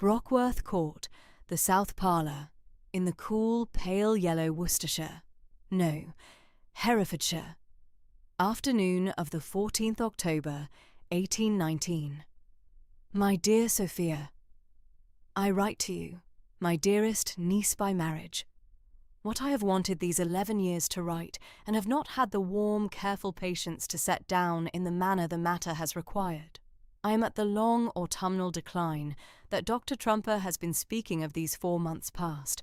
Brockworth Court, the South Parlour, in the cool, pale yellow Worcestershire. No, Herefordshire. Afternoon of the 14th October, 1819. My dear Sophia, I write to you, my dearest niece by marriage. What I have wanted these 11 years to write, and have not had the warm, careful patience to set down in the manner the matter has required. I am at the long autumnal decline that Dr. Trumper has been speaking of these 4 months past,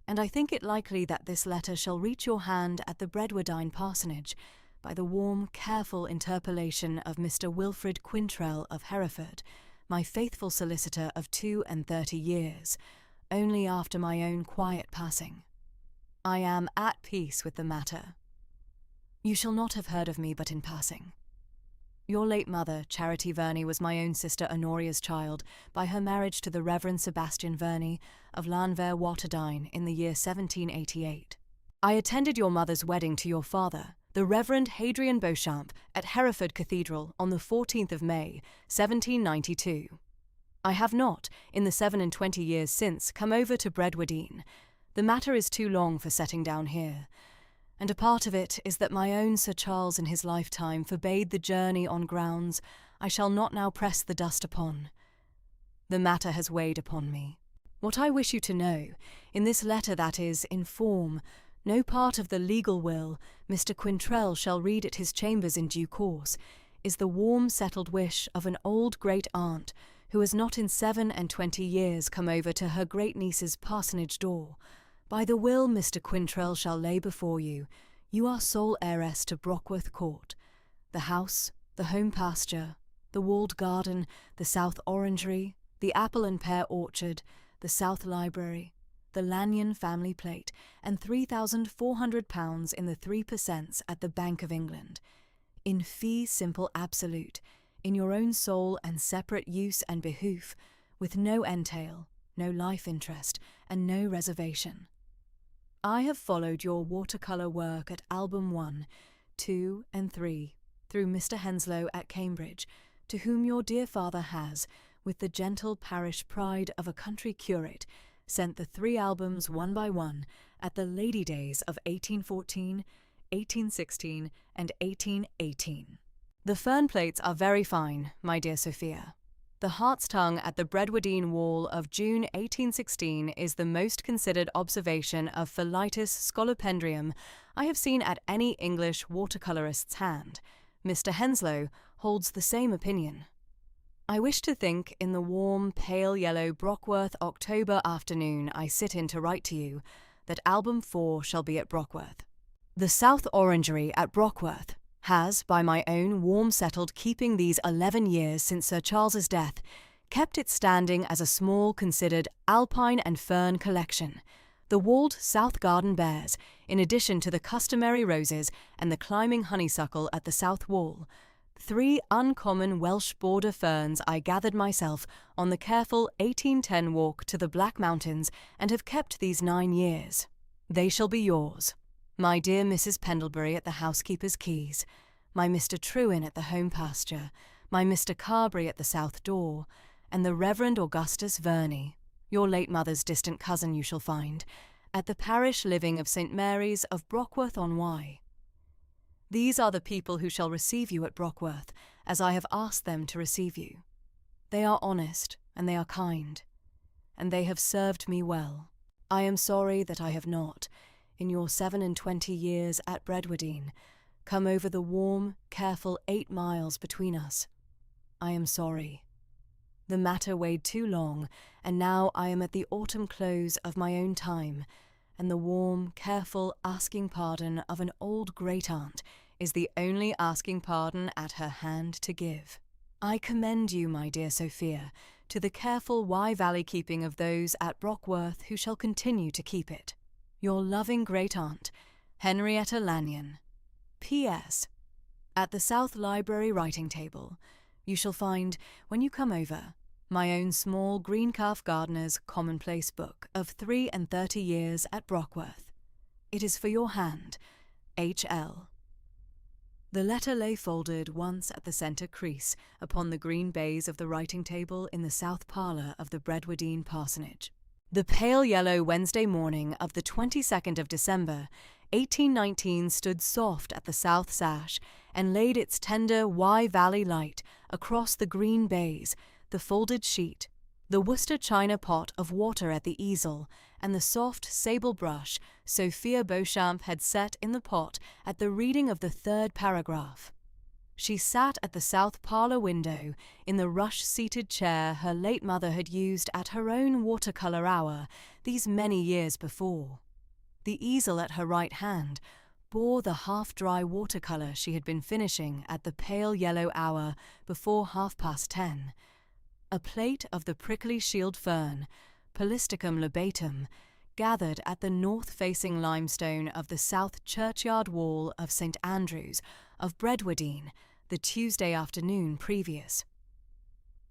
and I think it likely that this letter shall reach your hand at the Bredwardine Parsonage by the warm, careful interpolation of Mr. Wilfrid Quintrell of Hereford, my faithful solicitor of 32 years, only after my own quiet passing. I am at peace with the matter. You shall not have heard of me but in passing. Your late mother, Charity Verney, was my own sister Honoria's child by her marriage to the Reverend Sebastian Verney of Llanfair Waterdine in the year 1788. I attended your mother's wedding to your father, the Reverend Hadrian Beauchamp, at Hereford Cathedral on the 14th of May, 1792. I have not, in the 27 years since, come over to Bredwardine. The matter is too long for setting down here, and a part of it is that my own Sir Charles in his lifetime forbade the journey on grounds I shall not now press the dust upon. The matter has weighed upon me. What I wish you to know, in this letter that is, in form, no part of the legal will Mr. Quintrell shall read at his chambers in due course, is the warm settled wish of an old great-aunt who has not in 27 years come over to her great-niece's parsonage door. By the will Mr. Quintrell shall lay before you, you are sole heiress to Brockworth Court, the house, the home pasture, the walled garden, the south orangery, the apple and pear orchard, the south library, the Lanyon family plate, and £3,400 in the 3 per cents at the Bank of England, in fee simple absolute, in your own sole and separate use and behoof, with no entail, no life interest, and no reservation. I have followed your watercolour work at Album 1, 2, and 3, through Mr. Henslow at Cambridge, to whom your dear father has, with the gentle parish pride of a country curate, sent the 3 albums one by one at the Lady Days of 1814, 1816, and 1818. The fern plates are very fine, my dear Sophia. The Hart's Tongue at the Bredwardine Wall of June 1816 is the most considered observation of Philitis Scolopendrium I have seen at any English watercolourist's hand. Mr. Henslow holds the same opinion. I wish to think in the warm, pale yellow Brockworth October afternoon I sit in to write to you, that Album 4 shall be at Brockworth. The South Orangery at Brockworth has, by my own warm-settled keeping these 11 years since Sir Charles's death, kept it standing as a small considered alpine and fern collection. The walled south garden bears, in addition to the customary roses and the climbing honeysuckle at the south wall, 3 uncommon Welsh border ferns I gathered myself on the careful 1810 walk to the Black Mountains and have kept these 9 years. They shall be yours. My dear Mrs. Pendlebury at the housekeeper's keys, my Mr. Trewin at the home pasture, my Mr. Carberry at the south door, and the Reverend Augustus Verney, your late mother's distant cousin you shall find, at the parish living of St. Mary's of Brockworth-on-Wye. These are the people who shall receive you at Brockworth, as I have asked them to receive you. They are honest, and they are kind, and they have served me well. I am sorry that I have not, in your 27 years at Bredwardine, come over the warm, careful 8 miles between us. I am sorry. The matter weighed too long, and now I am at the autumn close of my own time, and the warm, careful asking pardon of an old great-aunt is the only asking pardon at her hand to give. I commend you, my dear Sophia, to the careful Wye Valley keeping of those at Brockworth who shall continue to keep it. Your loving great-aunt, Henrietta Lanyon. P.S. At the South Library writing table, you shall find, when you come over, my own small green-calf gardener's commonplace book of 33 years at Brockworth. It is for your hand, H.L. The letter lay folded once at the centre crease upon the green baize of the writing table in the south parlour of the Bredwardine Parsonage. The pale yellow Wednesday morning of the 22nd of December, 1819 stood soft at the south sash and laid its tender Wye Valley light across the green baize, the folded sheet, the Worcester china pot of water at the easel, and the soft sable brush Sophia Beauchamp had set in the pot at the reading of the third paragraph. She sat at the south parlour window in the rush-seated chair her late mother had used at her own watercolour hour these many years before. The easel at her right hand bore the half-dry watercolour she had been finishing at the pale yellow hour before 10:30. A plate of the prickly shield fern, Polystichum lobatum, gathered at the north-facing limestone of the south churchyard wall of St. Andrew's of Bredwardine the Tuesday afternoon previous.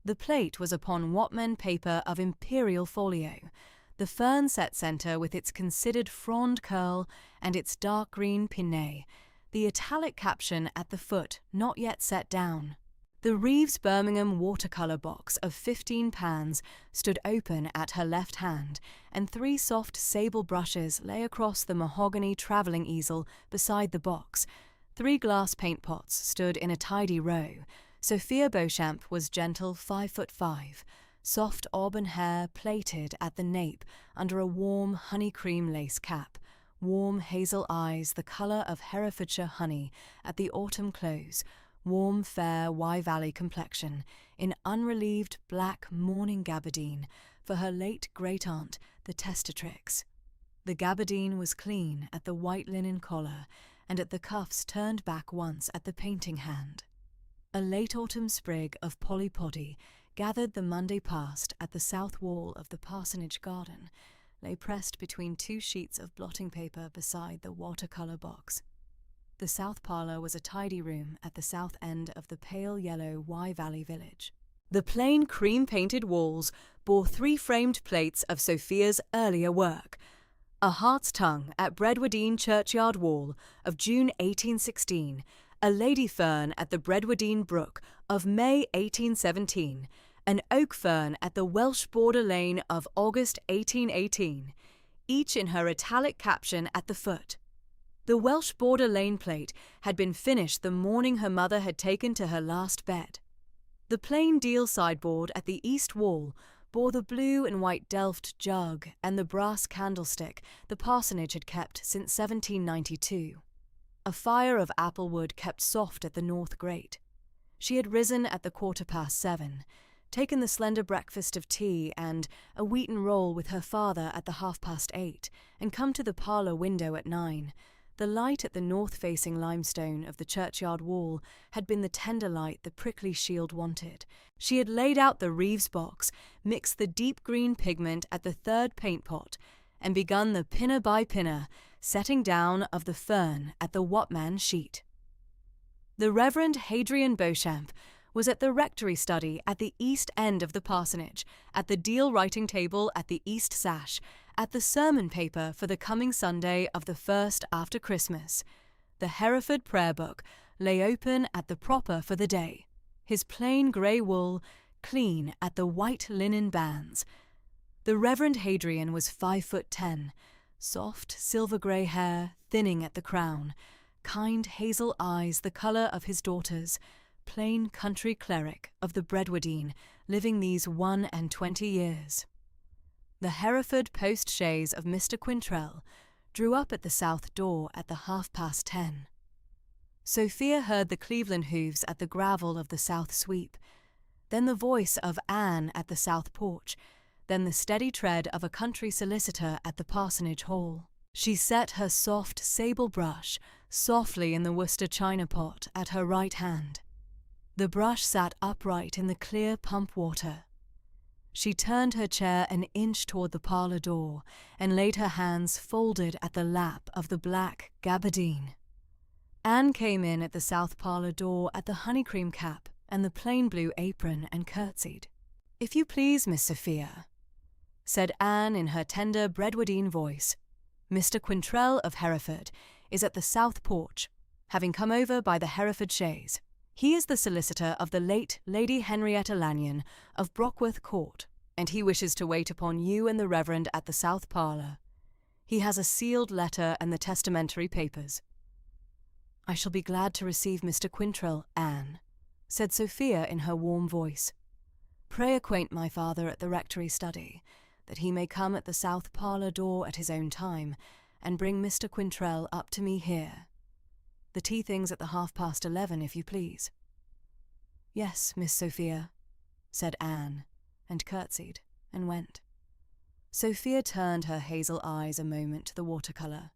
The plate was upon Whatman paper of imperial folio, the fern set centre with its considered frond curl and its dark green pinnet, the italic caption at the foot not yet set down. The Reeves Birmingham watercolour box of 15 pans stood open at her left hand, and 3 soft sable brushes lay across the mahogany travelling easel beside the box. 3 glass paint pots stood in a tidy row. Sophia Beauchamp was gentle 5'5", soft auburn hair plaited at the nape under a warm honey-cream lace cap, warm hazel eyes the colour of Herefordshire honey at the autumn close, warm fair Wye Valley complexion in unrelieved black mourning gabardine for her late great-aunt, the testatrix. The gabardine was clean at the white linen collar and at the cuffs turned back once at the painting hand. A late autumn sprig of polypody, gathered the Monday past at the south wall of the parsonage garden, lay pressed between 2 sheets of blotting paper beside the watercolour box. The south parlour was a tidy room at the south end of the pale yellow Wye Valley village. The plain cream-painted walls bore 3 framed plates of Sophia's earlier work: A Hart's Tongue at Bredwardine Churchyard Wall of June 1816, A Lady Fern at the Bredwardine Brook of May 1817, an Oak Fern at the Welsh Border Lane of August 1818, each in her italic caption at the foot. The Welsh Border Lane plate had been finished the morning her mother had taken to her last bed. The plain deal sideboard at the east wall bore the blue and white Delft jug and the brass candlestick the parsonage had kept since 1792. A fire of apple wood kept soft at the north grate. She had risen at the 7:15, taken the slender breakfast of tea and a wheaten roll with her father at the 8:30, and come to the parlour window at 9. The light at the north-facing limestone of the churchyard wall had been the tender light the prickly shield wanted. She had laid out the Reeves box, mixed the deep green pigment at the third paint pot, and begun the pinner by pinner setting down of the fern at the Whatman sheet. The Reverend Hadrian Beauchamp was at the rectory study at the east end of the parsonage, at the deal writing table at the east sash, at the sermon paper for the coming Sunday of the first after Christmas. The Hereford prayer book lay open at the proper for the day, his plain grey wool clean at the white linen bands. The Reverend Hadrian was 5'10", soft silver-grey hair thinning at the crown, kind hazel eyes the colour of his daughters, plain country cleric of the Bredwardine, living these 21 years. The Hereford post-chaise of Mr. Quintrell drew up at the south door at the 10:30. Sophia heard the Cleveland hoofs at the gravel of the south sweep, then the voice of Anne at the south porch, then the steady tread of a country solicitor at the parsonage hall. She set her soft sable brush softly in the Worcester china pot at her right hand. The brush sat upright in the clear pump water. She turned her chair an inch toward the parlour door and laid her hands folded at the lap of the black gabardine. Anne came in at the south parlour door at the honeycream cap and the plain blue apron and curtsied. "If you please, Miss Sophia," said Anne in her tender Bredwardine voice, "Mr. Quintrell of Hereford is at the south porch. having come over by the Hereford chaise. He is the solicitor of the late Lady Henrietta Lanyon of Brockworth Court, and he wishes to wait upon you and the Reverend at the south parlour. He has a sealed letter and the testamentary papers." "I shall be glad to receive Mr. Quintrell, Anne," said Sophia in her warm voice. "Pray acquaint my father at the rectory study, that he may come at the south parlour door at his own time, and bring Mr. Quintrell up to me here. The tea things at the 11:30, if you please." "Yes, Miss Sophia," said Anne, and curtsied, and went. Sophia turned her hazel eyes a moment to the watercolour.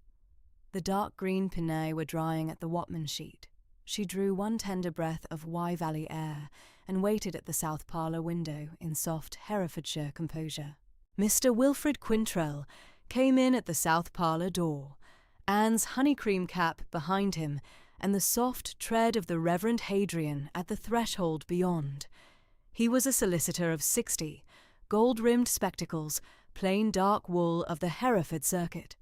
The dark green pinnae were drying at the Watman sheet. She drew one tender breath of Wye Valley air, and waited at the south parlour window in soft Herefordshire composure. Mr. Wilfrid Quintrell came in at the south parlour door, Anne's honey-cream cap behind him, and the soft tread of the Reverend Hadrian at the threshold beyond. He was a solicitor of 60, gold-rimmed spectacles, plain dark wool of the Hereford circuit.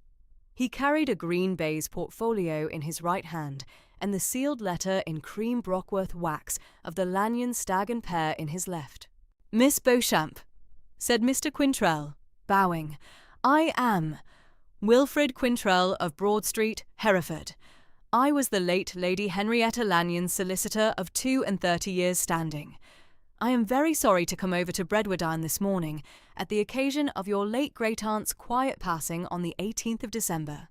He carried a green baize portfolio in his right hand, and the sealed letter in cream Brockworth wax of the Lanyon Stag and Pear in his left. "Miss Beauchamp," said Mr. Quintrell, bowing, "I am Wilfrid Quintrell of Broad Street, Hereford. I was the late Lady Henrietta Lanyon's solicitor of 32 years' standing. I am very sorry to come over to Bredwardine this morning at the occasion of your late great-aunt's quiet passing on the 18th of December.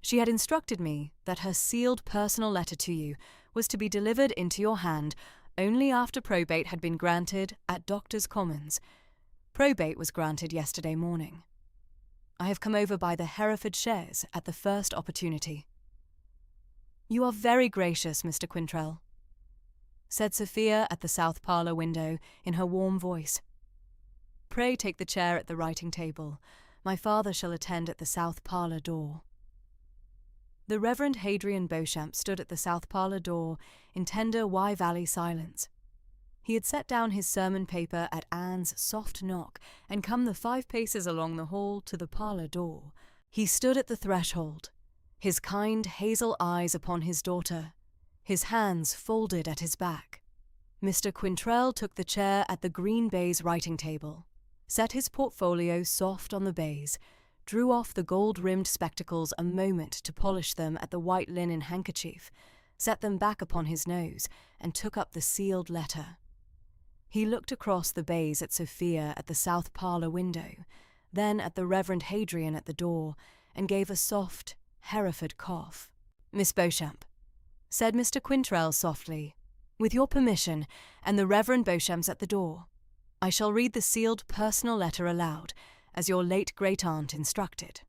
She had instructed me that her sealed personal letter to you was to be delivered into your hand only after probate had been granted at Doctors' Commons. Probate was granted yesterday morning. I have come over by the Hereford chaise at the first opportunity." "You are very gracious, Mr. Quintrell," said Sophia at the south parlour window in her warm voice. "Pray take the chair at the writing-table. My father shall attend at the south parlour door." The Reverend Hadrian Beauchamp stood at the south parlour door in tender Wye Valley silence. He had set down his sermon paper at Anne's soft knock and come the 5 paces along the hall to the parlour door. He stood at the threshold, his kind hazel eyes upon his daughter, his hands folded at his back. Mr. Quintrell took the chair at the green baize writing-table, set his portfolio soft on the baize, drew off the gold-rimmed spectacles a moment to polish them at the white linen handkerchief, set them back upon his nose, and took up the sealed letter. He looked across the baize at Sophia at the south parlour window, then at the Reverend Hadrian at the door, and gave a soft Hereford cough. "Miss Beauchamp," said Mr. Quintrell softly, "with your permission, and the Reverend Beauchamp's at the door, I shall read the sealed personal letter aloud, as your late great-aunt instructed.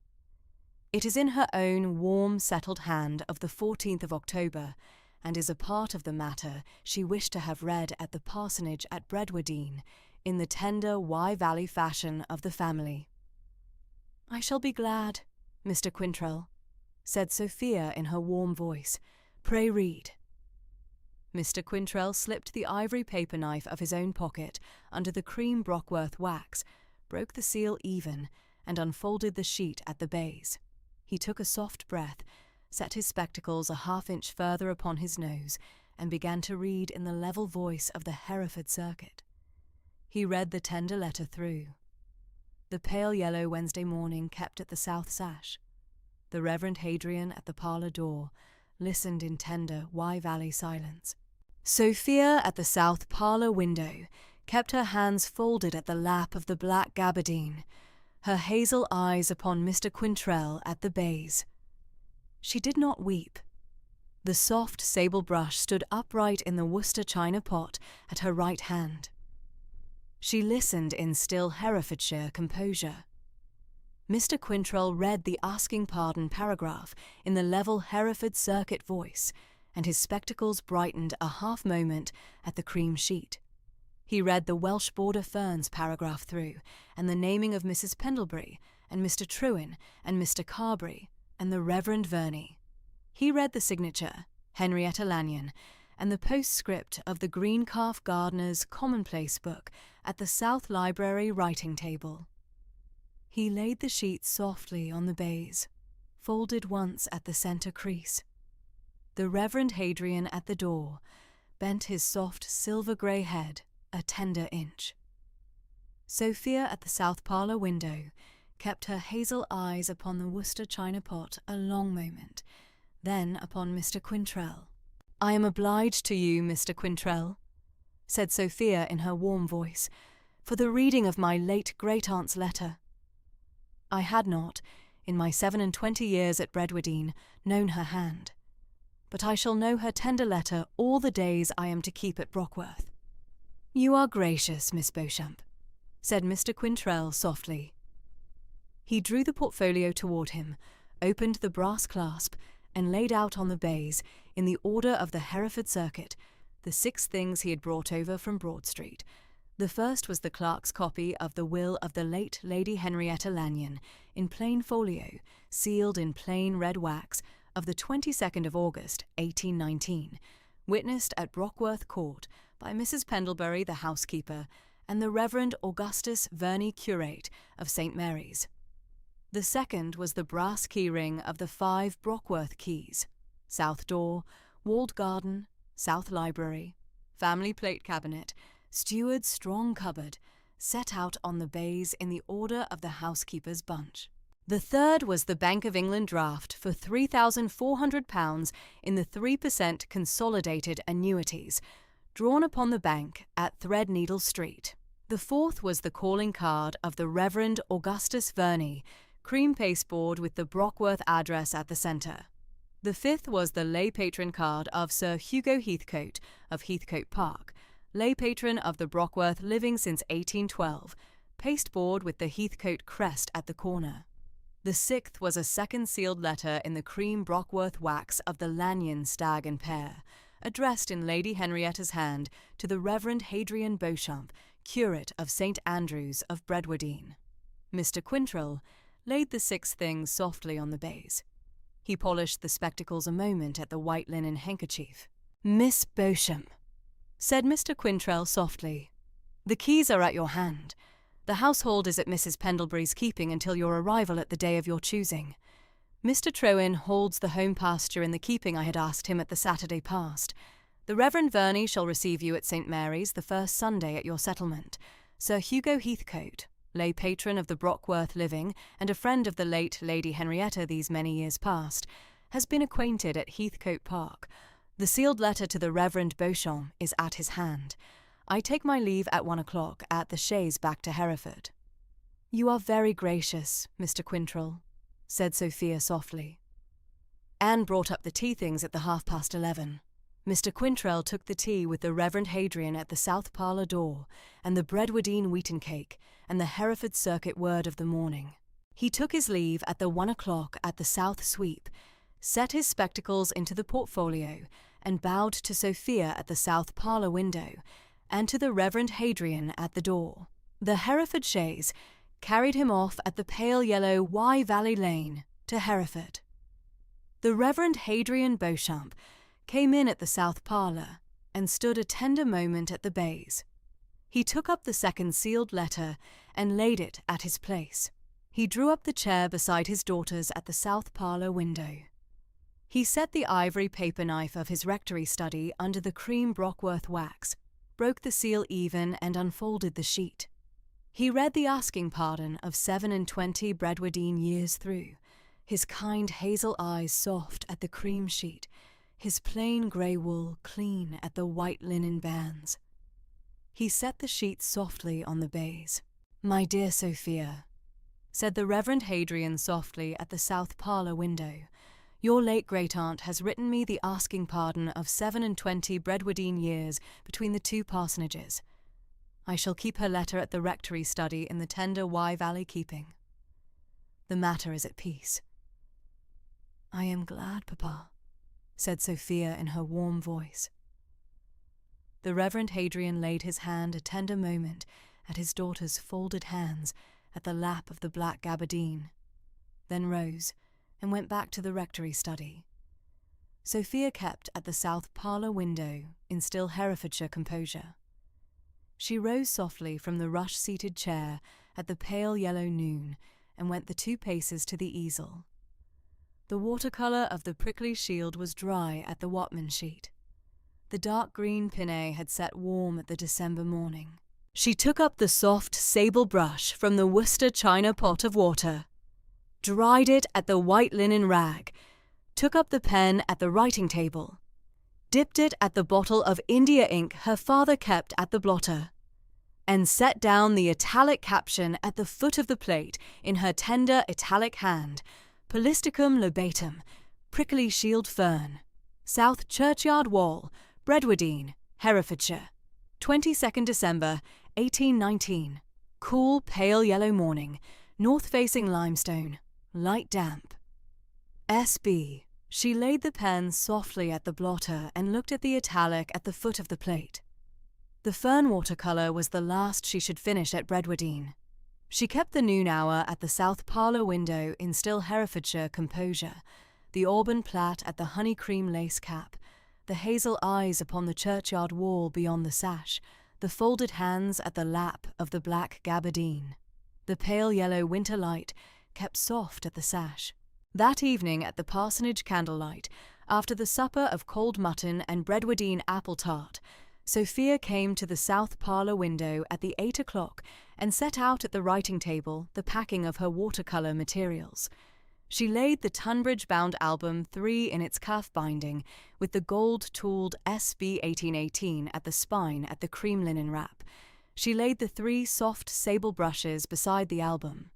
It is in her own warm, settled hand of the 14th of October, and is a part of the matter she wished to have read at the Parsonage at Bredwardine, in the tender Wye Valley fashion of the family." "I shall be glad, Mr. Quintrell," said Sophia in her warm voice. "Pray read." Mr. Quintrell slipped the ivory paper knife of his own pocket under the cream Brockworth wax, broke the seal even, and unfolded the sheet at the base. He took a soft breath, set his spectacles a half-inch further upon his nose, and began to read in the level voice of the Hereford circuit. He read the tender letter through. The pale yellow Wednesday morning kept at the south sash. The Reverend Hadrian at the parlour door listened in tender Wye Valley silence. Sophia at the south parlour window kept her hands folded at the lap of the black gabardine, her hazel eyes upon Mr. Quintrell at the baize. She did not weep. The soft sable brush stood upright in the Worcester china pot at her right hand. She listened in still Herefordshire composure. Mr. Quintrell read the asking pardon paragraph in the level Hereford circuit voice, and his spectacles brightened a half-moment at the cream sheet. He read the Welsh Border Ferns paragraph through, and the naming of Mrs. Pendlebury, and Mr. Trewin, and Mr. Carberry, and the Reverend Verney. He read the signature, Henrietta Lanyon, and the postscript of the Greencalf Gardener's Commonplace book at the South Library writing-table. He laid the sheet softly on the baize, folded once at the centre crease. The Reverend Hadrian at the door bent his soft silver-grey head a tender inch. Sophia at the south parlour window kept her hazel eyes upon the Worcester china pot a long moment, then upon Mr. Quintrell. "I am obliged to you, Mr. Quintrell," said Sophia in her warm voice, "for the reading of my late great-aunt's letter. I had not, in my 27 years at Bredwardine, known her hand, but I shall know her tender letter all the days I am to keep at Brockworth." "You are gracious, Miss Beauchamp," said Mr. Quintrell softly. He drew the portfolio toward him, opened the brass clasp, and laid out on the baize, in the order of the Hereford circuit, the 6 things he had brought over from Broad Street. The first was the clerk's copy of the will of the late Lady Henrietta Lanyon, in plain folio, sealed in plain red wax, of the 22nd of August, 1819, witnessed at Brockworth Court by Mrs. Pendlebury, the housekeeper, and the Reverend Augustus Verney, curate of St. Mary's. The second was the brass key-ring of the 5 Brockworth keys: south door, walled garden, south library, family plate cabinet, steward's strong cupboard, set out on the baize in the order of the housekeeper's bunch. The third was the Bank of England draft for £3,400 in the 3% consolidated annuities, drawn upon the bank at Threadneedle Street. The fourth was the calling card of the Reverend Augustus Verney, cream pasteboard with the Brockworth address at the centre. The fifth was the lay patron card of Sir Hugo Heathcote of Heathcote Park, lay patron of the Brockworth, living since 1812, pasteboard with the Heathcote crest at the corner. The sixth was a second sealed letter in the cream Brockworth wax of the Lanyon stag and pair, addressed in Lady Henrietta's hand to the Reverend Hadrian Beauchamp, curate of St. Andrew's of Bredwardine. Mr. Quintrell laid the 6 things softly on the baize. He polished the spectacles a moment at the white linen handkerchief. "Miss Beauchamp," said Mr. Quintrell softly, "the keys are at your hand. The household is at Mrs. Pendlebury's keeping until your arrival at the day of your choosing. Mr. Trowin holds the home pasture in the keeping I had asked him at the Saturday past. The Reverend Verney shall receive you at St. Mary's the first Sunday at your settlement. Sir Hugo Heathcote, lay patron of the Brockworth living and a friend of the late Lady Henrietta these many years past, has been acquainted at Heathcote Park. The sealed letter to the Reverend Beauchamp is at his hand. I take my leave at 1 o'clock at the chaise back to Hereford." "You are very gracious, Mr. Quintrell," said Sophia softly. Anne brought up the tea things at the 11:30. Mr. Quintrell took the tea with the Reverend Hadrian at the south parlour door, and the Bredwardine wheaten cake, and the Hereford circuit word of the morning. He took his leave at the 1 o'clock at the south sweep, set his spectacles into the portfolio, and bowed to Sophia at the south parlour window, and to the Reverend Hadrian at the door. The Hereford chaise carried him off at the pale yellow Wye Valley Lane to Hereford. The Reverend Hadrian Beauchamp came in at the south parlour, and stood a tender moment at the baize. He took up the second sealed letter and laid it at his place. He drew up the chair beside his daughter's at the south parlour window. He set the ivory paper knife of his rectory study under the cream Brockworth wax, broke the seal even, and unfolded the sheet. He read the asking pardon of 27 Bredwardine years through, his kind hazel eyes soft at the cream sheet, his plain grey wool clean at the white linen bands. He set the sheet softly on the baize. "My dear Sophia," said the Reverend Hadrian softly at the south parlour window, "your late great-aunt has written me the asking pardon of 27 Bredwardine years between the 2 parsonages. I shall keep her letter at the rectory study in the tender Wye Valley keeping. The matter is at peace." "I am glad, Papa," said Sophia in her warm voice. The Reverend Hadrian laid his hand a tender moment at his daughter's folded hands at the lap of the black gabardine, then rose and went back to the rectory study. Sophia kept at the south parlour window in still Herefordshire composure. She rose softly from the rush-seated chair at the pale yellow noon and went the 2 paces to the easel. The watercolour of the prickly shield was dry at the Watman sheet. The dark green pinnae had set warm at the December morning. She took up the soft sable brush from the Worcester china pot of water, dried it at the white linen rag, took up the pen at the writing table, dipped it at the bottle of India ink her father kept at the blotter, and set down the italic caption at the foot of the plate in her tender italic hand, Polysticum lobatum, prickly shield fern, South Churchyard Wall, Bredwardine, Herefordshire, 22nd December, 1819. Cool, pale yellow morning, north-facing limestone, light damp. S.B. She laid the pen softly at the blotter and looked at the italic at the foot of the plate. The fern watercolour was the last she should finish at Bredwardine. She kept the noon hour at the south parlour window in still Herefordshire composure, the auburn plait at the honey-cream lace cap, the hazel eyes upon the churchyard wall beyond the sash, the folded hands at the lap of the black gabardine. The pale yellow winter light kept soft at the sash. That evening at the parsonage candlelight, after the supper of cold mutton and Bredwardine apple tart, Sophia came to the south parlour window at the 8 o'clock and set out at the writing table the packing of her watercolour materials. She laid the Tunbridge-bound album 3 in its calf binding, with the gold-tooled SB 1818 at the spine at the cream linen wrap. She laid the 3 soft sable brushes beside the album.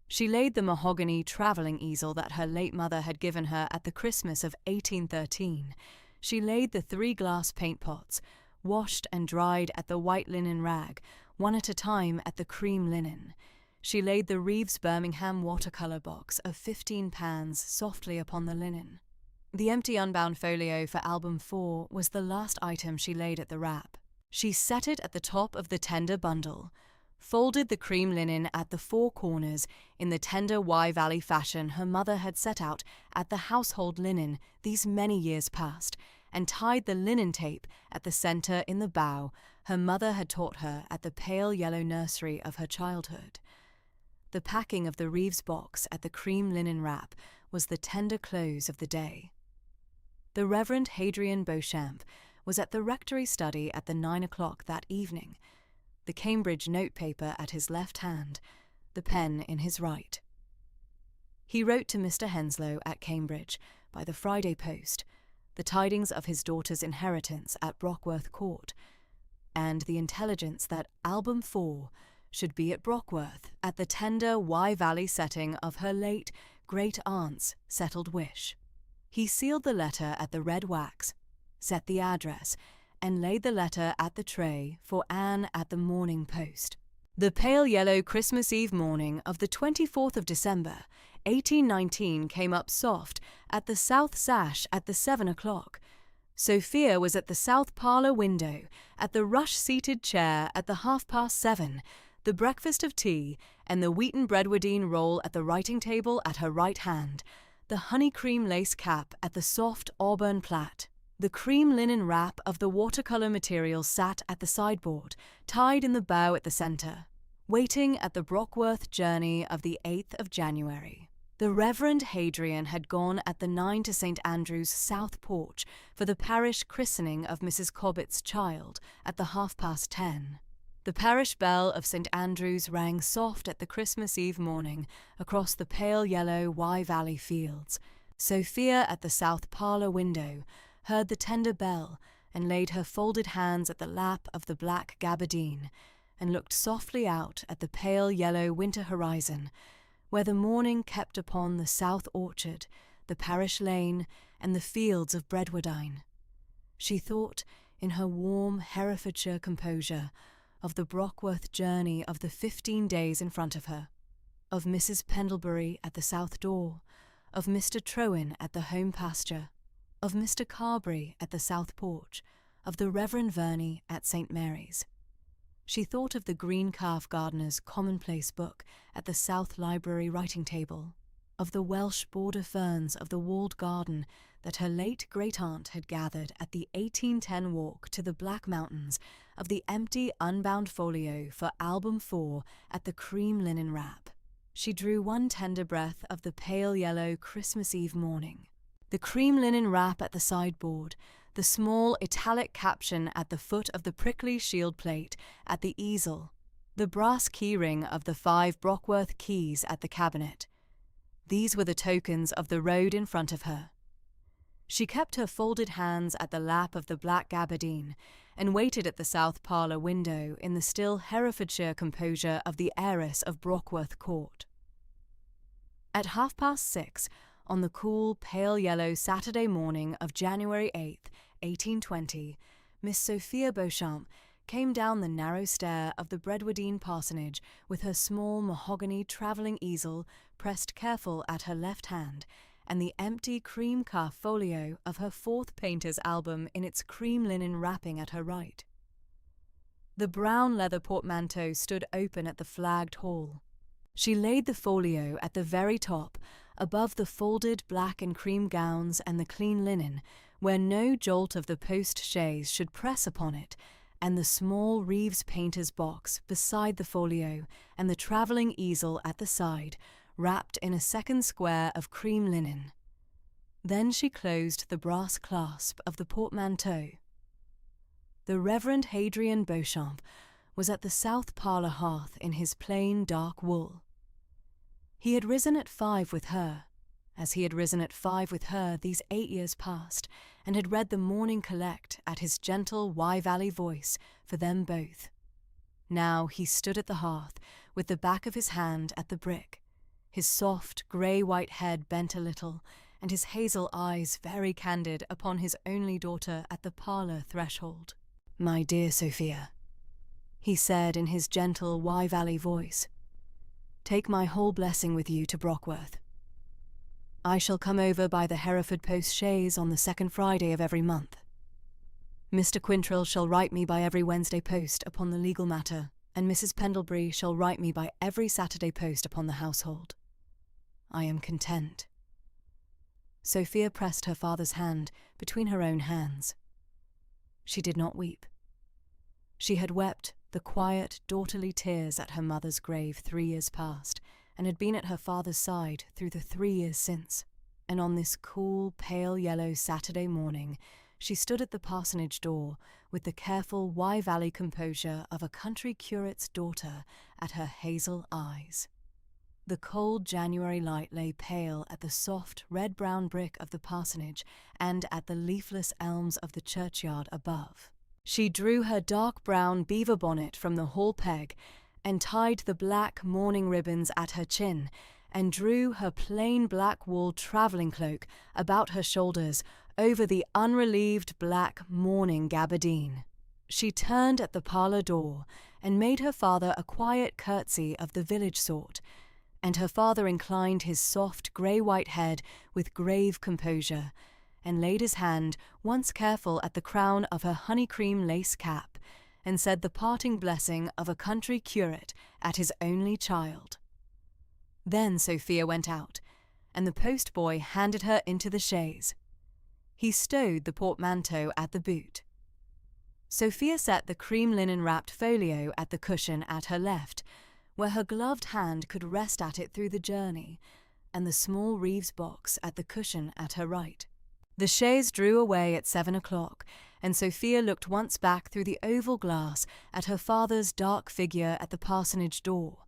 She laid the mahogany travelling easel that her late mother had given her at the Christmas of 1813. She laid the 3 glass paint pots, washed and dried at the white linen rag, one at a time at the cream linen. She laid the Reeves Birmingham watercolour box of 15 pans softly upon the linen. The empty unbound folio for album 4 was the last item she laid at the wrap. She set it at the top of the tender bundle, folded the cream linen at the 4 corners in the tender Wye Valley fashion her mother had set out at the household linen these many years past, and tied the linen tape at the centre in the bow her mother had taught her at the pale yellow nursery of her childhood. The packing of the Reeves box at the cream linen wrap was the tender close of the day. The Reverend Hadrian Beauchamp was at the rectory study at the 9 o'clock that evening, the Cambridge notepaper at his left hand, the pen in his right. He wrote to Mr. Henslow at Cambridge by the Friday post the tidings of his daughter's inheritance at Brockworth Court, and the intelligence that Album 4 should be at Brockworth at the tender Wye Valley setting of her late great-aunt's settled wish. He sealed the letter at the red wax, set the address, and laid the letter at the tray for Anne at the Morning Post. The pale yellow Christmas Eve morning of the 24th of December, 1819 came up soft at the south sash at the 7 o'clock. Sophia was at the south parlour window, at the rush-seated chair at the 7:30, the breakfast of tea, and the wheaten Bredwardine roll at the writing-table at her right hand, the honey-cream lace cap at the soft auburn plait. The cream linen wrap of the watercolour material sat at the sideboard, tied in the bow at the centre, waiting at the Brockworth journey of the 8th of January. The Reverend Hadrian had gone at the 9 to St. Andrew's south porch for the parish christening of Mrs. Cobbett's child at the 10:30. The parish bell of St. Andrew's rang soft at the Christmas Eve morning across the pale yellow Wye Valley fields. Sophia at the south parlour window heard the tender bell and laid her folded hands at the lap of the black gabardine and looked softly out at the pale yellow winter horizon, where the morning kept upon the south orchard, the parish lane, and the fields of Bredwardine. She thought, in her warm Herefordshire composure, of the Brockworth journey of the 15 days in front of her, of Mrs. Pendlebury at the south door, of Mr. Trowan at the home pasture, of Mr. Carberry at the south porch, of the Reverend Verney at St. Mary's. She thought of the green calf gardener's commonplace book at the south library writing table, of the Welsh border ferns of the walled garden that her late great-aunt had gathered at the 1810 walk to the Black Mountains, of the empty unbound folio for Album 4 at the cream linen wrap. She drew one tender breath of the pale yellow Christmas Eve morning. The cream linen wrap at the sideboard, the small italic caption at the foot of the prickly shield plate at the easel, the brass keyring of the 5 Brockworth keys at the cabinet. These were the tokens of the road in front of her. She kept her folded hands at the lap of the black gabardine and waited at the south parlour window in the still Herefordshire composure of the heiress of Brockworth Court. At 6:30, on the cool, pale yellow Saturday morning of January 8th, 1820, Miss Sophia Beauchamp came down the narrow stair of the Bredwardine Parsonage with her small mahogany travelling easel pressed careful at her left hand, and the empty cream calf folio of her 4th painter's album in its cream linen wrapping at her right. The brown leather portmanteau stood open at the flagged hall. She laid the folio at the very top, above the folded black and cream gowns and the clean linen, where no jolt of the post-chaise should press upon it, and the small Reeves painter's box beside the folio, and the travelling easel at the side, wrapped in a second square of cream linen. Then she closed the brass clasp of the portmanteau. The Reverend Hadrian Beauchamp was at the south parlour hearth in his plain dark wool. He had risen at 5 with her, as he had risen at 5 with her these 8 years past, and had read the morning collect at his gentle Wye-Valley voice for them both. Now he stood at the hearth, with the back of his hand at the brick, his soft grey-white head bent a little, and his hazel eyes very candid upon his only daughter at the parlour threshold. "My dear Sophia," he said in his gentle Wye-Valley voice, "take my whole blessing with you to Brockworth. I shall come over by the Hereford post-chaise on the 2nd Friday of every month. Mr. Quintrell shall write me by every Wednesday post upon the legal matter, and Mrs. Pendlebury shall write me by every Saturday post upon the household. I am content." Sophia pressed her father's hand between her own hands. She did not weep. She had wept the quiet, daughterly tears at her mother's grave 3 years past, and had been at her father's side through the 3 years since, and on this cool, pale yellow Saturday morning she stood at the parsonage door with the careful Wye-Valley composure of a country curate's daughter at her hazel eyes. The cold January light lay pale at the soft red-brown brick of the parsonage and at the leafless elms of the churchyard above. She drew her dark brown beaver bonnet from the hall peg and tied the black mourning ribbons at her chin, and drew her plain black wool travelling cloak about her shoulders over the unrelieved black mourning gabardine. She turned at the parlour door and made her father a quiet curtsy of the village sort, and her father inclined his soft grey-white head with grave composure, and laid his hand once careful at the crown of her honey-cream lace cap, and said the parting blessing of a country curate at his only child. Then Sophia went out, and the post-boy handed her into the chaise. He stowed the portmanteau at the boot. Sophia set the cream linen-wrapped folio at the cushion at her left, where her gloved hand could rest at it through the journey, and the small Reeves box at the cushion at her right. The chaise drew away at 7 o'clock, and Sophia looked once back through the oval glass at her father's dark figure at the parsonage door,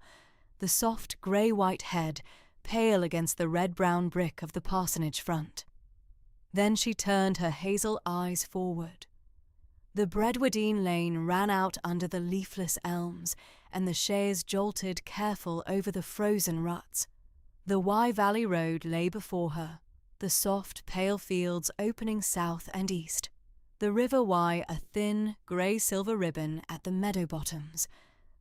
the soft grey-white head pale against the red-brown brick of the parsonage front. Then she turned her hazel eyes forward. The Bredwardine lane ran out under the leafless elms, and the chaise jolted careful over the frozen ruts. The Wye-Valley road lay before her, the soft, pale fields opening south and east, the River Wye a thin, grey-silver ribbon at the meadow bottoms,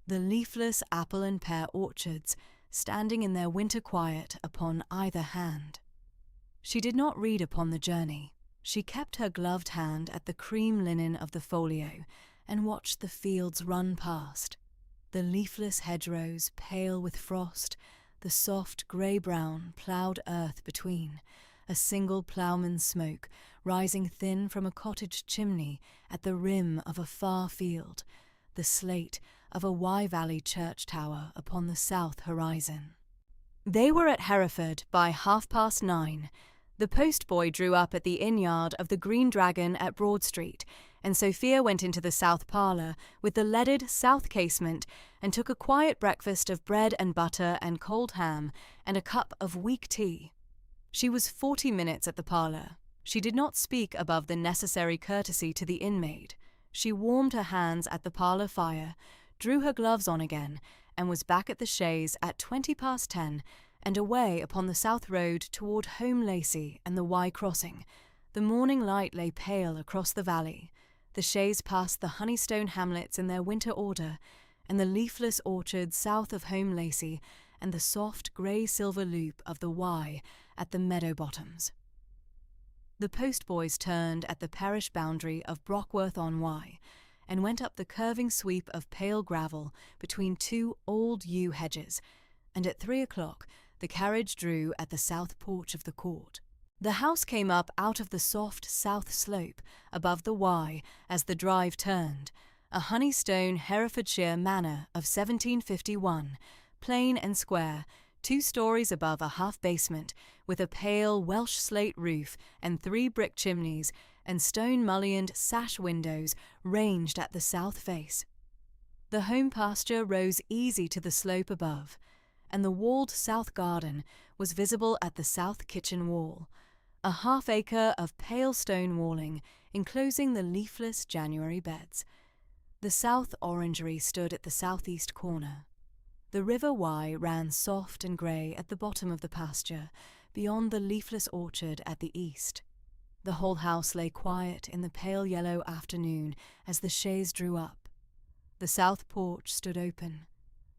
the leafless apple and pear orchards standing in their winter quiet upon either hand. She did not read upon the journey. She kept her gloved hand at the cream linen of the folio, and watched the fields run past, the leafless hedgerows pale with frost, the soft grey-brown ploughed earth between, a single ploughman's smoke rising thin from a cottage chimney at the rim of a far field, the slate of a Wye-Valley church tower upon the south horizon. They were at Hereford by 9:30. The postboy drew up at the inn yard of the Green Dragon at Broad Street, and Sophia went into the south parlour with the leaded south casement and took a quiet breakfast of bread and butter and cold ham and a cup of weak tea. She was 40 minutes at the parlour. She did not speak above the necessary courtesy to the inn-maid. She warmed her hands at the parlour fire, drew her gloves on again, and was back at the chaise at 10:20 and away upon the south road toward Home Lacey and the Y crossing. The morning light lay pale across the valley. The chaise passed the Honeystone hamlets in their winter order, and the leafless orchards south of Home Lacey, and the soft grey-silver loop of the Y at the meadow bottoms. The postboys turned at the parish boundary of Brockworth-on-Wye, and went up the curving sweep of pale gravel between two old yew hedges, and at 3 o'clock the carriage drew at the south porch of the court. The house came up out of the soft south slope above the Y as the drive turned, a Honeystone Herefordshire manor of 1751, plain and square, 2 stories above a half-basement, with a pale Welsh slate roof and 3 brick chimneys and stone-mullioned sash windows ranged at the south face. The home pasture rose easy to the slope above, and the walled south garden was visible at the south kitchen wall, a half-acre of pale stone walling enclosing the leafless January beds. The south orangery stood at the southeast corner. The River Wye ran soft and grey at the bottom of the pasture, beyond the leafless orchard at the east. The whole house lay quiet in the pale yellow afternoon as the chaise drew up. The south porch stood open.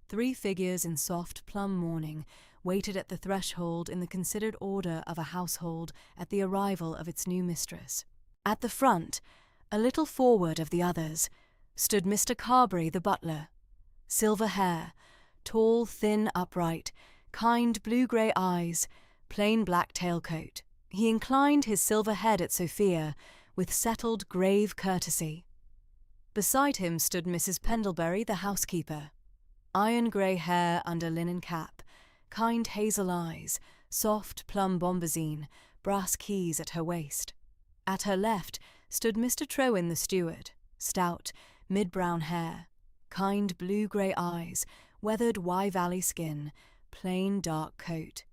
3 figures in soft plum mourning waited at the threshold in the considered order of a household at the arrival of its new mistress. At the front, a little forward of the others, stood Mr. Carberry the butler. Silver hair, tall, thin, upright, kind blue-grey eyes, plain black tailcoat. He inclined his silver head at Sophia with settled, grave courtesy. Beside him stood Mrs. Pendlebury, the housekeeper. Iron-grey hair under linen cap, kind hazel eyes, soft plum bombazine, brass keys at her waist. At her left stood Mr. Trowin, the steward, stout, mid-brown hair, kind blue-grey eyes, weathered Wye Valley skin, plain dark coat,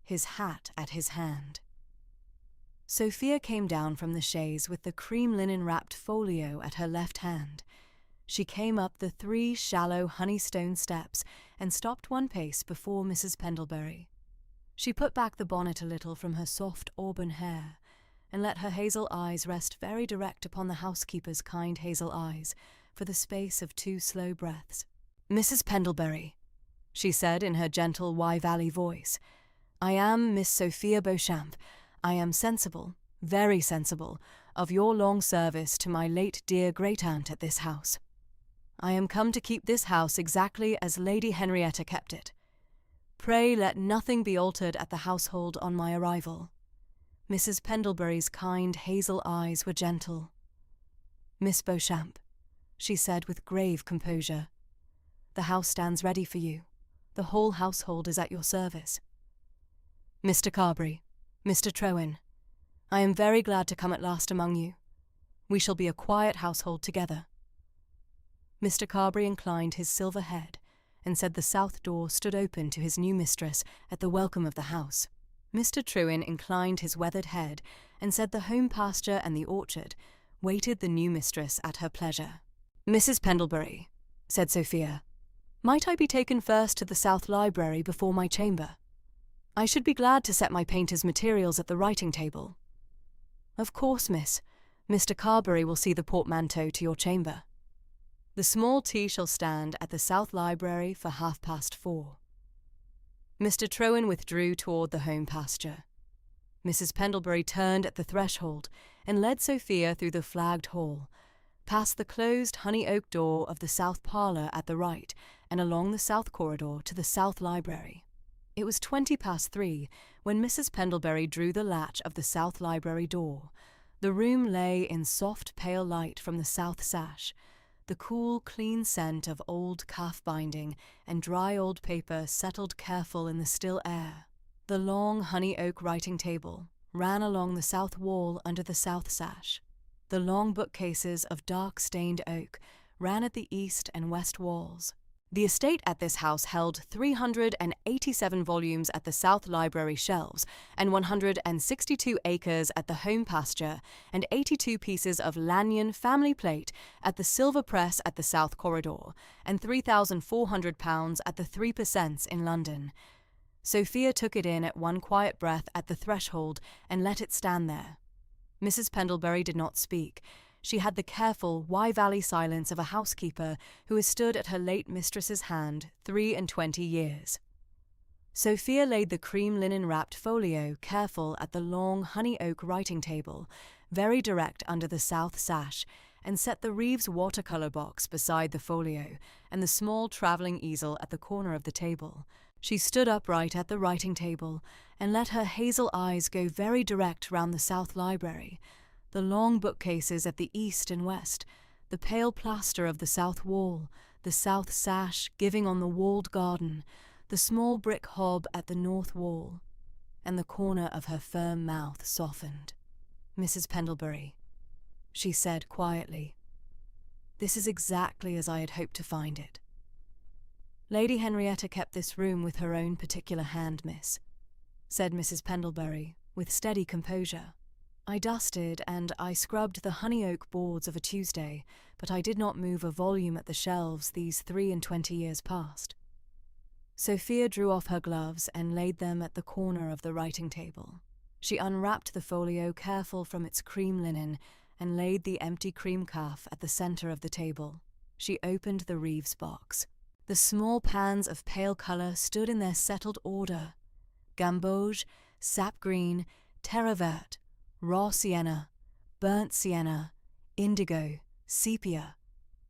his hat at his hand. Sophia came down from the chaise with the cream linen-wrapped folio at her left hand. She came up the 3 shallow Honeystone steps and stopped one pace before Mrs. Pendlebury. She put back the bonnet a little from her soft auburn hair, and let her hazel eyes rest very direct upon the housekeeper's kind hazel eyes for the space of 2 slow breaths. "Mrs. Pendlebury," she said in her gentle Wye Valley voice, "I am Miss Sophia Beauchamp. I am sensible, very sensible, of your long service to my late dear great-aunt at this house. I am come to keep this house exactly as Lady Henrietta kept it. Pray let nothing be altered at the household on my arrival." Mrs. Pendlebury's kind hazel eyes were gentle. "Miss Beauchamp," she said with grave composure, "the house stands ready for you. The whole household is at your service. Mr. Carberry, Mr. Trowin, I am very glad to come at last among you. We shall be a quiet household together." Mr. Carberry inclined his silver head and said the south door stood open to his new mistress at the welcome of the house. Mr. Trowin inclined his weathered head and said the home pasture and the orchard waited the new mistress at her pleasure. "Mrs. Pendlebury," said Sophia, "might I be taken first to the south library before my chamber? I should be glad to set my painter's materials at the writing table." "Of course, miss. Mr. Carberry will see the portmanteau to your chamber. The small tea shall stand at the south library for 4:30. Mr. Trowin withdrew toward the home pasture. Mrs. Pendlebury turned at the threshold and led Sophia through the flagged hall, past the closed honey-oak door of the south parlour at the right, and along the south corridor to the south library. It was 3:20 when Mrs. Pendlebury drew the latch of the south library door. The room lay in soft pale light from the south sash. The cool, clean scent of old calf binding and dry old paper settled careful in the still air. The long honey oak writing table ran along the south wall under the south sash. The long bookcases of dark-stained oak ran at the east and west walls. The estate at this house held 387 volumes at the South Library shelves and 162 acres at the home pasture and 82 pieces of Lanyon family plate at the Silver Press at the South Corridor and £3,400 at the 3% in London. Sophia took it in at one quiet breath at the threshold and let it stand there. Mrs. Pendlebury did not speak. She had the careful Wye Valley silence of a housekeeper who has stood at her late mistress's hand 23 years. Sophia laid the cream linen-wrapped folio careful at the long honey oak writing table, very direct under the south sash, and set the Reeves watercolour box beside the folio and the small travelling easel at the corner of the table. She stood upright at the writing table and let her hazel eyes go very direct round the South Library, the long bookcases at the east and west, the pale plaster of the south wall, the south sash giving on the walled garden, the small brick hob at the north wall, and the corner of her firm mouth softened. "Mrs. Pendlebury," she said quietly, "this is exactly as I had hoped to find it. Lady Henrietta kept this room with her own particular hand, miss," said Mrs. Pendlebury, with steady composure. "I dusted and I scrubbed the honey oak boards of a Tuesday, but I did not move a volume at the shelves these 23 years past." Sophia drew off her gloves and laid them at the corner of the writing table. She unwrapped the folio careful from its cream linen and laid the empty cream calf at the centre of the table. She opened the Reeves box. The small pans of pale colour stood in their settled order: gamboge, sap green, terre verte, raw sienna, burnt sienna, indigo, sepia,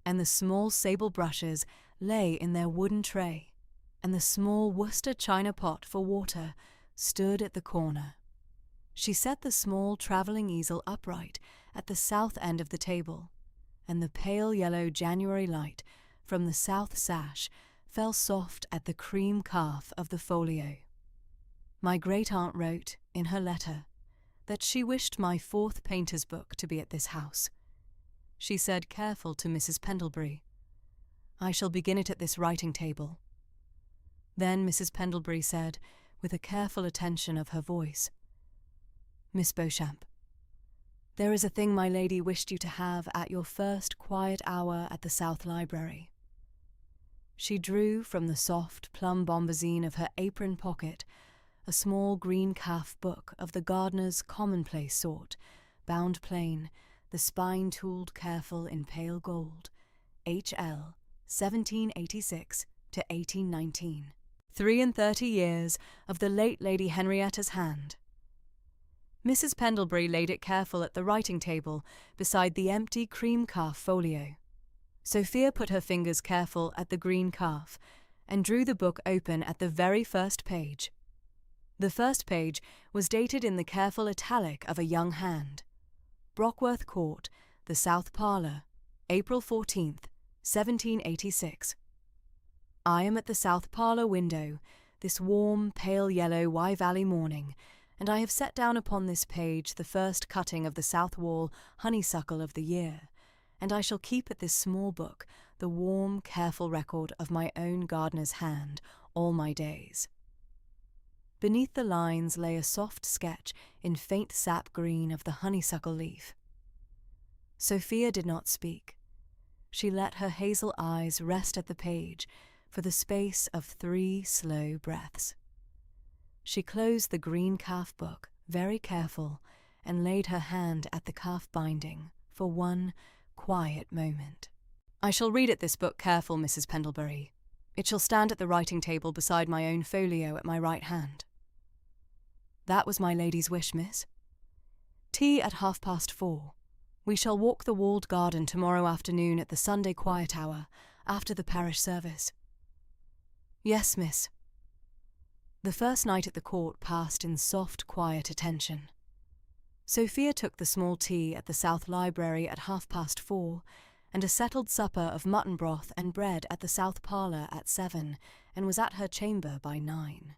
and the small sable brushes lay in their wooden tray, and the small Worcester china pot for water stood at the corner. She set the small travelling easel upright at the south end of the table, and the pale yellow January light from the south sash fell soft at the cream calf of the folio. My great-aunt wrote, in her letter, that she wished my 4th painter's book to be at this house. She said, careful to Mrs. Pendlebury, "I shall begin it at this writing table." Then Mrs. Pendlebury said, with a careful attention of her voice, "Miss Beauchamp, there is a thing my lady wished you to have at your first quiet hour at the South Library." She drew from the soft plum bombazine of her apron pocket a small green calf book of the gardener's commonplace sort, bound plain, the spine tooled careful in pale gold, H.L. 1786 to 1819. 33 years of the late Lady Henrietta's hand. Mrs. Pendlebury laid it careful at the writing table beside the empty cream calf folio. Sophia put her fingers careful at the green calf and drew the book open at the very first page. The first page was dated in the careful italic of a young hand. Brockworth Court, the South Parlour, April 14th, 1786. I am at the South Parlour window this warm, pale yellow Wye Valley morning, and I have set down upon this page the first cutting of the south wall honeysuckle of the year, and I shall keep at this small book the warm, careful record of my own gardener's hand all my days. Beneath the lines lay a soft sketch in faint sap green of the honeysuckle leaf. Sophia did not speak. She let her hazel eyes rest at the page for the space of 3 slow breaths. She closed the green calf book, very careful, and laid her hand at the calf binding for one quiet moment. "I shall read at this book careful, Mrs. Pendlebury. It shall stand at the writing table beside my own folio at my right hand." "That was my lady's wish, miss." "Tea at 4:30. We shall walk the walled garden tomorrow afternoon at the Sunday quiet hour, after the parish service." "Yes, miss." The first night at the court passed in soft, quiet attention. Sophia took the small tea at the South Library at 4:30, and a settled supper of mutton broth and bread at the south parlour at 7, and was at her chamber by 9.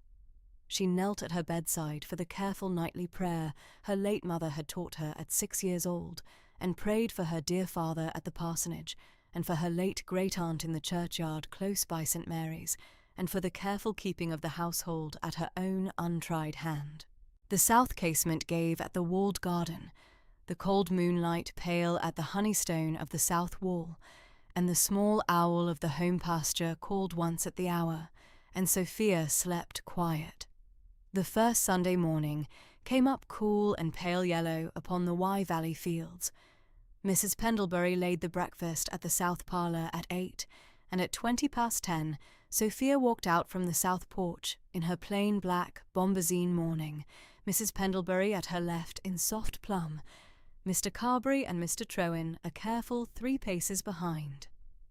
She knelt at her bedside for the careful nightly prayer her late mother had taught her at 6 years old, and prayed for her dear father at the parsonage, and for her late great-aunt in the churchyard close by St. Mary's, and for the careful keeping of the household at her own untried hand. The south casement gave at the walled garden, the cold moonlight pale at the honeystone of the south wall, and the small owl of the home pasture called once at the hour, and Sophia slept quiet. The first Sunday morning came up cool and pale yellow upon the Wye Valley fields. Mrs. Pendlebury laid the breakfast at the south parlour at 8, and at 10:20, Sophia walked out from the south porch in her plain black bombazine mourning, Mrs. Pendlebury at her left in soft plum, Mr. Carberry and Mr. Trowin a careful 3 paces behind.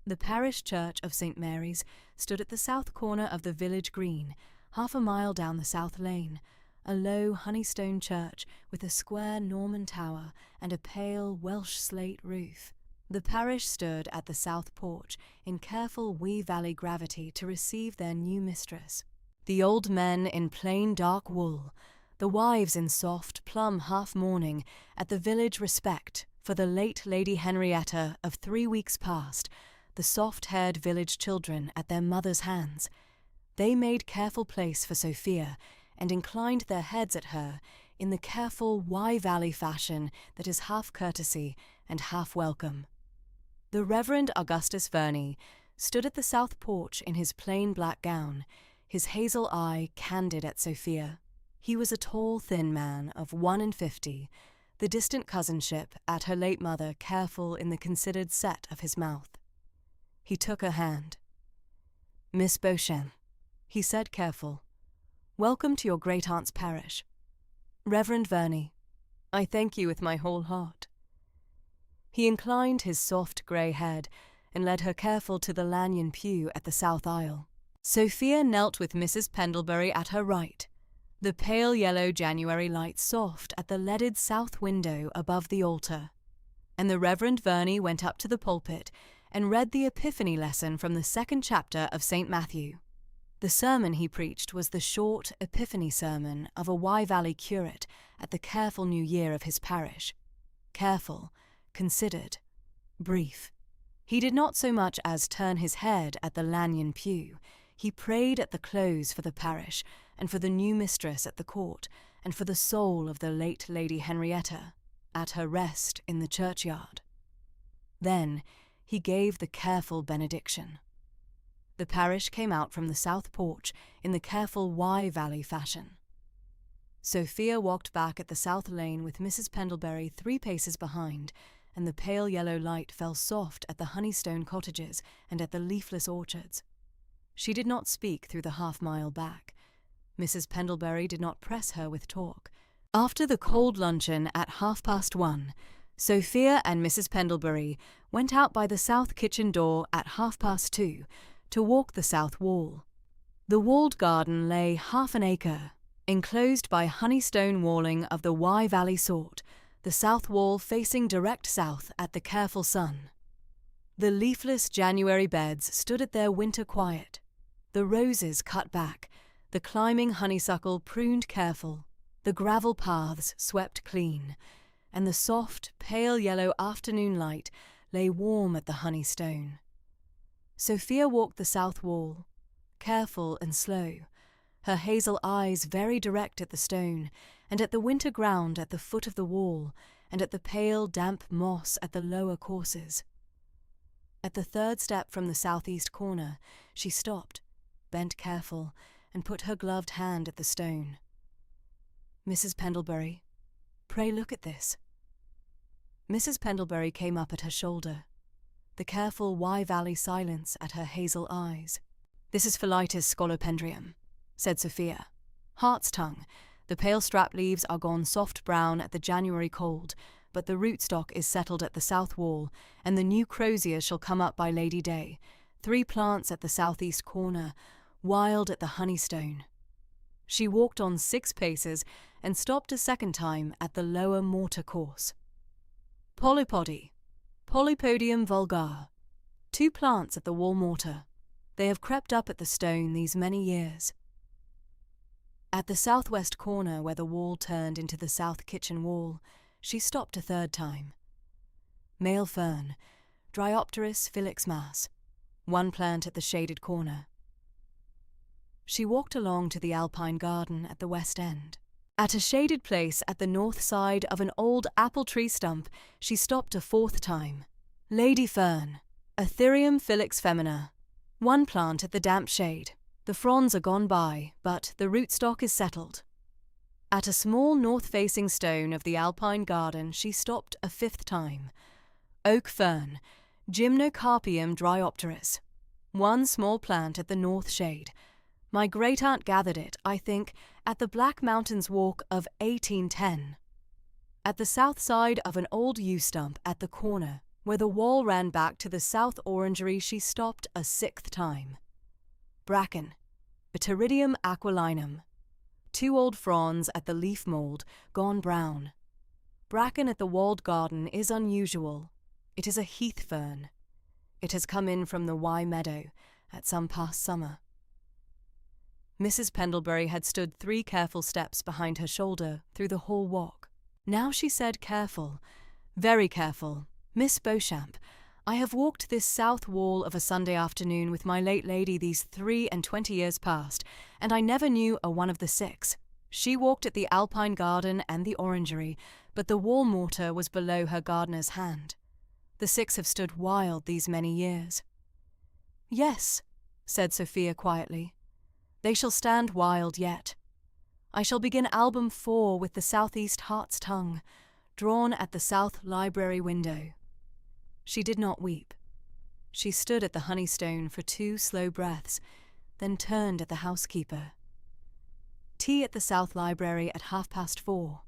The parish church of St. Mary's stood at the south corner of the village green, half a mile down the south lane, a low honeystone church with a square Norman tower and a pale Welsh slate roof. The parish stood at the south porch in careful Wye Valley gravity to receive their new mistress. The old men in plain dark wool, the wives in soft plum half-mourning, at the village respect for the late Lady Henrietta of 3 weeks past, the soft-haired village children at their mother's hands. They made careful place for Sophia, and inclined their heads at her in the careful Wye Valley fashion that is half courtesy and half welcome. The Reverend Augustus Verney stood at the south porch in his plain black gown, his hazel eye candid at Sophia. He was a tall, thin man of 51, the distant cousinship at her late mother careful in the considered set of his mouth. He took her hand. "Miss Beauchamp," he said careful, "welcome to your great-aunt's parish. Reverend Verney, I thank you with my whole heart." He inclined his soft grey head and led her careful to the Lanyon pew at the south aisle. Sophia knelt with Mrs. Pendlebury at her right, the pale yellow January light soft at the leaded south window above the altar, and the Reverend Verney went up to the pulpit and read the Epiphany lesson from the 2nd chapter of St. Matthew. The sermon he preached was the short Epiphany sermon of a Wye Valley curate at the careful New Year of his parish. Careful, considered, brief. He did not so much as turn his head at the Lanyon pew. He prayed at the close for the parish, and for the new mistress at the court, and for the soul of the late Lady Henrietta, at her rest in the churchyard. Then he gave the careful benediction. The parish came out from the south porch in the careful Wye Valley fashion. Sophia walked back at the south lane with Mrs. Pendlebury 3 paces behind, and the pale yellow light fell soft at the honeystone cottages and at the leafless orchards. She did not speak through the half-mile back. Mrs. Pendlebury did not press her with talk. After the cold luncheon at 1:30, Sophia and Mrs. Pendlebury went out by the south kitchen door at 2:30 to walk the south wall. The walled garden lay half an acre, enclosed by honeystone walling of the Wye Valley sort, the south wall facing direct south at the careful sun. The leafless January beds stood at their winter quiet, the roses cut back, the climbing honeysuckle pruned careful, the gravel paths swept clean, and the soft, pale yellow afternoon light lay warm at the honeystone. Sophia walked the south wall, careful and slow, her hazel eyes very direct at the stone, and at the winter ground at the foot of the wall, and at the pale damp moss at the lower courses. At the 3rd step from the southeast corner, she stopped, bent careful, and put her gloved hand at the stone. "Mrs. Pendlebury, pray look at this." Mrs. Pendlebury came up at her shoulder, the careful Wye Valley silence at her hazel eyes. "This is Philitis scolopendrium," said Sophia. "Hart's tongue. The pale strap leaves are gone soft brown at the January cold, but the rootstock is settled at the south wall, and the new crozier shall come up by Lady Day. 3 plants at the southeast corner, wild at the honeystone." She walked on 6 paces and stopped a second time at the lower mortar course. "Polypody," Polypodium vulgar. 2 plants at the wall mortar. They have crept up at the stone these many years. At the southwest corner where the wall turned into the south kitchen wall, she stopped a 3rd time. Male fern, Dryopteris filix mas. 1 plant at the shaded corner. She walked along to the alpine garden at the west end. At a shaded place at the north side of an old apple tree stump, she stopped a 4th time. Lady fern, Aetherium filix femina. 1 plant at the damp shade. The fronds are gone by, but the rootstock is settled. At a small north-facing stone of the alpine garden, she stopped a 5th time. Oak fern, Gymnocarpium dryopteris. 1 small plant at the north shade. My great-aunt gathered it, I think, at the Black Mountains Walk of 1810. At the south side of an old yew stump at the corner, where the wall ran back to the south orangery, she stopped a 6th time. Bracken, Pteridium aquilinum. 2 old fronds at the leaf mould, gone brown. Bracken at the walled garden is unusual. It is a heath fern. It has come in from the Wye meadow at some past summer. Mrs. Pendlebury had stood 3 careful steps behind her shoulder through the whole walk. Now she said, careful, very careful, Miss Beauchamp, I have walked this south wall of a Sunday afternoon with my late lady these 23 years past, and I never knew a one of the 6. She walked at the alpine garden and the orangery, but the wall mortar was below her gardener's hand. The 6 have stood wild these many years. Yes, said Sophia quietly. They shall stand wild yet. I shall begin album 4 with the southeast heart's tongue, drawn at the south library window. She did not weep. She stood at the honeystone for 2 slow breaths, then turned at the housekeeper. Tea at the south library at 4:30.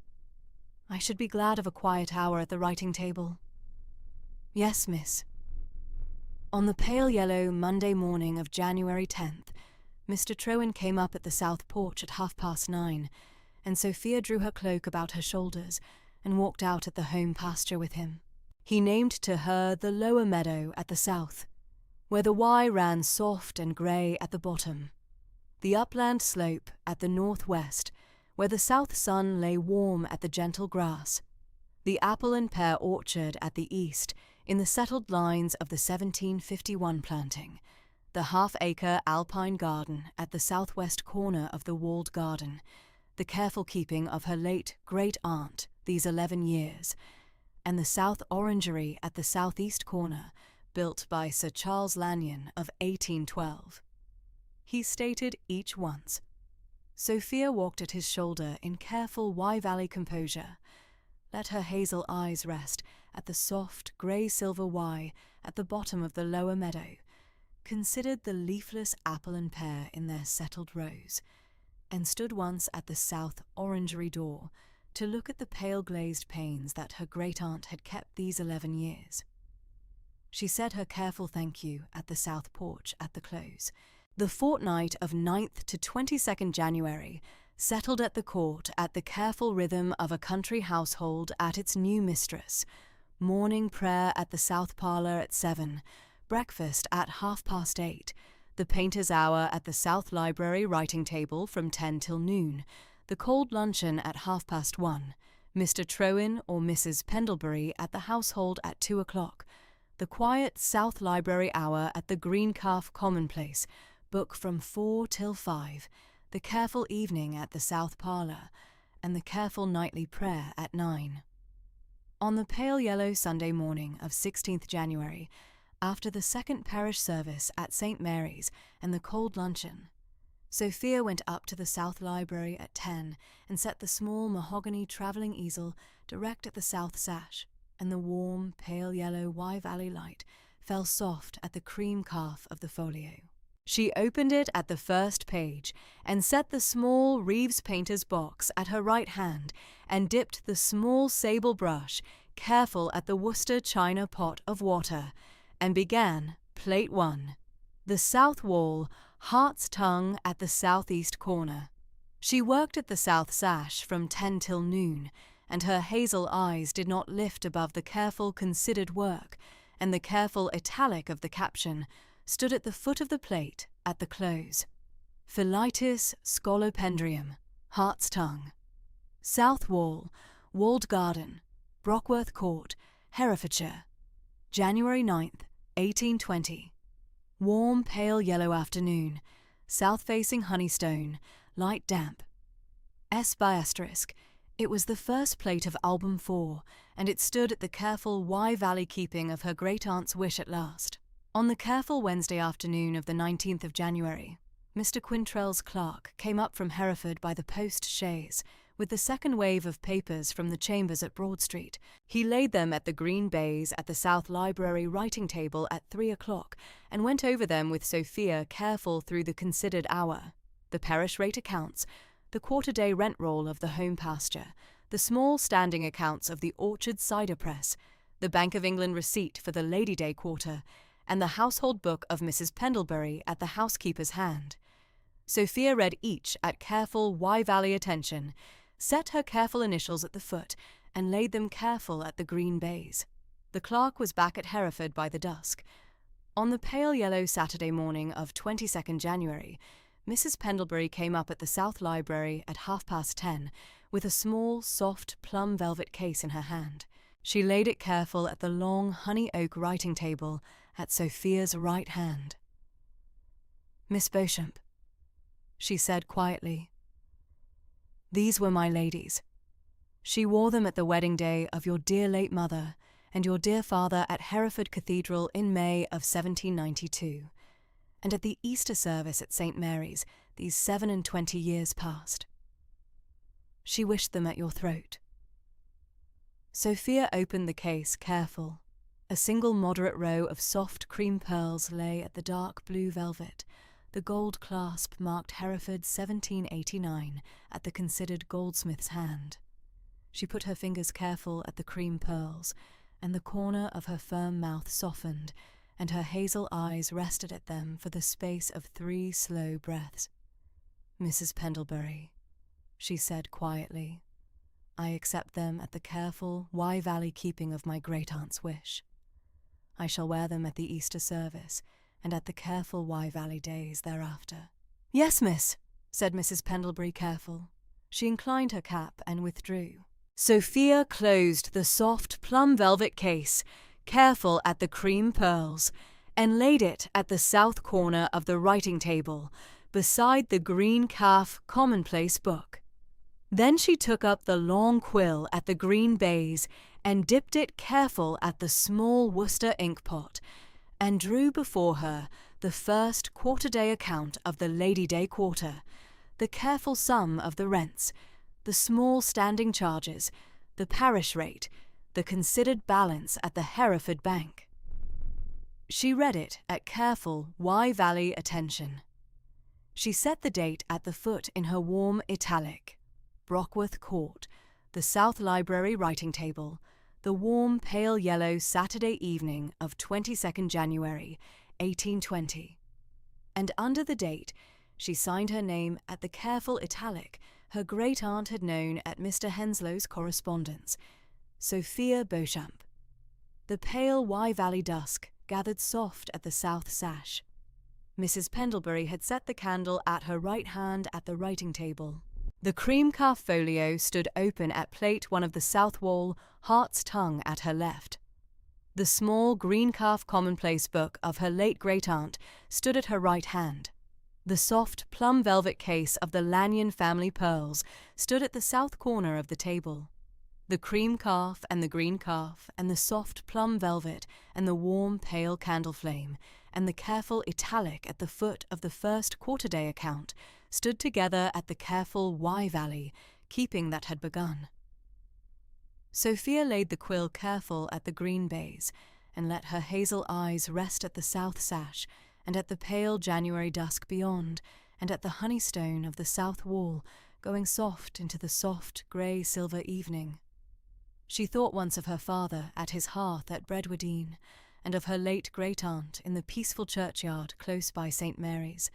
I should be glad of a quiet hour at the writing table. Yes, miss. On the pale yellow Monday morning of January 10th, Mr. Trowan came up at the south porch at 9:30, and Sophia drew her cloak about her shoulders and walked out at the home pasture with him. He named to her the lower meadow at the south, where the Wye ran soft and grey at the bottom, the upland slope at the northwest, where the south sun lay warm at the gentle grass, the apple and pear orchard at the east, in the settled lines of the 1751 planting, the half-acre alpine garden at the southwest corner of the walled garden, the careful keeping of her late great-aunt these 11 years, and the south orangery at the southeast corner, built by Sir Charles Lanyon of 1812. He stated each once. Sophia walked at his shoulder in careful Wye Valley composure, let her hazel eyes rest at the soft grey-silver Wye at the bottom of the lower meadow, considered the leafless apple and pear in their settled rows, and stood once at the south orangery door to look at the pale glazed panes that her great-aunt had kept these 11 years. She said her careful thank you at the south porch at the close. The fortnight of 9th to 22nd January settled at the court at the careful rhythm of a country household at its new mistress, morning prayer at the south parlour at 7, breakfast at 8:30, the painter's hour at the south library writing table from 10 till noon, the cold luncheon at 1:30, Mr. Trowan or Mrs. Pendlebury at the household at 2 o'clock, the quiet south library hour at the Greencalf commonplace, book from 4 till 5, the careful evening at the south parlour, and the careful nightly prayer at 9. On the pale yellow Sunday morning of 16th January, after the second parish service at St. Mary's and the cold luncheon, Sophia went up to the south library at 10 and set the small mahogany travelling easel direct at the south sash, and the warm, pale yellow Wye Valley light fell soft at the cream calf of the folio. She opened it at the first page and set the small Reeves painter's box at her right hand and dipped the small sable brush, careful at the Worcester china pot of water, and began Plate 1, the south wall, heart's tongue at the southeast corner. She worked at the south sash from 10 till noon, and her hazel eyes did not lift above the careful, considered work, and the careful italic of the caption stood at the foot of the plate at the close. Philitis Scolopendrium, Hart's Tongue. South Wall, Walled Garden, Brockworth Court, Herefordshire. January 9th, 1820. Warm, pale yellow afternoon, south-facing Honeystone, light damp. It was the first plate of Album 4, and it stood at the careful Wye Valley keeping of her great-aunt's wish at last. On the careful Wednesday afternoon of the 19th of January, Mr. Quintrell's clerk came up from Hereford by the post-chaise, with the second wave of papers from the chambers at Broad Street. He laid them at the green baize at the South Library writing table at 3 o'clock, and went over them with Sophia careful through the considered hour. The parish rate accounts, the quarter-day rent roll of the home pasture, the small standing accounts of the Orchard Cider Press, the Bank of England receipt for the Lady Day quarter, and the household book of Mrs. Pendlebury at the housekeeper's hand. Sophia read each at careful Wye Valley attention, set her careful initials at the foot, and laid them careful at the green baize. The clerk was back at Hereford by the dusk. On the pale yellow Saturday morning of 22nd January, Mrs. Pendlebury came up at the South Library at 10:30, with a small, soft, plum velvet case in her hand. She laid it careful at the long honey oak writing table at Sophia's right hand. "Miss Beauchamp," she said quietly, "these were my lady's. She wore them at the wedding day of your dear late mother and your dear father at Hereford Cathedral in May of 1792, and at the Easter service at St. Mary's these 27 years past. She wished them at your throat." Sophia opened the case careful. A single moderate row of soft cream pearls lay at the dark blue velvet. The gold clasp marked Hereford 1789 at the considered goldsmith's hand. She put her fingers careful at the cream pearls, and the corner of her firm mouth softened, and her hazel eyes rested at them for the space of 3 slow breaths. "Mrs. Pendlebury," she said quietly, "I accept them at the careful Wye Valley keeping of my great-aunt's wish. I shall wear them at the Easter service, and at the careful Wye Valley days thereafter." "Yes, miss," said Mrs. Pendlebury careful. She inclined her cap and withdrew. Sophia closed the soft plum velvet case, careful at the cream pearls, and laid it at the south corner of the writing table, beside the green calf commonplace book. Then she took up the long quill at the green baize and dipped it careful at the small Worcester inkpot, and drew before her the first quarter-day account of the Lady Day quarter, the careful sum of the rents, the small standing charges, the parish rate, the considered balance at the Hereford Bank. She read it at careful Wye Valley attention. She set the date at the foot in her warm italic. Brockworth Court, the South Library writing table, the warm pale yellow Saturday evening of 22nd January, 1820. And under the date, she signed her name at the careful italic her great-aunt had known at Mr. Henslow's correspondence, Sophia Beauchamp. The pale Wye Valley dusk gathered soft at the south sash. Mrs. Pendlebury had set the candle at her right hand at the writing table. The cream calf folio stood open at plate 1 of the south wall, Hart's Tongue at her left. The small green calf commonplace book of her late great-aunt stood at her right hand. The soft plum velvet case of the Lanyon family pearls stood at the south corner of the table. The cream calf and the green calf and the soft plum velvet and the warm pale candle flame and the careful italic at the foot of the first quarter-day account stood together at the careful Wye Valley, keeping that had begun. Sophia laid the quill careful at the green baize, and let her hazel eyes rest at the south sash, and at the pale January dusk beyond, and at the honeystone of the south wall, going soft into the soft grey-silver evening. She thought once of her father at his hearth at Bredwardine, and of her late great-aunt in the peaceful churchyard close by St. Mary's,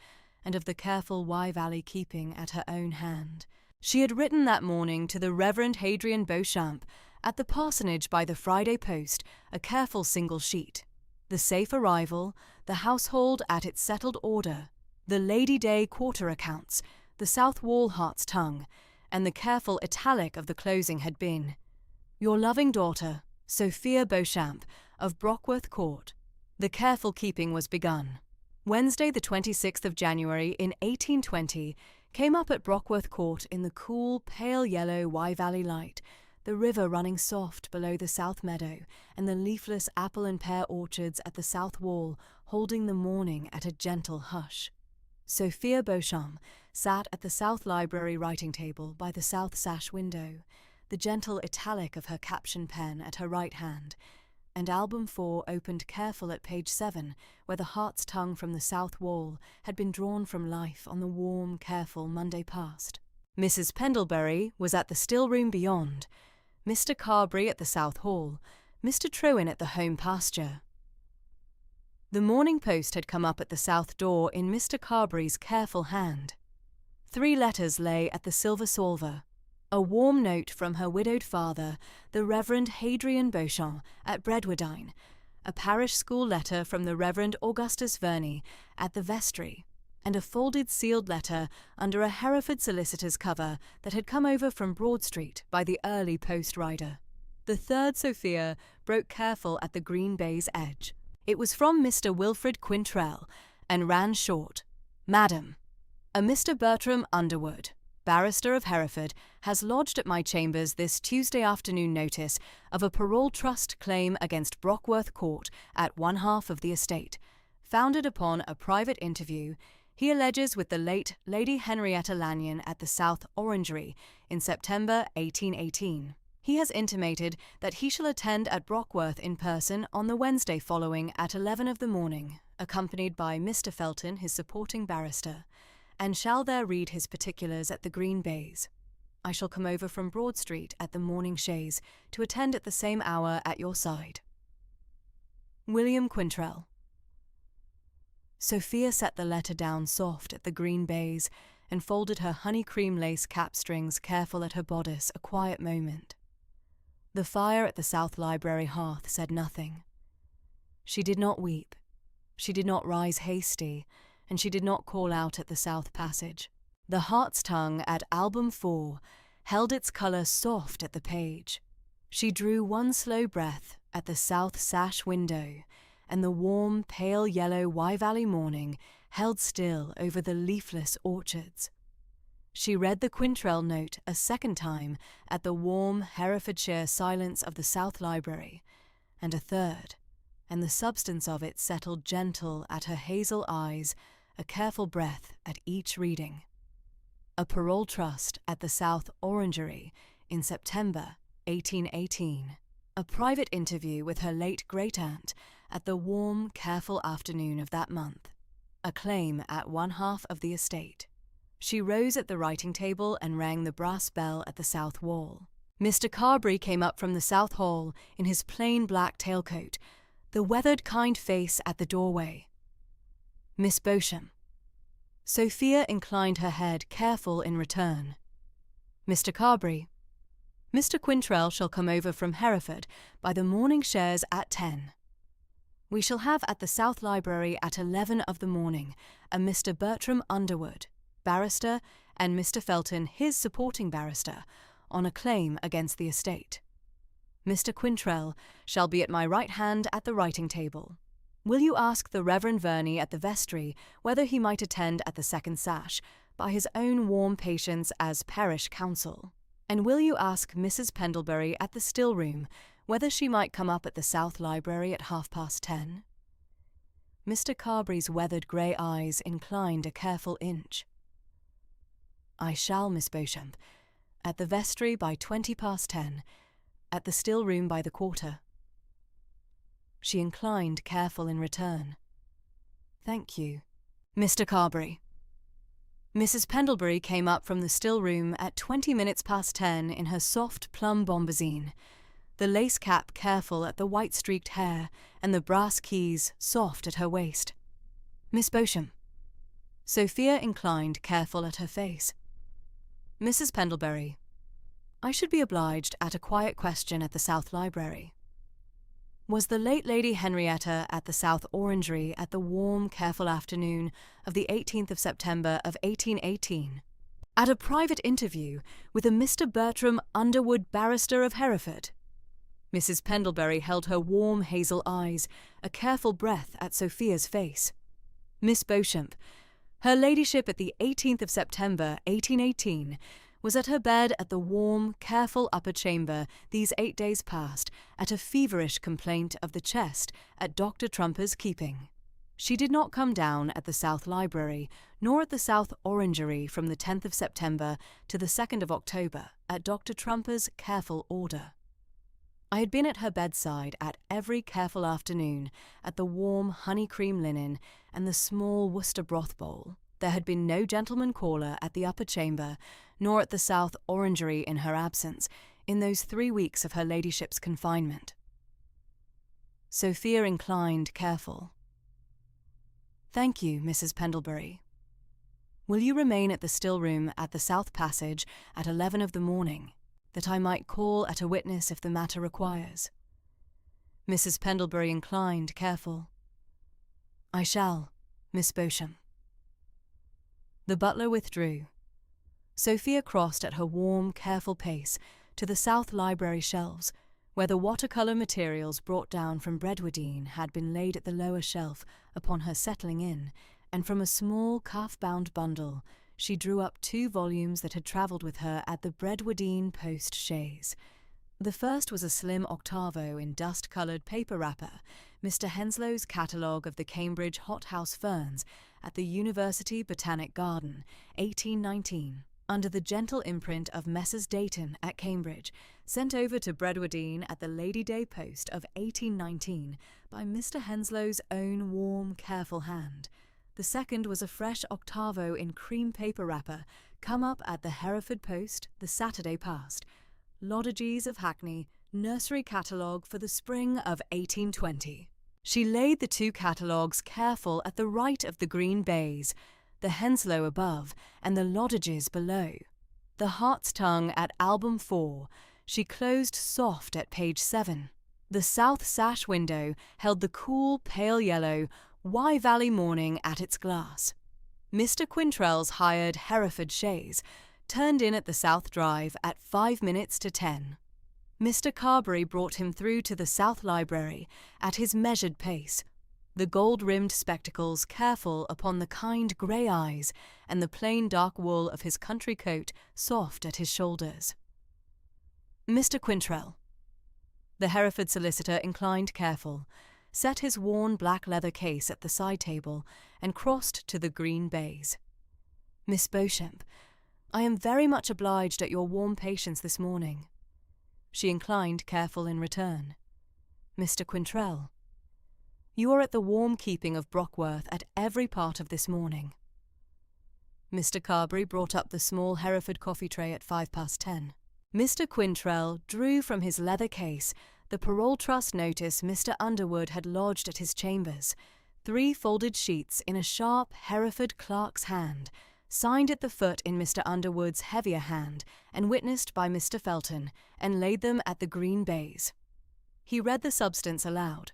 and of the careful Wye Valley keeping at her own hand. She had written that morning to the Reverend Hadrian Beauchamp at the Parsonage by the Friday post a careful single sheet. The safe arrival, the household at its settled order, the Lady Day quarter accounts, the South Wall Hart's tongue, and the careful italic of the closing had been, "Your loving daughter, Sophia Beauchamp, of Brockworth Court." The careful keeping was begun. Wednesday the 26th of January in 1820 came up at Brockworth Court in the cool, pale yellow Wye Valley light, the river running soft below the south meadow, and the leafless apple and pear orchards at the south wall holding the morning at a gentle hush. Sophia Beauchamp sat at the south library writing table by the south sash window, the gentle italic of her caption pen at her right hand, and Album 4 opened careful at page 7, where the Hart's tongue from the south wall had been drawn from life on the warm, careful Monday past. Mrs. Pendlebury was at the still room beyond, Mr. Carberry at the south hall, Mr. Trewin at the home pasture. The Morning Post had come up at the south door in Mr. Carberry's careful hand. 3 letters lay at the silver salver. A warm note from her widowed father, the Reverend Hadrian Beauchamp, at Bredwardine, a parish school letter from the Reverend Augustus Verney at the vestry, and a folded sealed letter under a Hereford solicitor's cover that had come over from Broad Street by the early post rider. The third Sophia broke careful at the green baize edge. It was from Mr. Wilfrid Quintrell, and ran short. "Madam, a Mr. Bertram Underwood, barrister of Hereford, has lodged at my chambers this Tuesday afternoon notice of a parole trust claim against Brockworth Court at one half of the estate, founded upon a private interview he alleges with the late Lady Henrietta Lanyon at the South Orangery in September 1818. He has intimated that he shall attend at Brockworth in person on the Wednesday following at 11 of the morning, accompanied by Mr. Felton, his supporting barrister, and shall there read his particulars at the Green Baize. I shall come over from Broad Street at the morning chaise to attend at the same hour at your side. William Quintrell. Sophia set the letter down soft at the green baize and folded her honey-cream lace cap-strings careful at her bodice a quiet moment. The fire at the south library hearth said nothing. She did not weep. She did not rise hasty, and she did not call out at the south passage. The Hart's tongue at Album 4 held its colour soft at the page. She drew one slow breath at the south sash window, and the warm, pale yellow Wye Valley morning held still over the leafless orchards. She read the Quintrell note a second time at the warm Herefordshire silence of the south library, and a third, and the substance of it settled gentle at her hazel eyes, a careful breath at each reading. A parole trust at the South Orangery in September 1818. A private interview with her late great-aunt at the warm, careful afternoon of that month. A claim at one half of the estate. She rose at the writing table and rang the brass bell at the south wall. Mr. Carberry came up from the south hall in his plain black tailcoat, the weathered kind face at the doorway. Miss Beauchamp. Sophia inclined her head, careful in return. Mr. Carberry. Mr. Quintrell shall come over from Hereford by the morning chaise at 10. We shall have at the South Library at 11 of the morning a Mr. Bertram Underwood, barrister, and Mr. Felton, his supporting barrister, on a claim against the estate. Mr. Quintrell shall be at my right hand at the writing table. Will you ask the Reverend Verney at the vestry whether he might attend at the second sash, by his own warm patience as parish counsel? And will you ask Mrs. Pendlebury at the still room whether she might come up at the South Library at 10:30? Mr. Carberry's weathered grey eyes inclined a careful inch. I shall, Miss Beauchamp, at the vestry by 10:20, at the still room by the quarter. She inclined careful in return. Thank you. Mr. Carberry. Mrs. Pendlebury came up from the still room at 10:20 in her soft plum bombazine, the lace cap careful at the white-streaked hair and the brass keys soft at her waist. Miss Beauchamp. Sophia inclined careful at her face. Mrs. Pendlebury, I should be obliged at a quiet question at the South Library. Was the late Lady Henrietta at the South Orangery at the warm, careful afternoon of the 18th of September of 1818, at a private interview with a Mr. Bertram Underwood, barrister of Hereford? Mrs. Pendlebury held her warm hazel eyes a careful breath at Sophia's face. Miss Beauchamp, her ladyship at the 18th of September, 1818, was at her bed at the warm, careful upper chamber these 8 days past at a feverish complaint of the chest at Dr. Trumper's keeping. She did not come down at the South Library, nor at the South Orangery from the 10th of September to the 2nd of October, at Dr. Trumper's careful order. I had been at her bedside at every careful afternoon, at the warm honey-cream linen and the small Worcester broth bowl. There had been no gentleman caller at the upper chamber, nor at the South Orangery in her absence, in those 3 weeks of her ladyship's confinement. Sophia inclined careful. Thank you, Mrs. Pendlebury. Will you remain at the still room at the South Passage at 11 of the morning, that I might call at a witness if the matter requires? Mrs. Pendlebury inclined careful. I shall, Miss Beauchamp. The butler withdrew. Sophia crossed at her warm, careful pace to the South Library shelves, where the watercolour materials brought down from Bredwardine had been laid at the lower shelf upon her settling in, and from a small calf-bound bundle she drew up 2 volumes that had travelled with her at the Bredwardine post-chaise. The first was a slim octavo in dust-coloured paper wrapper, Mr. Henslow's catalogue of the Cambridge hothouse ferns at the University Botanic Garden, 1819, under the gentle imprint of Messrs. Dayton at Cambridge, sent over to Bredwardine at the Lady Day post of 1819 by Mr. Henslow's own warm, careful hand. The second was a fresh octavo in cream paper wrapper, come up at the Hereford post the Saturday past, Loddiges of Hackney, nursery catalogue for the spring of 1820. She laid the 2 catalogues careful at the right of the green baize, the Henslow above and the Loddiges below. The Hart's Tongue at album 4 she closed soft at page 7. The south sash window held the cool, pale yellow Wye Valley morning at its glass. Mr. Quintrell's hired Hereford chaise turned in at the South Drive at 5 minutes to 10. Mr. Carberry brought him through to the South Library at his measured pace, the gold-rimmed spectacles careful upon the kind grey eyes and the plain dark wool of his country coat soft at his shoulders. Mr. Quintrell. The Hereford solicitor inclined careful, set his worn black leather case at the side table, and crossed to the green baize. Miss Beauchamp, I am very much obliged at your warm patience this morning. She inclined careful in return. Mr. Quintrell. You are at the warm keeping of Brockworth at every part of this morning. Mr. Carberry brought up the small Hereford coffee tray at 10:05. Mr. Quintrell drew from his leather case the parole trust notice Mr. Underwood had lodged at his chambers, 3 folded sheets in a sharp Hereford clerk's hand, signed at the foot in Mr. Underwood's heavier hand, and witnessed by Mr. Felton, and laid them at the green baize. He read the substance aloud.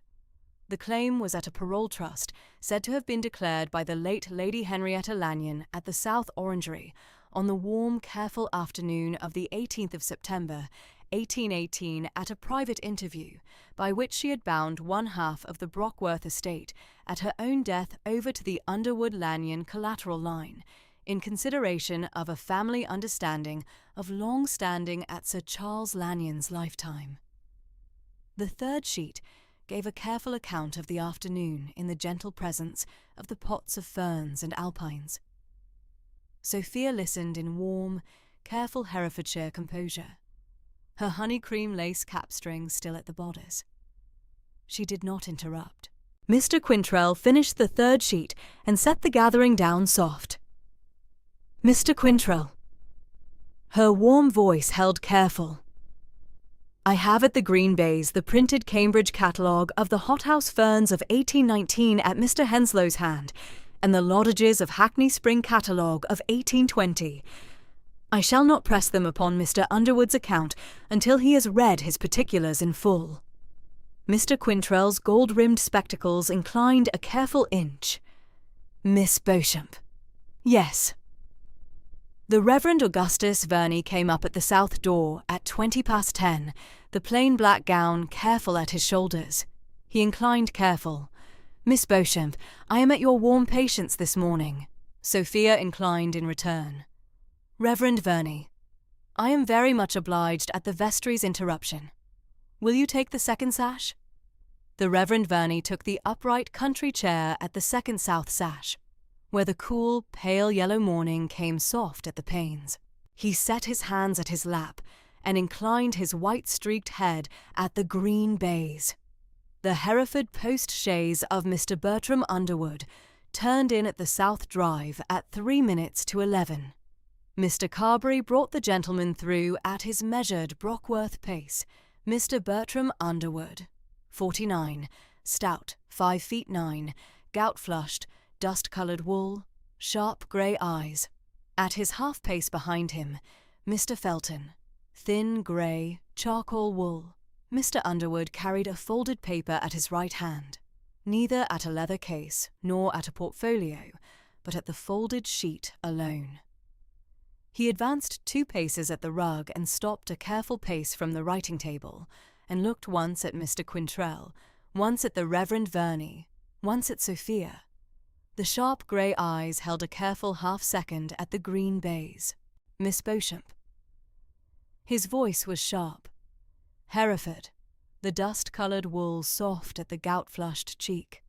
The claim was at a parole trust, said to have been declared by the late Lady Henrietta Lanyon at the South Orangery, on the warm, careful afternoon of the 18th of September, 1818, at a private interview, by which she had bound 1/2 of the Brockworth estate at her own death over to the Underwood-Lanyon collateral line, in consideration of a family understanding of long standing at Sir Charles Lanyon's lifetime. The third sheet gave a careful account of the afternoon in the gentle presence of the pots of ferns and alpines. Sophia listened in warm, careful Herefordshire composure, her honey-cream lace cap-string still at the bodice. She did not interrupt. Mr. Quintrell finished the third sheet and set the gathering down soft. Mr. Quintrell. Her warm voice held careful. I have at the green baize the printed Cambridge catalogue of the hothouse ferns of 1819 at Mr. Henslow's hand, and the Loddiges of Hackney Spring catalogue of 1820. I shall not press them upon Mr. Underwood's account until he has read his particulars in full. Mr. Quintrell's gold-rimmed spectacles inclined a careful inch. Miss Beauchamp. Yes. The Reverend Augustus Verney came up at the south door at 10:20, the plain black gown careful at his shoulders. He inclined careful. Miss Beauchamp, I am at your warm patience this morning. Sophia inclined in return. Reverend Verney, I am very much obliged at the vestry's interruption. Will you take the second sash? The Reverend Verney took the upright country chair at the second south sash, where the cool, pale yellow morning came soft at the panes. He set his hands at his lap and inclined his white-streaked head at the green baize. The Hereford post-chaise of Mr. Bertram Underwood turned in at the south drive at 11:03. Mr. Carberry brought the gentleman through at his measured Brockworth pace. Mr. Bertram Underwood, 49, stout, 5'9", gout-flushed, dust-coloured wool, sharp grey eyes. At his half-pace behind him, Mr. Felton, thin grey, charcoal wool. Mr. Underwood carried a folded paper at his right hand, neither at a leather case nor at a portfolio, but at the folded sheet alone. He advanced 2 paces at the rug and stopped a careful pace from the writing-table, and looked once at Mr. Quintrell, once at the Reverend Verney, once at Sophia. The sharp grey eyes held a careful half-second at the green baize. Miss Beauchamp. His voice was sharp. Hereford, the dust-coloured wool soft at the gout-flushed cheek.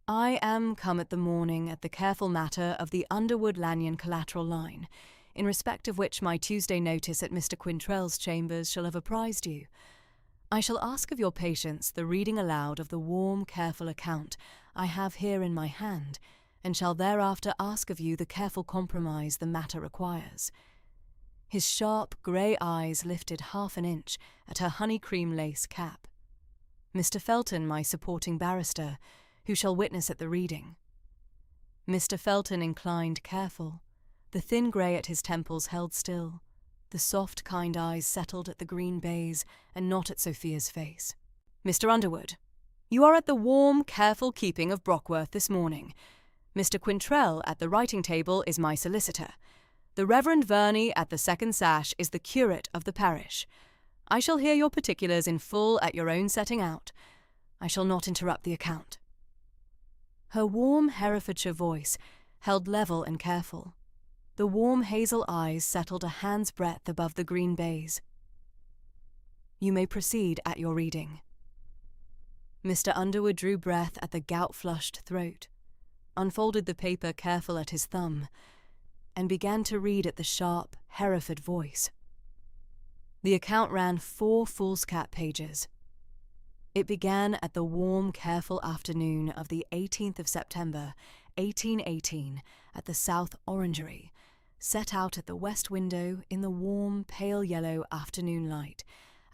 I am come at the morning at the careful matter of the Underwood Lanyon collateral line, in respect of which my Tuesday notice at Mr. Quintrell's chambers shall have apprised you. I shall ask of your patience the reading aloud of the warm, careful account I have here in my hand, and shall thereafter ask of you the careful compromise the matter requires. His sharp, grey eyes lifted half an inch at her honey-cream lace cap. Mr. Felton, my supporting barrister, who shall witness at the reading. Mr. Felton inclined careful, the thin grey at his temples held still, the soft, kind eyes settled at the green baize and not at Sophia's face. Mr. Underwood, you are at the warm, careful keeping of Brockworth this morning. Mr. Quintrell at the writing-table is my solicitor. The Reverend Verney at the second sash is the curate of the parish. I shall hear your particulars in full at your own setting out. I shall not interrupt the account. Her warm Herefordshire voice held level and careful. The warm hazel eyes settled a hand's breadth above the green baize. You may proceed at your reading. Mr. Underwood drew breath at the gout-flushed throat, unfolded the paper careful at his thumb, and began to read at the sharp Hereford voice. The account ran 4 foolscap pages. It began at the warm, careful afternoon of the 18th of September, 1818, at the South Orangery, set out at the west window in the warm, pale yellow afternoon light,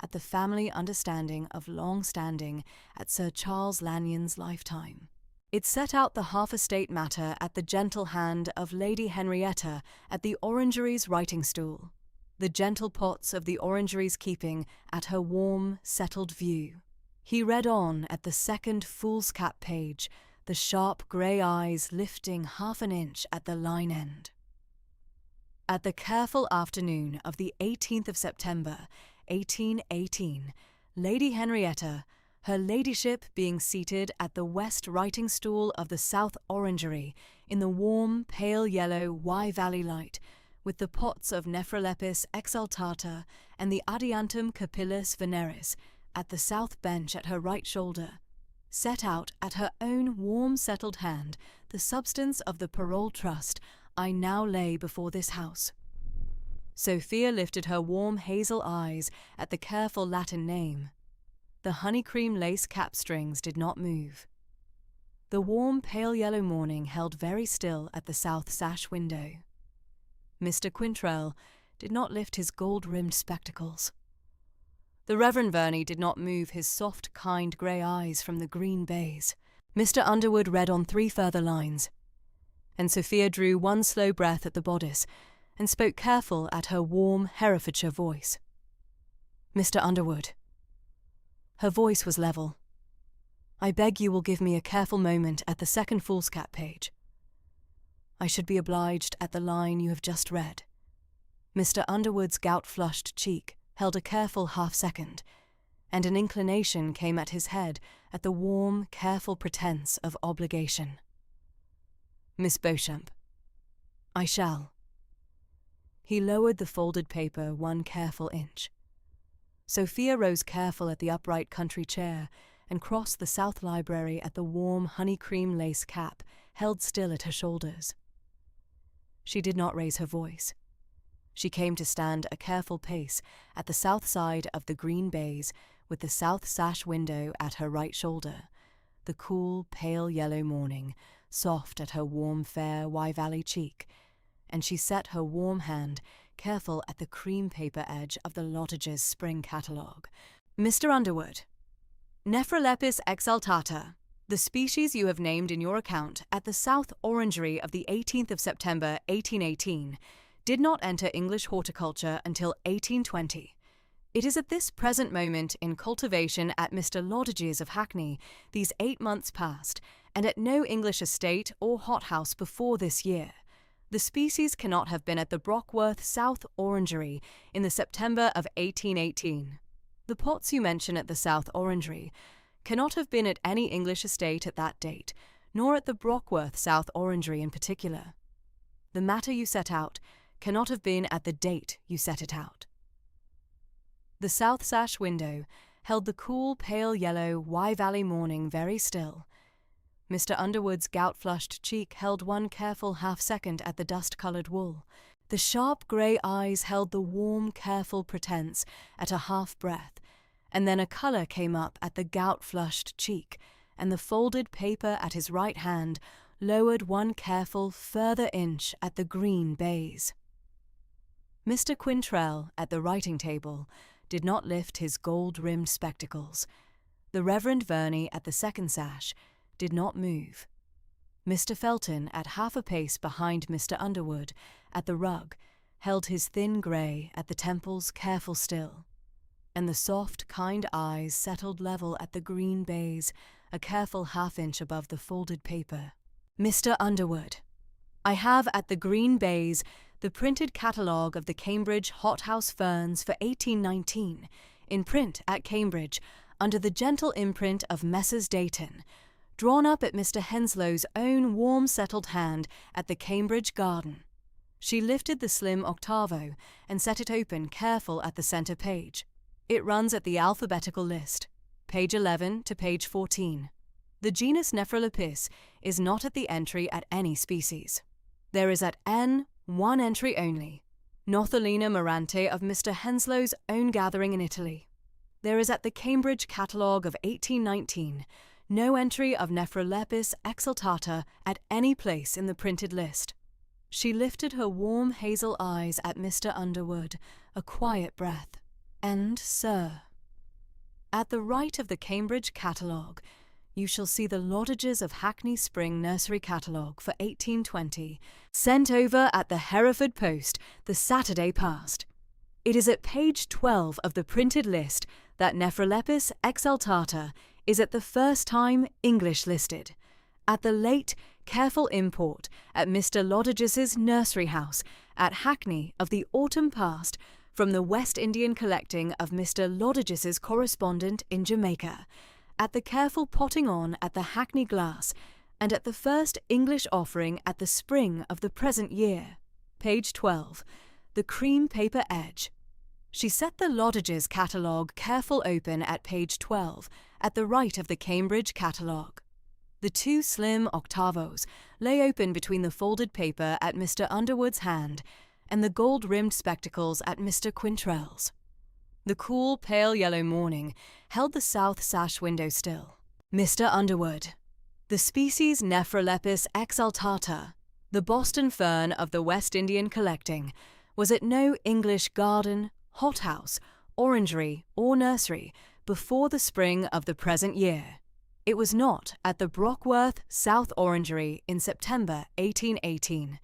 at the family understanding of long standing at Sir Charles Lanyon's lifetime. It set out the half-estate matter at the gentle hand of Lady Henrietta at the Orangery's writing-stool, the gentle pots of the Orangery's keeping at her warm, settled view. He read on at the second foolscap page, the sharp grey eyes lifting half an inch at the line end. At the careful afternoon of the 18th of September, 1818, Lady Henrietta, her ladyship being seated at the west writing-stool of the South Orangery, in the warm, pale yellow Wye Valley light, with the pots of Nephrolepis exaltata and the Adiantum capillus veneris at the south bench at her right shoulder, set out at her own warm settled hand the substance of the parole trust I now lay before this house. Sophia lifted her warm hazel eyes at the careful Latin name. The honey-cream lace cap-strings did not move. The warm pale yellow morning held very still at the south sash window. Mr. Quintrell did not lift his gold-rimmed spectacles. The Reverend Verney did not move his soft, kind grey eyes from the green baize. Mr. Underwood read on 3 further lines, and Sophia drew one slow breath at the bodice, and spoke careful at her warm Herefordshire voice. "Mr. Underwood." Her voice was level. "I beg you will give me a careful moment at the second foolscap page. I should be obliged at the line you have just read." Mr. Underwood's gout-flushed cheek held a careful half-second, and an inclination came at his head at the warm, careful pretence of obligation. "Miss Beauchamp." "I shall." He lowered the folded paper one careful inch. Sophia rose careful at the upright country chair and crossed the south library at the warm honey-cream lace cap held still at her shoulders. She did not raise her voice. She came to stand a careful pace at the south side of the green baize with the south sash window at her right shoulder, the cool, pale yellow morning soft at her warm, fair Wye Valley cheek, and she set her warm hand careful at the cream paper edge of the Lottages' spring catalogue. "Mr. Underwood, Nephrolepis exaltata, the species you have named in your account at the South Orangery of the 18th of September 1818, did not enter English horticulture until 1820. It is at this present moment in cultivation at Mr. Lottage's of Hackney these 8 months past, and at no English estate or hothouse before this year. The species cannot have been at the Brockworth South Orangery in the September of 1818. The pots you mention at the South Orangery cannot have been at any English estate at that date, nor at the Brockworth South Orangery in particular. The matter you set out cannot have been at the date you set it out." The south sash window held the cool, pale yellow Wye Valley morning very still. Mr. Underwood's gout-flushed cheek held one careful half-second at the dust-coloured wool. The sharp grey eyes held the warm, careful pretence at a half-breath, and then a colour came up at the gout-flushed cheek, and the folded paper at his right hand lowered one careful further inch at the green baize. Mr. Quintrell, at the writing-table, did not lift his gold-rimmed spectacles. The Reverend Verney, at the second sash, did not move. Mr. Felton, at half a pace behind Mr. Underwood, at the rug, held his thin grey at the temples careful still, and the soft, kind eyes settled level at the green baize, a careful half-inch above the folded paper. "Mr. Underwood, I have at the green baize the printed catalogue of the Cambridge hothouse ferns for 1819, in print at Cambridge, under the gentle imprint of Messrs. Dayton, drawn up at Mr. Henslow's own warm-settled hand at the Cambridge garden." She lifted the slim octavo and set it open careful at the centre page. It runs at the alphabetical list, page 11 to page 14. The genus Nephrolepis is not at the entry at any species. There is at N one entry only, Northolina marante of Mr. Henslow's own gathering in Italy. There is at the Cambridge catalogue of 1819 no entry of Nephrolepis exaltata at any place in the printed list. She lifted her warm hazel eyes at Mr. Underwood, a quiet breath. "And, sir, at the right of the Cambridge catalogue, you shall see the Lottages of Hackney Spring Nursery Catalogue for 1820, sent over at the Hereford post the Saturday past. It is at page 12 of the printed list that Nephrolepis exaltata is at the first time English listed, at the late careful import at Mr. Lottage's nursery house at Hackney of the autumn past from the West Indian collecting of Mr. Lottage's correspondent in Jamaica, at the careful potting on at the Hackney glass, and at the first English offering at the spring of the present year. Page 12, the cream paper edge. She set the Lottages catalogue careful open at page 12, at the right of the Cambridge catalogue. The two slim octavos lay open between the folded paper at Mr. Underwood's hand and the gold-rimmed spectacles at Mr. Quintrell's. The cool, pale yellow morning held the south sash window still. "Mr. Underwood, the species Nephrolepis exaltata, the Boston fern of the West Indian collecting, was at no English garden, hothouse, orangery, or nursery before the spring of the present year. It was not at the Brockworth South Orangery in September 1818.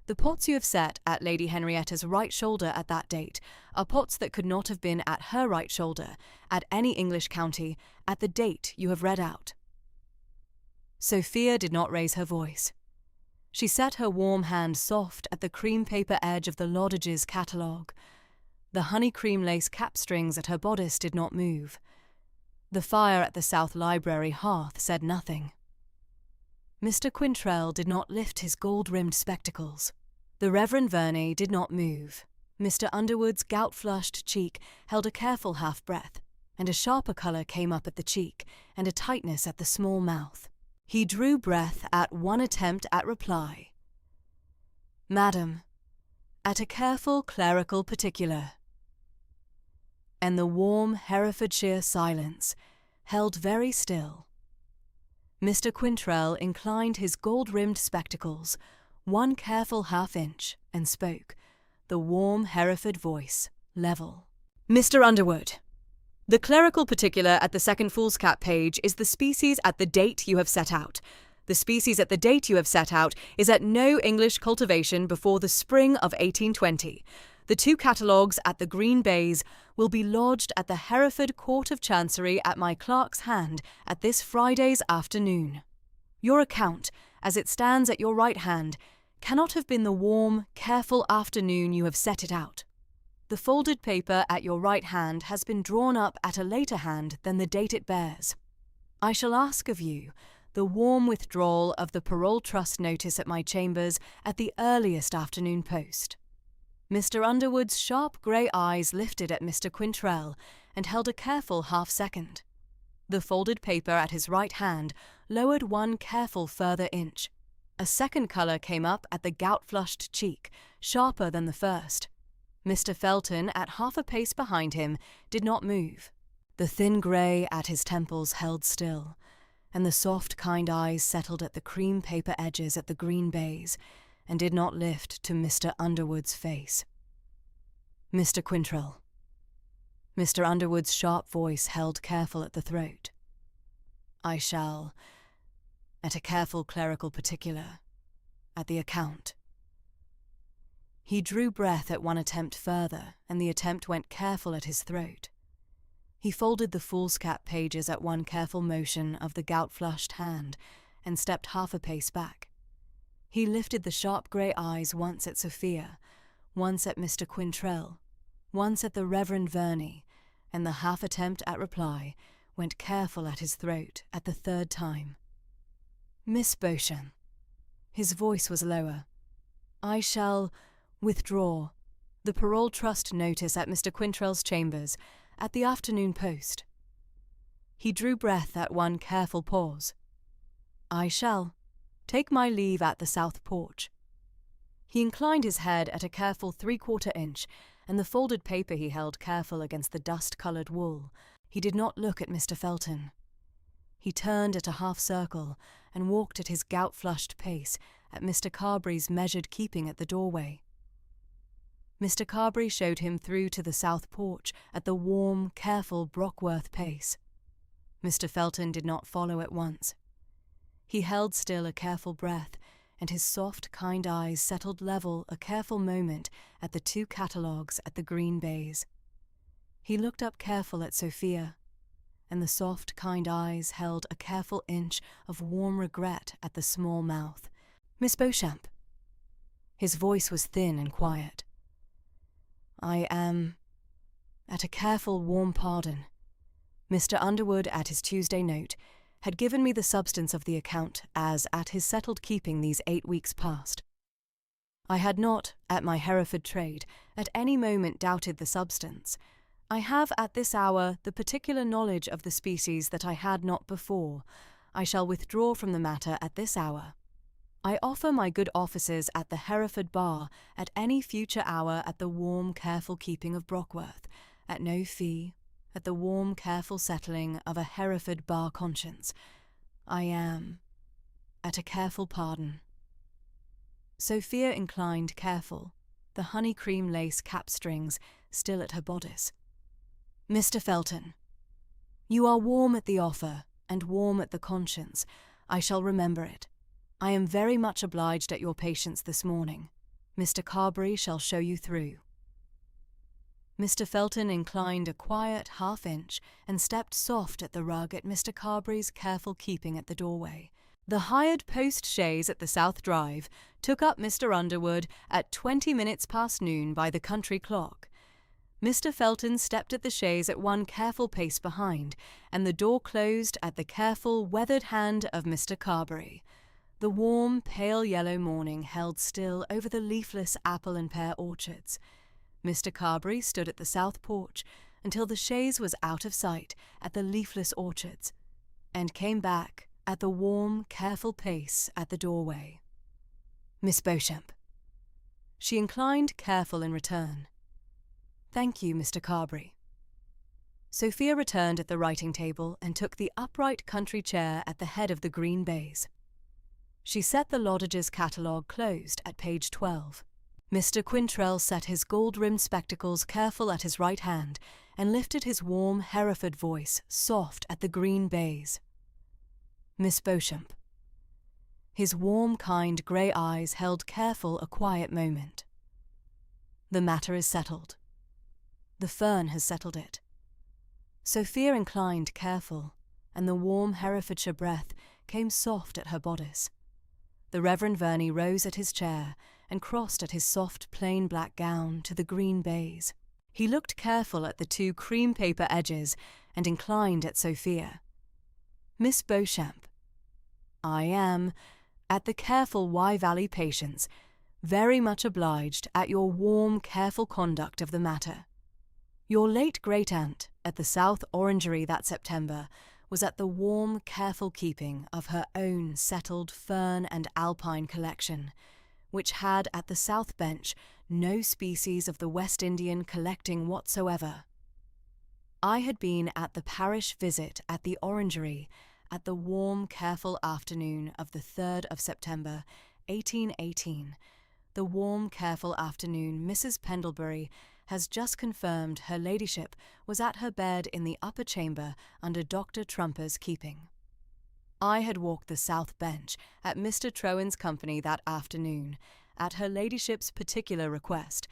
The pots you have set at Lady Henrietta's right shoulder at that date are pots that could not have been at her right shoulder, at any English county, at the date you have read out. Sophia did not raise her voice. She set her warm hand soft at the cream paper edge of the Loddages catalogue. The honey cream lace capstrings at her bodice did not move. The fire at the South Library hearth said nothing. Mr. Quintrell did not lift his gold-rimmed spectacles. The Reverend Verney did not move. Mr. Underwood's gout-flushed cheek held a careful half-breath, and a sharper colour came up at the cheek, and a tightness at the small mouth. He drew breath at one attempt at reply. "Madam, at a careful clerical particular." And the warm Herefordshire silence held very still. Mr. Quintrell inclined his gold-rimmed spectacles 1 careful half-inch and spoke, the warm Hereford voice level. "Mr. Underwood, the clerical particular at the second foolscap page is the species at the date you have set out. The species at the date you have set out is at no English cultivation before the spring of 1820. The 2 catalogues at the Green Bays will be lodged at the Hereford Court of Chancery at my clerk's hand at this Friday's afternoon. Your account, as it stands at your right hand, cannot have been the warm, careful afternoon you have set it out. The folded paper at your right hand has been drawn up at a later hand than the date it bears. I shall ask of you the warm withdrawal of the parole trust notice at my chambers at the earliest afternoon post." Mr. Underwood's sharp grey eyes lifted at Mr. Quintrell and held a careful half-second. The folded paper at his right hand lowered 1 careful further inch. A second colour came up at the gout-flushed cheek, sharper than the first. Mr. Felton, at half a pace behind him, did not move. The thin grey at his temples held still, and the soft, kind eyes settled at the cream paper edges at the Green Bays, and did not lift to Mr. Underwood's face. "Mr. Quintrell." Mr. Underwood's sharp voice held careful at the throat. "I shall, at a careful clerical particular, at the account." He drew breath at one attempt further, and the attempt went careful at his throat. He folded the foolscap pages at 1 careful motion of the gout-flushed hand, and stepped half a pace back. He lifted the sharp grey eyes once at Sophia, once at Mr. Quintrell, once at the Reverend Verney, and the half-attempt at reply went careful at his throat at the 3rd time. "Miss Beauchamp." His voice was lower. "I shall withdraw the parole trust notice at Mr. Quintrell's chambers at the afternoon post." He drew breath at 1 careful pause. "I shall take my leave at the south porch." He inclined his head at a careful 3/4 inch, and the folded paper he held careful against the dust-coloured wool. He did not look at Mr. Felton. He turned at a half-circle and walked at his gout-flushed pace at Mr. Carberry's measured keeping at the doorway. Mr. Carberry showed him through to the south porch at the warm, careful Brockworth pace. Mr. Felton did not follow at once. He held still a careful breath, and his soft, kind eyes settled level a careful moment at the 2 catalogues at the Green Bays. He looked up careful at Sophia, and the soft, kind eyes held a careful inch of warm regret at the small mouth. "Miss Beauchamp." His voice was thin and quiet. "I am at a careful warm pardon. Mr. Underwood, at his Tuesday note, had given me the substance of the account as at his settled keeping these 8 weeks past. I had not, at my Hereford trade, at any moment doubted the substance. I have at this hour the particular knowledge of the species that I had not before. I shall withdraw from the matter at this hour. I offer my good offices at the Hereford bar at any future hour at the warm, careful keeping of Brockworth, at no fee, at the warm, careful settling of a Hereford bar conscience. I am at a careful pardon." Sophia inclined careful, the honey-cream lace cap-strings still at her bodice. "Mr. Felton, you are warm at the offer, and warm at the conscience. I shall remember it. I am very much obliged at your patience this morning. Mr. Carberry shall show you through." Mr. Felton inclined a quiet half-inch and stepped soft at the rug at Mr. Carberry's careful keeping at the doorway. The hired post-chaise at the South Drive took up Mr. Underwood at 20 minutes past noon by the country clock. Mr. Felton stepped at the chaise at one careful pace behind, and the door closed at the careful, weathered hand of Mr. Carberry. The warm, pale yellow morning held still over the leafless apple and pear orchards. Mr. Carberry stood at the south porch until the chaise was out of sight at the leafless orchards, and came back at the warm, careful pace at the doorway. "Miss Beauchamp." She inclined careful in return. "Thank you, Mr. Carberry." Sophia returned at the writing table and took the upright country chair at the head of the green baize. She set the Loddages catalogue closed at page 12. Mr. Quintrell set his gold-rimmed spectacles careful at his right hand and lifted his warm Hereford voice soft at the green baize. "Miss Beauchamp." His warm, kind grey eyes held careful a quiet moment. "The matter is settled. The fern has settled it." Sophia inclined careful, and the warm Herefordshire breath came soft at her bodice. The Reverend Verney rose at his chair and crossed at his soft plain black gown to the green baize. He looked careful at the two cream paper edges and inclined at Sophia. "Miss Beauchamp, I am, at the careful Wye Valley patience, very much obliged at your warm, careful conduct of the matter. Your late great-aunt at the South Orangery that September was at the warm, careful keeping of her own settled fern and alpine collection, which had at the South Bench no species of the West Indian collecting whatsoever. I had been at the parish visit at the Orangery at the warm, careful afternoon of the 3rd of September, 1818, the warm, careful afternoon Mrs. Pendlebury has just confirmed her ladyship was at her bed in the upper chamber under Dr. Trumper's keeping. I had walked the South Bench at Mr. Trowan's company that afternoon, at her ladyship's particular request,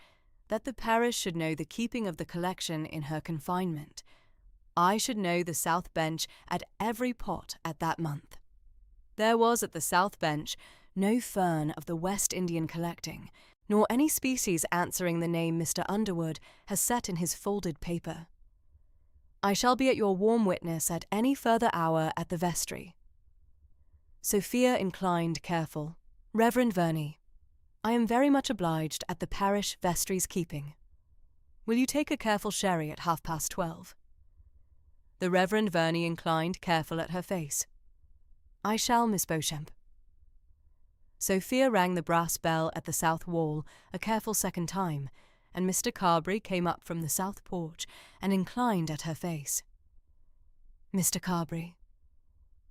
that the parish should know the keeping of the collection in her confinement. I should know the South Bench at every pot at that month. There was at the South Bench no fern of the West Indian collecting, nor any species answering the name Mr. Underwood has set in his folded paper. I shall be at your warm witness at any further hour at the vestry. Sophia inclined careful. Reverend Verney, I am very much obliged at the parish vestry's keeping. Will you take a careful sherry at 12:30? The Reverend Verney inclined careful at her face. I shall, Miss Beauchamp. Sophia rang the brass bell at the south wall a careful second time, and Mr. Carberry came up from the south porch and inclined at her face. Mr. Carberry,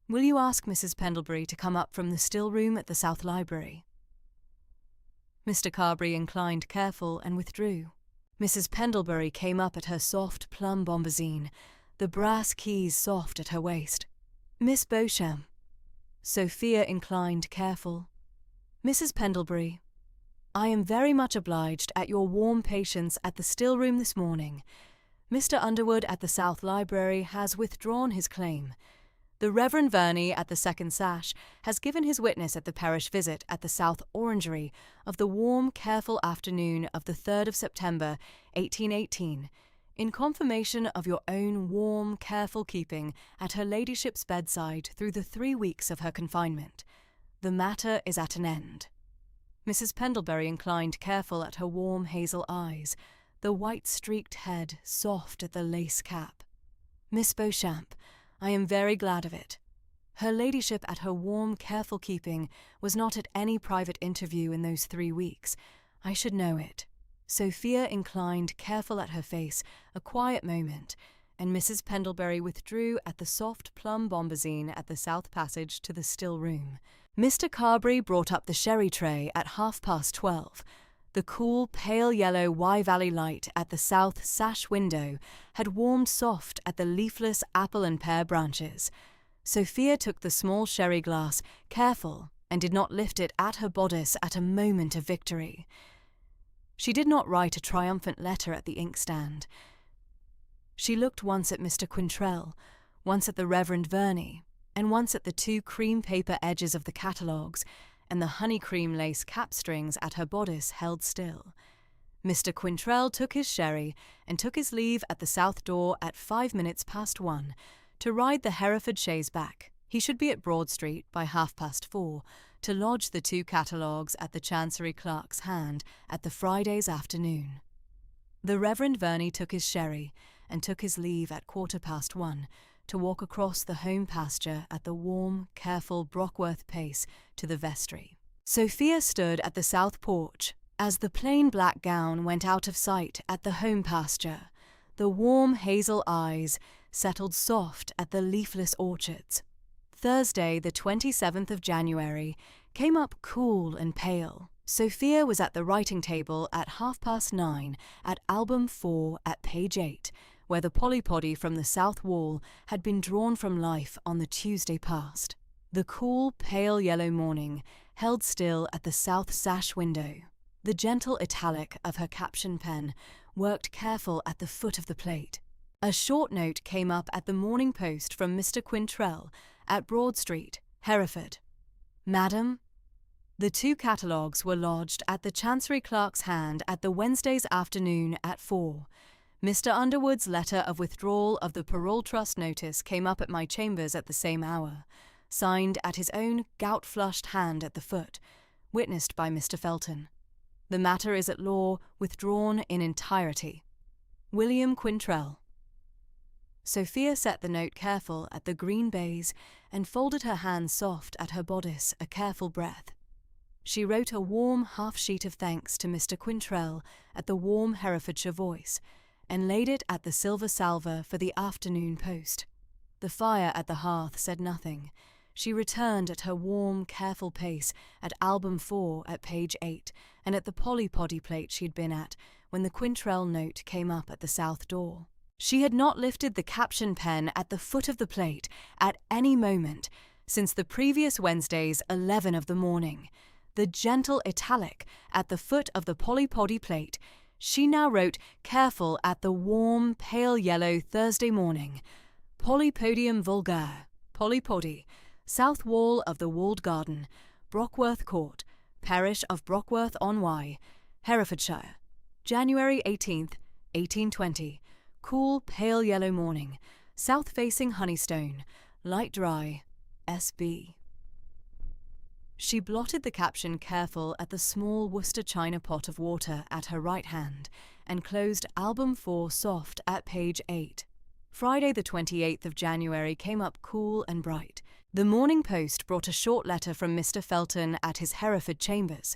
will you ask Mrs. Pendlebury to come up from the still room at the south library? Mr. Carberry inclined careful and withdrew. Mrs. Pendlebury came up at her soft plum bombazine, the brass keys soft at her waist. Miss Beauchamp. Sophia inclined careful. Mrs. Pendlebury, I am very much obliged at your warm patience at the still room this morning. Mr. Underwood at the South Library has withdrawn his claim. The Reverend Verney at the second sash has given his witness at the parish visit at the South Orangery of the warm, careful afternoon of the 3rd of September, 1818, in confirmation of your own warm, careful keeping at her ladyship's bedside through the 3 weeks of her confinement. The matter is at an end. Mrs. Pendlebury inclined careful at her warm hazel eyes, the white-streaked head soft at the lace cap. Miss Beauchamp, I am very glad of it. Her ladyship at her warm, careful keeping was not at any private interview in those 3 weeks. I should know it. Sophia inclined careful at her face a quiet moment, and Mrs. Pendlebury withdrew at the soft plum bombazine at the south passage to the still room. Mr. Carberry brought up the sherry tray at 12:30. The cool, pale yellow Wye Valley light at the south sash window had warmed soft at the leafless apple and pear branches. Sophia took the small sherry glass, careful, and did not lift it at her bodice at a moment of victory. She did not write a triumphant letter at the inkstand. She looked once at Mr. Quintrell, once at the Reverend Verney, and once at the 2 cream paper edges of the catalogues, and the honey-cream lace cap-strings at her bodice held still. Mr. Quintrell took his sherry and took his leave at the south door at 1:05 to ride the Hereford chaise back. He should be at Broad Street by 4:30 to lodge the 2 catalogues at the Chancery Clerk's hand at the Friday's afternoon. The Reverend Verney took his sherry and took his leave at 1:15 to walk across the home pasture at the warm, careful Brockworth pace to the vestry. Sophia stood at the south porch as the plain black gown went out of sight at the home pasture. The warm hazel eyes settled soft at the leafless orchards. Thursday, the 27th of January, came up cool and pale. Sophia was at the writing table at 9:30 at Album 4 at page 8, where the polypody from the south wall had been drawn from life on the Tuesday past. The cool, pale yellow morning held still at the south sash window. The gentle italic of her caption pen worked careful at the foot of the plate. A short note came up at the Morning Post from Mr. Quintrell at Broad Street, Hereford. Madam, the 2 catalogues were lodged at the Chancery Clerk's hand at the Wednesday's afternoon at 4. Mr. Underwood's letter of withdrawal of the Parole Trust notice came up at my chambers at the same hour, signed at his own gout-flushed hand at the foot, witnessed by Mr. Felton. The matter is at law, withdrawn in entirety. William Quintrell. Sophia set the note careful at the green baize and folded her hands soft at her bodice a careful breath. She wrote a warm half-sheet of thanks to Mr. Quintrell at the warm Herefordshire voice, and laid it at the silver salver for the afternoon post. The fire at the hearth said nothing. She returned at her warm, careful pace at Album 4 at page 8, and at the polypody plate she had been at when the Quintrell note came up at the south door. She had not lifted the caption pen at the foot of the plate at any moment since the previous Wednesday's 11 of the morning. The gentle italic at the foot of the polypody plate she now wrote careful at the warm, pale yellow Thursday morning. Polypodium vulgare, polypody, south wall of the walled garden, Brockworth Court, parish of Brockworth-on-Wye, Herefordshire, January 18th, 1820. Cool, pale yellow morning, south-facing Honeystone, light dry, S.B. She blotted the caption careful at the small Worcester china pot of water at her right hand, and closed Album 4 soft at page 8. Friday the 28th of January came up cool and bright. The Morning Post brought a short letter from Mr. Felton at his Hereford chambers.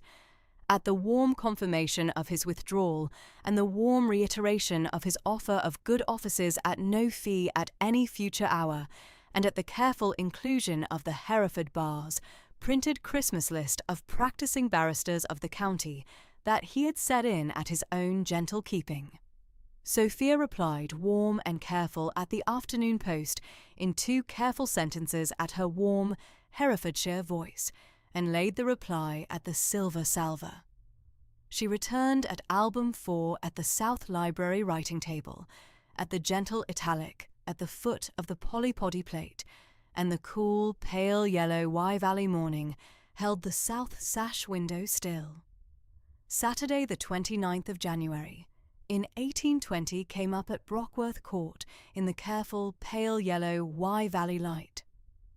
At the warm confirmation of his withdrawal, and the warm reiteration of his offer of good offices at no fee at any future hour, and at the careful inclusion of the Hereford bars, printed Christmas list of practising barristers of the county that he had set in at his own gentle keeping. Sophia replied warm and careful at the afternoon post in 2 careful sentences at her warm Herefordshire voice, and laid the reply at the silver salver. She returned at Album 4 at the South Library writing table, at the gentle italic at the foot of the polypody plate, and the cool, pale yellow Wye Valley morning held the south sash window still. Saturday the 29th of January, in 1820 came up at Brockworth Court in the careful, pale yellow Wye Valley light.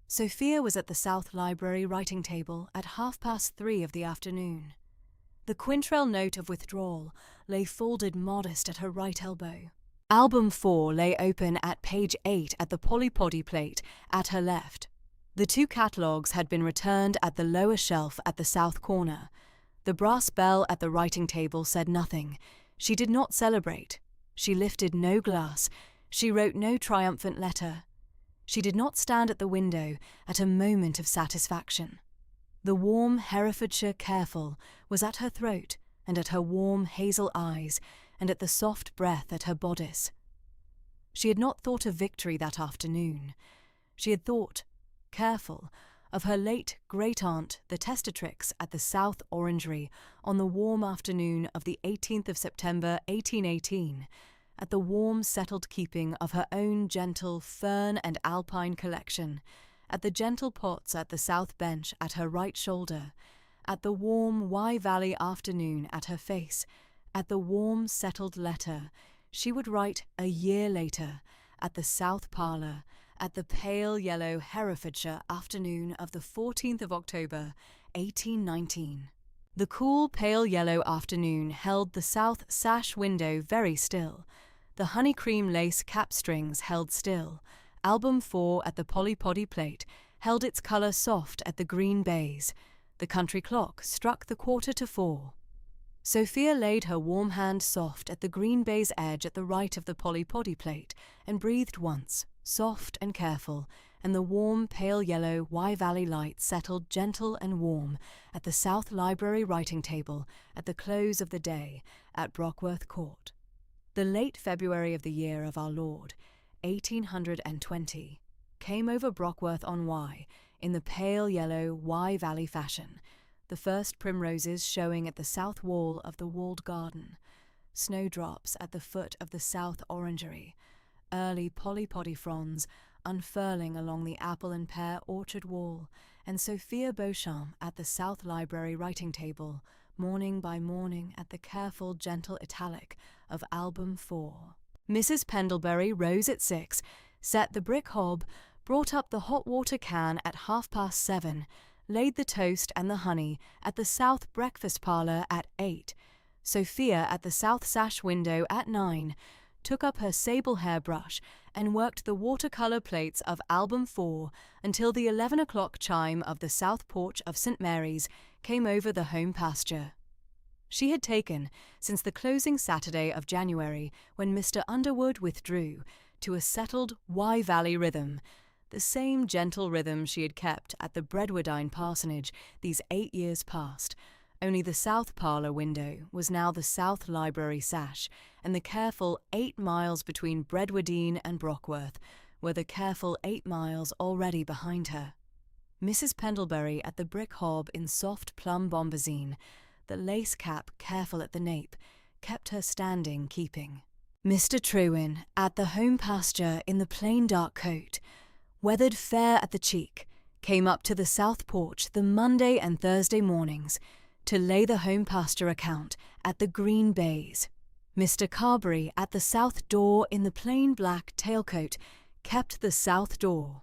Sophia was at the South Library writing table at 3:30 of the afternoon. The Quintrell note of withdrawal lay folded modest at her right elbow. Album 4 lay open at page 8 at the polypody plate at her left. The 2 catalogues had been returned at the lower shelf at the south corner. The brass bell at the writing table said nothing. She did not celebrate. She lifted no glass. She wrote no triumphant letter. She did not stand at the window at a moment of satisfaction. The warm Herefordshire careful was at her throat, and at her warm hazel eyes, and at the soft breath at her bodice. She had not thought of victory that afternoon. She had thought, careful, of her late great-aunt, the testatrix, at the South Orangery on the warm afternoon of the 18th of September 1818, at the warm settled keeping of her own gentle fern and alpine collection, at the gentle pots at the south bench at her right shoulder, at the warm Wye Valley afternoon at her face, at the warm settled letter she would write a year later, at the south parlour, at the pale yellow Herefordshire afternoon of the 14th of October, 1819. The cool pale yellow afternoon held the south sash window very still. The honey-cream lace cap strings held still. Album 4 at the polypody plate held its colour soft at the green baize. The country clock struck the 4:45. Sophia laid her warm hand soft at the green baize edge at the right of the polypody plate and breathed once, soft and careful, and the warm pale yellow Wye Valley light settled gentle and warm at the South Library writing table at the close of the day at Brockworth Court. The late February of the year of our Lord, 1820, came over Brockworth on Wye in the pale yellow Wye Valley fashion, the first primroses showing at the south wall of the walled garden, snowdrops at the foot of the South Orangery, early polypody fronds unfurling along the apple and pear orchard wall, and Sophia Beauchamp at the South Library writing table, morning by morning at the careful gentle italic of Album 4. Mrs. Pendlebury rose at 6, set the brick hob, brought up the hot water can at 7:30, laid the toast and the honey at the south breakfast parlour at 8, Sophia at the south sash window at 9, took up her sable hairbrush and worked the watercolour plates of Album 4 until the 11 o'clock chime of the south porch of St. Mary's came over the home pasture. She had taken, since the closing Saturday of January, when Mr. Underwood withdrew, to a settled Wye Valley rhythm, the same gentle rhythm she had kept at the Bredwardine Parsonage these 8 years past, only the south parlour window was now the South Library sash, and the careful 8 miles between Bredwardine and Brockworth were the careful 8 miles already behind her. Mrs. Pendlebury at the brick hob in soft plum bombazine, the lace cap careful at the nape, kept her standing keeping. Mr. Trewin at the home pasture in the plain dark coat, weathered fair at the cheek, came up to the south porch the Monday and Thursday mornings to lay the home pasture account at the green baize. Mr. Carberry at the south door in the plain black tailcoat kept the south door.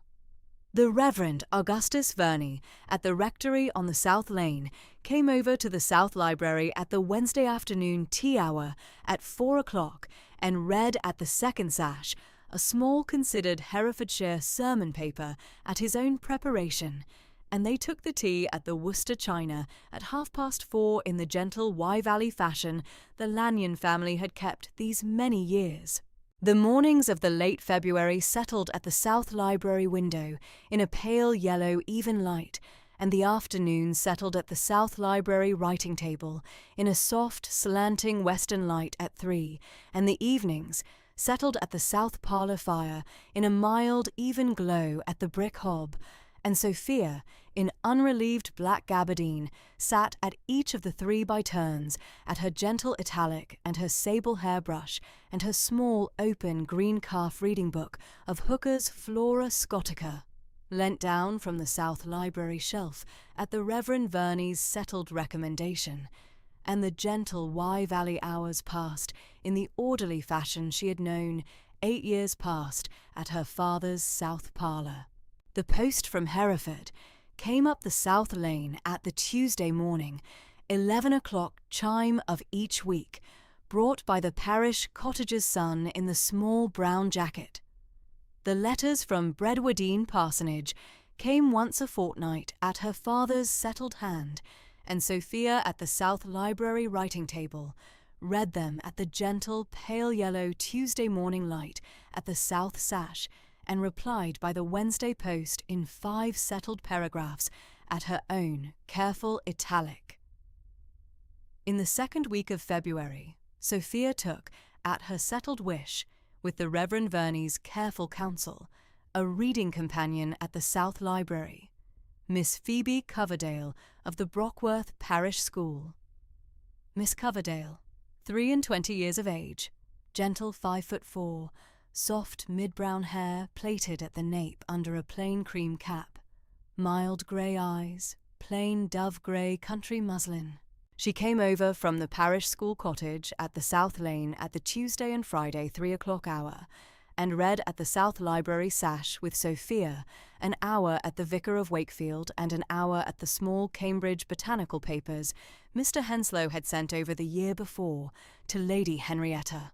The Reverend Augustus Verney at the rectory on the South Lane came over to the South Library at the Wednesday afternoon tea hour at 4 o'clock and read at the second sash a small considered Herefordshire sermon paper at his own preparation, and they took the tea at the Worcester china at 4:30 in the gentle Wye Valley fashion the Lanyon family had kept these many years. The mornings of the late February settled at the South Library window in a pale yellow even light, and the afternoons settled at the South Library writing table in a soft slanting western light at 3, and the evenings settled at the south parlour fire in a mild even glow at the brick hob, and Sophia, in unrelieved black gabardine, sat at each of the 3 by turns, at her gentle italic and her sable hairbrush and her small open green calf reading book of Hooker's Flora Scotica, lent down from the South Library shelf at the Reverend Verney's settled recommendation, and the gentle Wye Valley hours passed in the orderly fashion she had known 8 years past at her father's south parlour. The post from Hereford came up the South Lane at the Tuesday morning, 11 o'clock chime of each week, brought by the parish cottager's son in the small brown jacket. The letters from Bredwardine Parsonage came once a fortnight at her father's settled hand, and Sophia at the South Library writing table read them at the gentle pale yellow Tuesday morning light at the south sash, and replied by the Wednesday post in 5 settled paragraphs at her own careful italic. In the second week of February, Sophia took, at her settled wish, with the Reverend Verney's careful counsel, a reading companion at the South Library. Miss Phoebe Coverdale of the Brockworth Parish School. Miss Coverdale, 23 years of age, gentle 5'4", soft mid-brown hair plaited at the nape under a plain cream cap, mild grey eyes, plain dove-grey country muslin. She came over from the parish school cottage at the South Lane at the Tuesday and Friday 3 o'clock hour, and read at the South Library sash with Sophia, an hour at the Vicar of Wakefield and an hour at the small Cambridge botanical papers Mr. Henslow had sent over the year before to Lady Henrietta.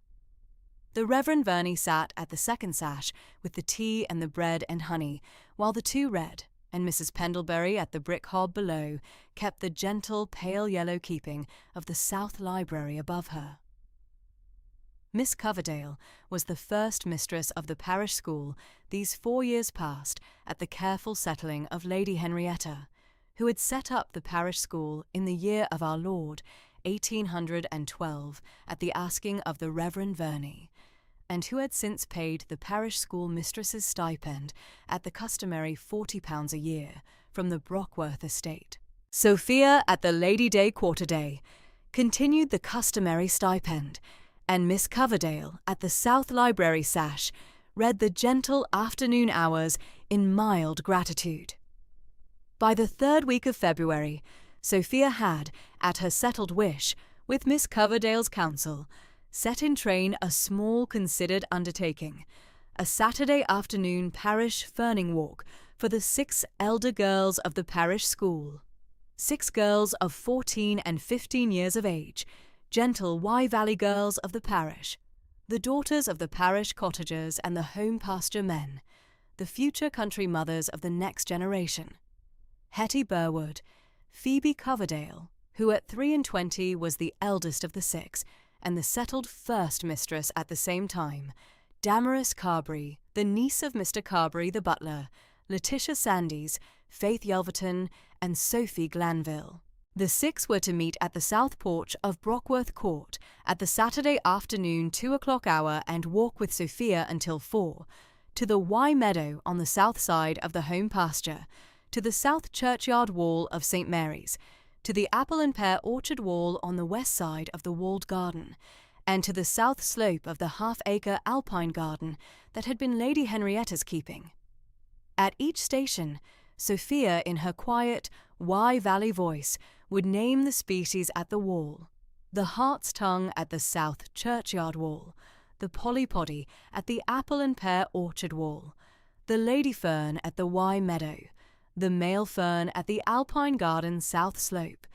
The Reverend Verney sat at the second sash with the tea and the bread and honey, while the two read, and Mrs. Pendlebury at the brick hob below kept the gentle pale yellow keeping of the South Library above her. Miss Coverdale was the first mistress of the parish school these 4 years past at the careful settling of Lady Henrietta, who had set up the parish school in the year of our Lord, 1812, at the asking of the Reverend Verney, and who had since paid the parish school mistress's stipend at the customary £40 a year from the Brockworth estate. Sophia at the Lady Day Quarterday continued the customary stipend, and Miss Coverdale at the South Library sash read the gentle afternoon hours in mild gratitude. By the 3rd week of February, Sophia had, at her settled wish, with Miss Coverdale's counsel, set in train a small considered undertaking, a Saturday afternoon parish ferning walk for the 6 elder girls of the parish school. 6 girls of 14 and 15 years of age, gentle Wye Valley girls of the parish, the daughters of the parish cottagers and the home pasture men, the future country mothers of the next generation. Hetty Burwood, Phoebe Coverdale, who at 23 was the eldest of the 6, and the settled first mistress at the same time, Damaris Carberry, the niece of Mr. Carberry the butler, Letitia Sandys, Faith Yelverton, and Sophie Glanville. The 6 were to meet at the south porch of Brockworth Court at the Saturday afternoon 2 o'clock hour and walk with Sophia until 4, to the Wye Meadow on the south side of the home pasture, to the south churchyard wall of St. Mary's, to the apple and pear orchard wall on the west side of the walled garden, and to the south slope of the half-acre alpine garden that had been Lady Henrietta's keeping. At each station, Sophia, in her quiet, Wye Valley voice, would name the species at the wall: the hart's tongue at the south churchyard wall, the polypody at the apple and pear orchard wall, the lady fern at the Wye Meadow, the male fern at the alpine garden south slope,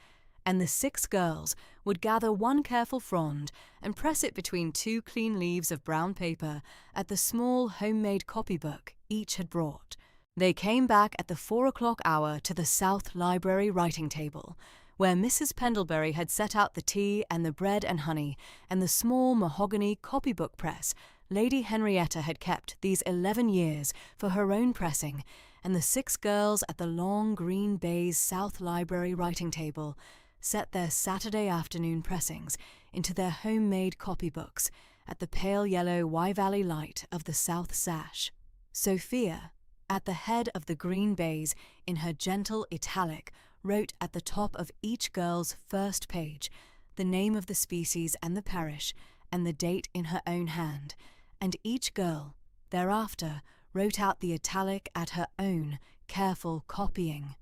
and the 6 girls would gather one careful frond and press it between 2 clean leaves of brown paper at the small homemade copybook each had brought. They came back at the 4 o'clock hour to the South Library writing table, where Mrs. Pendlebury had set out the tea and the bread and honey and the small mahogany copybook press Lady Henrietta had kept these 11 years for her own pressing, and the 6 girls at the long green baize South Library writing table set their Saturday afternoon pressings into their homemade copybooks at the pale yellow Wye Valley light of the south sash. Sophia, at the head of the green baize, in her gentle italic, wrote at the top of each girl's first page the name of the species and the parish, and the date in her own hand, and each girl, thereafter, wrote out the italic at her own careful copying.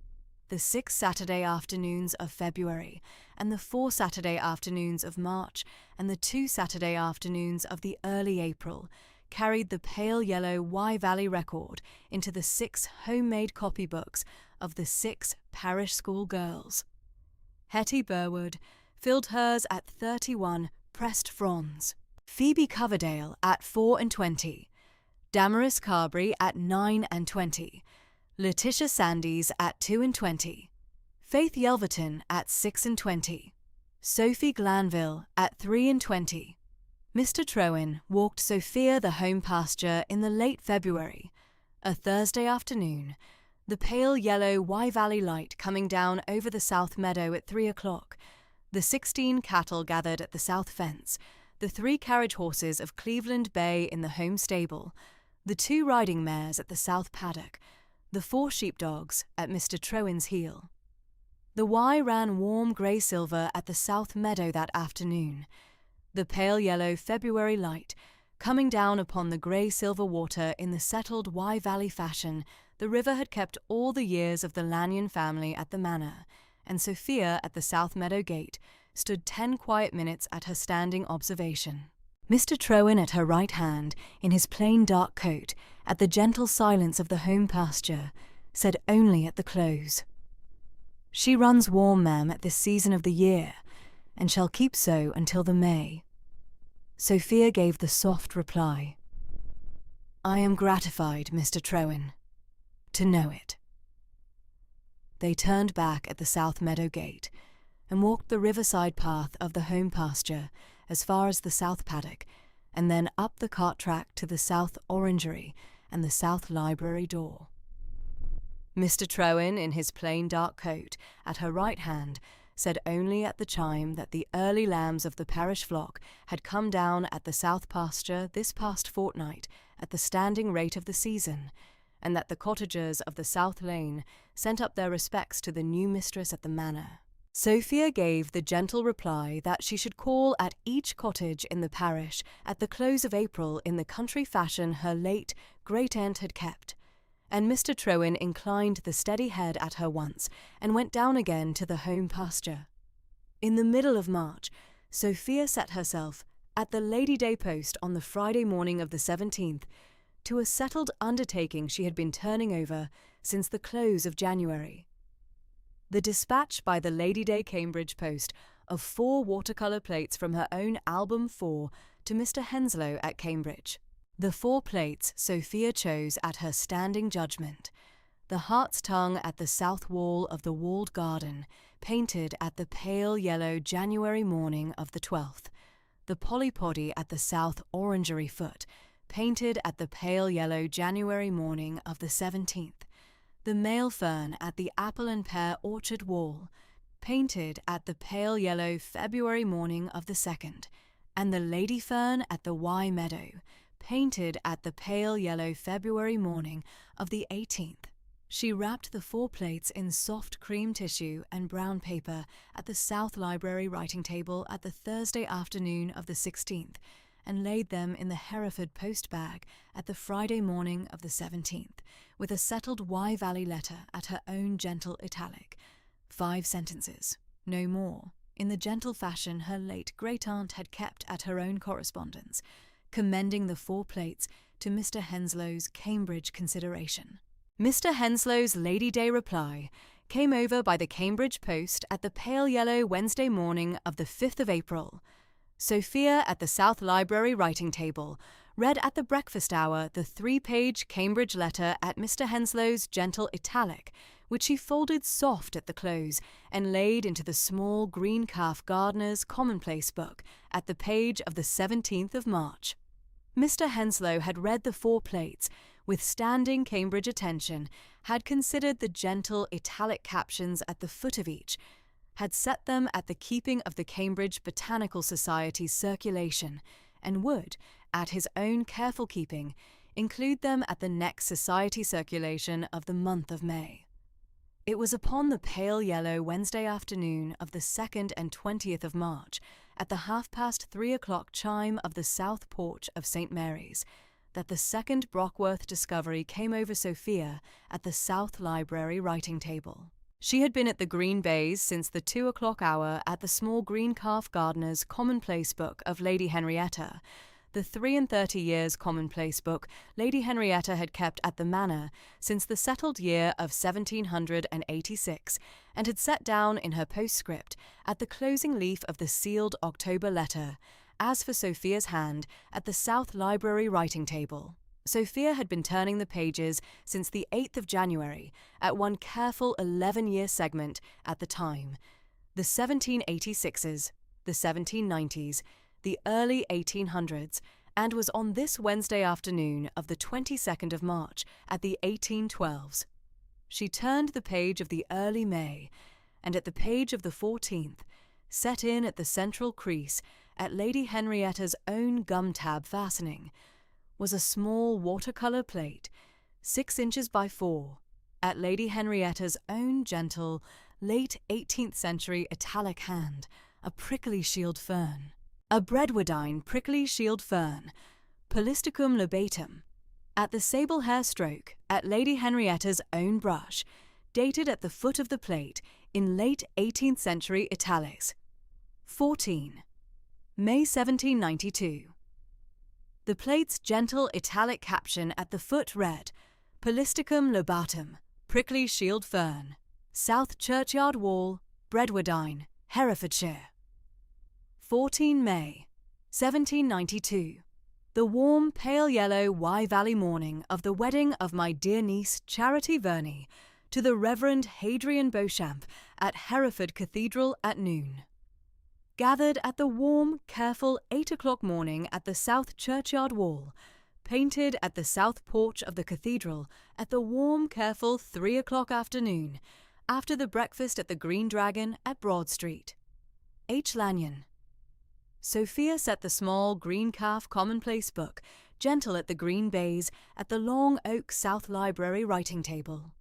The 6 Saturday afternoons of February, and the 4 Saturday afternoons of March, and the 2 Saturday afternoons of the early April, carried the pale yellow Wye Valley record into the 6 homemade copybooks of the 6 parish school girls. Hetty Burwood filled hers at 31 pressed fronds, Phoebe Coverdale at 24, Damaris Carberry at 29, Letitia Sandys at 22, Faith Yelverton at 26, Sophie Glanville at 23. Mr. Trowin walked Sophia the home pasture in the late February, a Thursday afternoon, the pale yellow Wye Valley light coming down over the south meadow at 3 o'clock, the 16 cattle gathered at the south fence, the 3 carriage horses of Cleveland Bay in the home stable, the 2 riding mares at the south paddock, the 4 sheepdogs at Mr. Trowan's heel. The Wye ran warm grey-silver at the south meadow that afternoon, the pale yellow February light coming down upon the grey-silver water in the settled Wye Valley fashion the river had kept all the years of the Lanyon family at the manor, and Sophia at the south meadow gate stood 10 quiet minutes at her standing observation. Mr. Trowan at her right hand, in his plain dark coat, at the gentle silence of the home pasture, said only at the close, "She runs warm, ma'am, at this season of the year, and shall keep so until the May." Sophia gave the soft reply, "I am gratified, Mr. Trowan, to know it." They turned back at the south meadow gate and walked the riverside path of the home pasture as far as the south paddock, and then up the cart track to the south orangery and the south library door. Mr. Trowan, in his plain dark coat, at her right hand, said only at the chime that the early lambs of the parish flock had come down at the south pasture this past fortnight at the standing rate of the season, and that the cottagers of the south lane sent up their respects to the new mistress at the manor. Sophia gave the gentle reply that she should call at each cottage in the parish at the close of April in the country fashion her late great-aunt had kept, and Mr. Trowan inclined the steady head at her once and went down again to the home pasture. In the middle of March, Sophia set herself at the Lady Day post on the Friday morning of the 17th to a settled undertaking she had been turning over since the close of January. The dispatch by the Lady Day Cambridge post of 4 watercolour plates from her own Album 4 to Mr. Henslow at Cambridge. The 4 plates Sophia chose at her standing judgment: the Hart's Tongue at the south wall of the walled garden, painted at the pale yellow January morning of the 12th, the Polypody at the south orangery foot, painted at the pale yellow January morning of the 17th, the Male Fern at the apple and pear orchard wall, painted at the pale yellow February morning of the 2nd, and the Lady Fern at the Wye meadow, painted at the pale yellow February morning of the 18th. She wrapped the 4 plates in soft cream tissue and brown paper at the South Library writing table at the Thursday afternoon of the 16th, and laid them in the Hereford post bag at the Friday morning of the 17th, with a settled Wye Valley letter at her own gentle italic, 5 sentences, no more, in the gentle fashion her late great-aunt had kept at her own correspondence, commending the 4 plates to Mr. Henslow's Cambridge consideration. Mr. Henslow's Lady Day reply came over by the Cambridge post at the pale yellow Wednesday morning of the 5th of April. Sophia at the South Library writing table read at the breakfast hour the 3-page Cambridge letter at Mr. Henslow's gentle italic, which she folded soft at the close and laid into the small green calf gardener's commonplace book at the page of the 17th of March. Mr. Henslow had read the 4 plates with standing Cambridge attention, had considered the gentle italic captions at the foot of each, had set them at the keeping of the Cambridge Botanical Society's circulation, and would, at his own careful keeping, include them at the next society circulation of the month of May. It was upon the pale yellow Wednesday afternoon of the 2nd and 20th of March, at the 3:30 chime of the south porch of St. Mary's, that the second Brockworth discovery came over Sophia at the South Library writing table. She had been at the Green Bays since the 2 o'clock hour at the small green calf gardener's commonplace book of Lady Henrietta, the 33 years commonplace book Lady Henrietta had kept at the manor since the settled year of 1786, and had set down in her postscript at the closing leaf of the sealed October letter, as for Sophia's hand, at the South Library writing table. Sophia had been turning the pages since the 8th of January, at one careful 11-year segment at the time, the 1786s, the 1790s, the early 1800s, and was on this Wednesday afternoon of the 22nd of March at the 1812s. She turned the page of the early May, and at the page of the 14th, set in at the central crease, at Lady Henrietta's own gum-tab fastening, was a small watercolour plate, 6 inches by 4, at Lady Henrietta's own gentle, late 18th century Italic hand, a prickly shield fern. A Bredwardine prickly shield fern, Polystichum lobatum, at the sable hair stroke at Lady Henrietta's own brush, dated at the foot of the plate in late 18th century italics. 14. May 1792. The plate's gentle italic caption at the foot read, Polystichum lobatum, prickly shield fern, South Churchyard Wall, Bredwardine, Herefordshire. 14 May 1792. The warm, pale yellow Wye Valley morning of the wedding of my dear niece Charity Verney to the Reverend Hadrian Beauchamp at Hereford Cathedral at noon. Gathered at the warm, careful 8 o'clock morning at the South Churchyard Wall, painted at the south porch of the cathedral at the warm, careful 3 o'clock afternoon, after the breakfast at the Green Dragon at Broad Street. H. Lanyon. Sophia set the small green calf commonplace book, gentle at the green baize, at the long oak South Library writing table.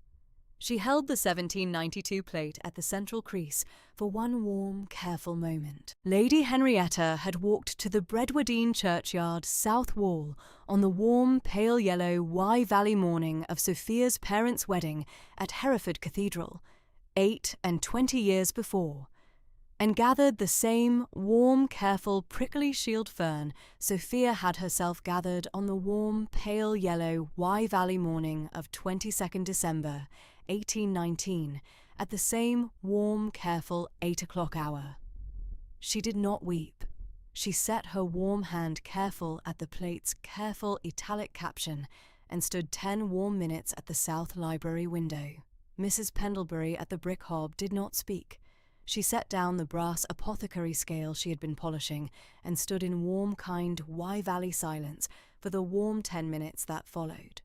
She held the 1792 plate at the central crease for one warm, careful moment. Lady Henrietta had walked to the Bredwardine churchyard south wall on the warm, pale yellow Wye Valley morning of Sophia's parents' wedding at Hereford Cathedral, 28 years before, and gathered the same warm, careful, prickly shield fern Sophia had herself gathered on the warm, pale yellow Wye Valley morning of 22nd December, 1819, at the same warm, careful 8 o'clock hour. She did not weep. She set her warm hand careful at the plate's careful italic caption and stood 10 warm minutes at the South Library window. Mrs. Pendlebury at the brick hob did not speak. She set down the brass apothecary scale she had been polishing and stood in warm, kind Wye Valley silence for the warm 10 minutes that followed.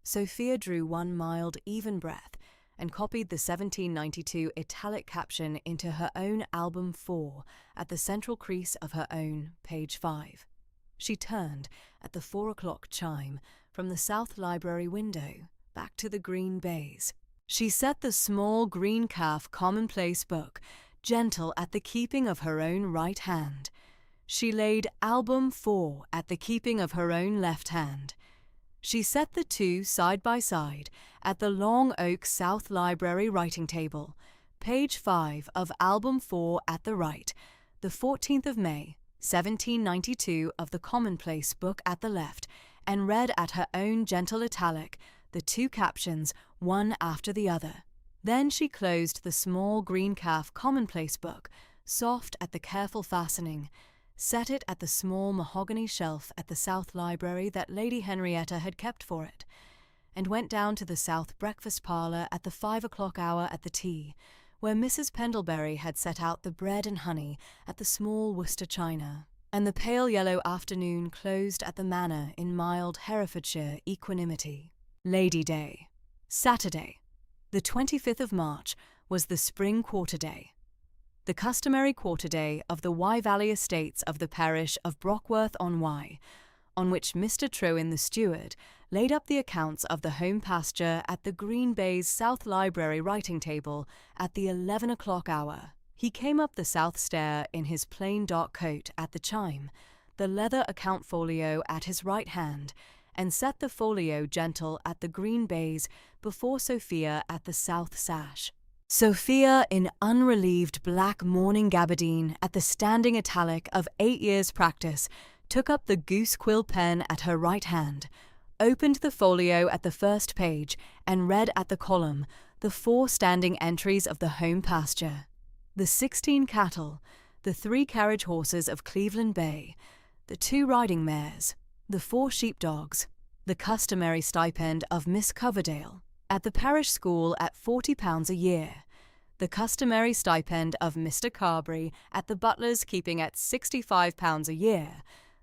Sophia drew one mild, even breath and copied the 1792 italic caption into her own album 4 at the central crease of her own page 5. She turned at the 4 o'clock chime from the South Library window back to the green baize. She set the small green calf commonplace book gentle at the keeping of her own right hand. She laid album 4 at the keeping of her own left hand. She set the two side by side at the long oak South Library writing table, page 5 of album 4 at the right, the 14th of May, 1792 of the commonplace book at the left, and read at her own gentle italic the two captions, one after the other. Then she closed the small green calf commonplace book, soft at the careful fastening, set it at the small mahogany shelf at the South Library that Lady Henrietta had kept for it, and went down to the south breakfast parlour at the 5 o'clock hour at the tea, where Mrs. Pendlebury had set out the bread and honey at the small Worcester china, and the pale yellow afternoon closed at the manor in mild Herefordshire equanimity. Lady Day. Saturday, the 25th of March, was the spring quarter day. The customary quarter day of the Wye Valley estates of the parish of Brockworth-on-Wye, on which Mr. Trowin the steward laid up the accounts of the home pasture at the Green Baize South Library writing table at the 11 o'clock hour. He came up the south stair in his plain dark coat at the chime, the leather account folio at his right hand, and set the folio gentle at the green baize before Sophia at the south sash. Sophia, in unrelieved black mourning gabardine at the standing italic of 8 years' practice, took up the goose quill pen at her right hand, opened the folio at the first page, and read at the column the 4 standing entries of the home pasture: the 16 cattle, the 3 carriage horses of Cleveland Bay, the 2 riding mares, the 4 sheepdogs, the customary stipend of Miss Coverdale at the parish school at £40 a year, the customary stipend of Mr. Carberry at the butler's keeping at £65 a year,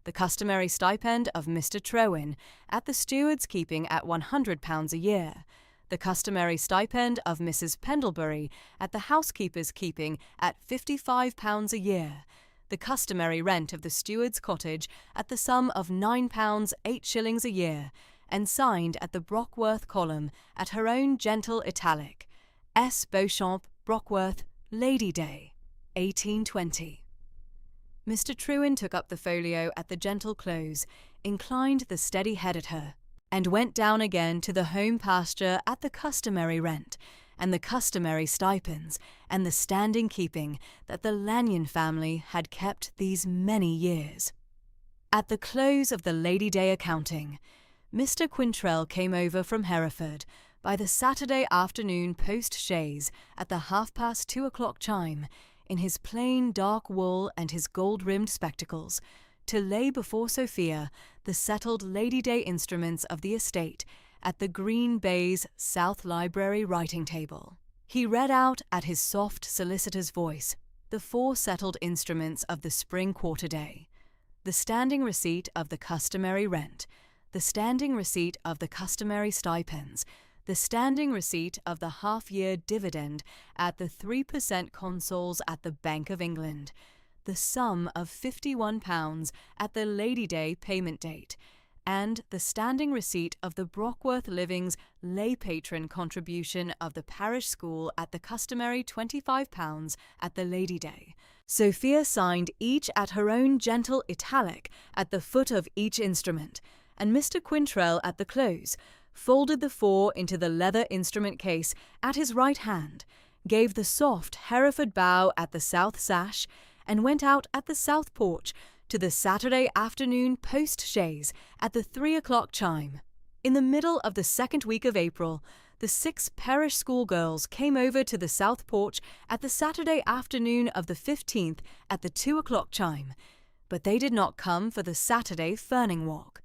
the customary stipend of Mr. Trowin at the steward's keeping at £100 a year, the customary stipend of Mrs. Pendlebury at the housekeeper's keeping at £55 a year, the customary rent of the steward's cottage at the sum of £9 8 shillings a year, and signed at the Brockworth column at her own gentle italic, S. Beauchamp, Brockworth, Lady Day, 1820. Mr. Trewin took up the folio at the gentle close, inclined the steady head at her, and went down again to the home pasture at the customary rent, and the customary stipends, and the standing keeping that the Lanyon family had kept these many years. At the close of the Lady Day accounting, Mr. Quintrell came over from Hereford by the Saturday afternoon post-chaise at the 2:30 chime, in his plain dark wool and his gold-rimmed spectacles, to lay before Sophia the settled Lady Day instruments of the estate at the Green Baize South Library writing table. He read out at his soft solicitor's voice the 4 settled instruments of the spring quarter-day: the standing receipt of the customary rent, the standing receipt of the customary stipends, the standing receipt of the half-year dividend at the 3% consols at the Bank of England, the sum of £51 at the Lady Day payment date, and the standing receipt of the Brockworth Living's lay patron contribution of the parish school at the customary £25 at the Lady Day. Sophia signed each at her own gentle italic at the foot of each instrument, and Mr. Quintrell at the close folded the 4 into the leather instrument case at his right hand, gave the soft Hereford bow at the south sash, and went out at the south porch to the Saturday afternoon post-chaise at the 3:00 chime. In the middle of the second week of April, the 6 parish schoolgirls came over to the south porch at the Saturday afternoon of the 15th at the 2:00 chime, but they did not come for the Saturday ferning walk.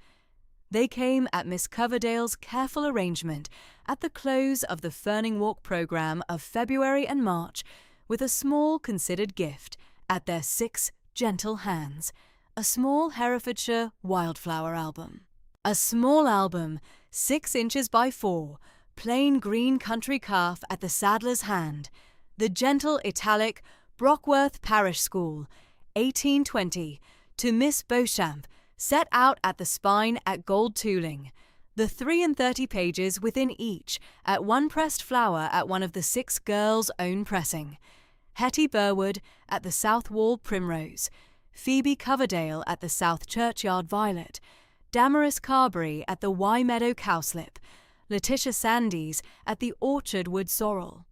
They came at Miss Coverdale's careful arrangement at the close of the ferning walk programme of February and March, with a small considered gift at their 6 gentle hands, a small Herefordshire wildflower album. A small album, 6 inches by 4, plain green country calf at the saddler's hand, the gentle italic Brockworth Parish School, 1820, to Miss Beauchamp, set out at the spine at gold tooling, the 33 pages within each at 1 pressed flower at one of the 6 girls' own pressing, Hetty Burwood at the south wall primrose, Phoebe Coverdale at the south churchyard violet, Damaris Carberry at the Wye Meadow cowslip, Letitia Sandys at the orchard wood sorrel,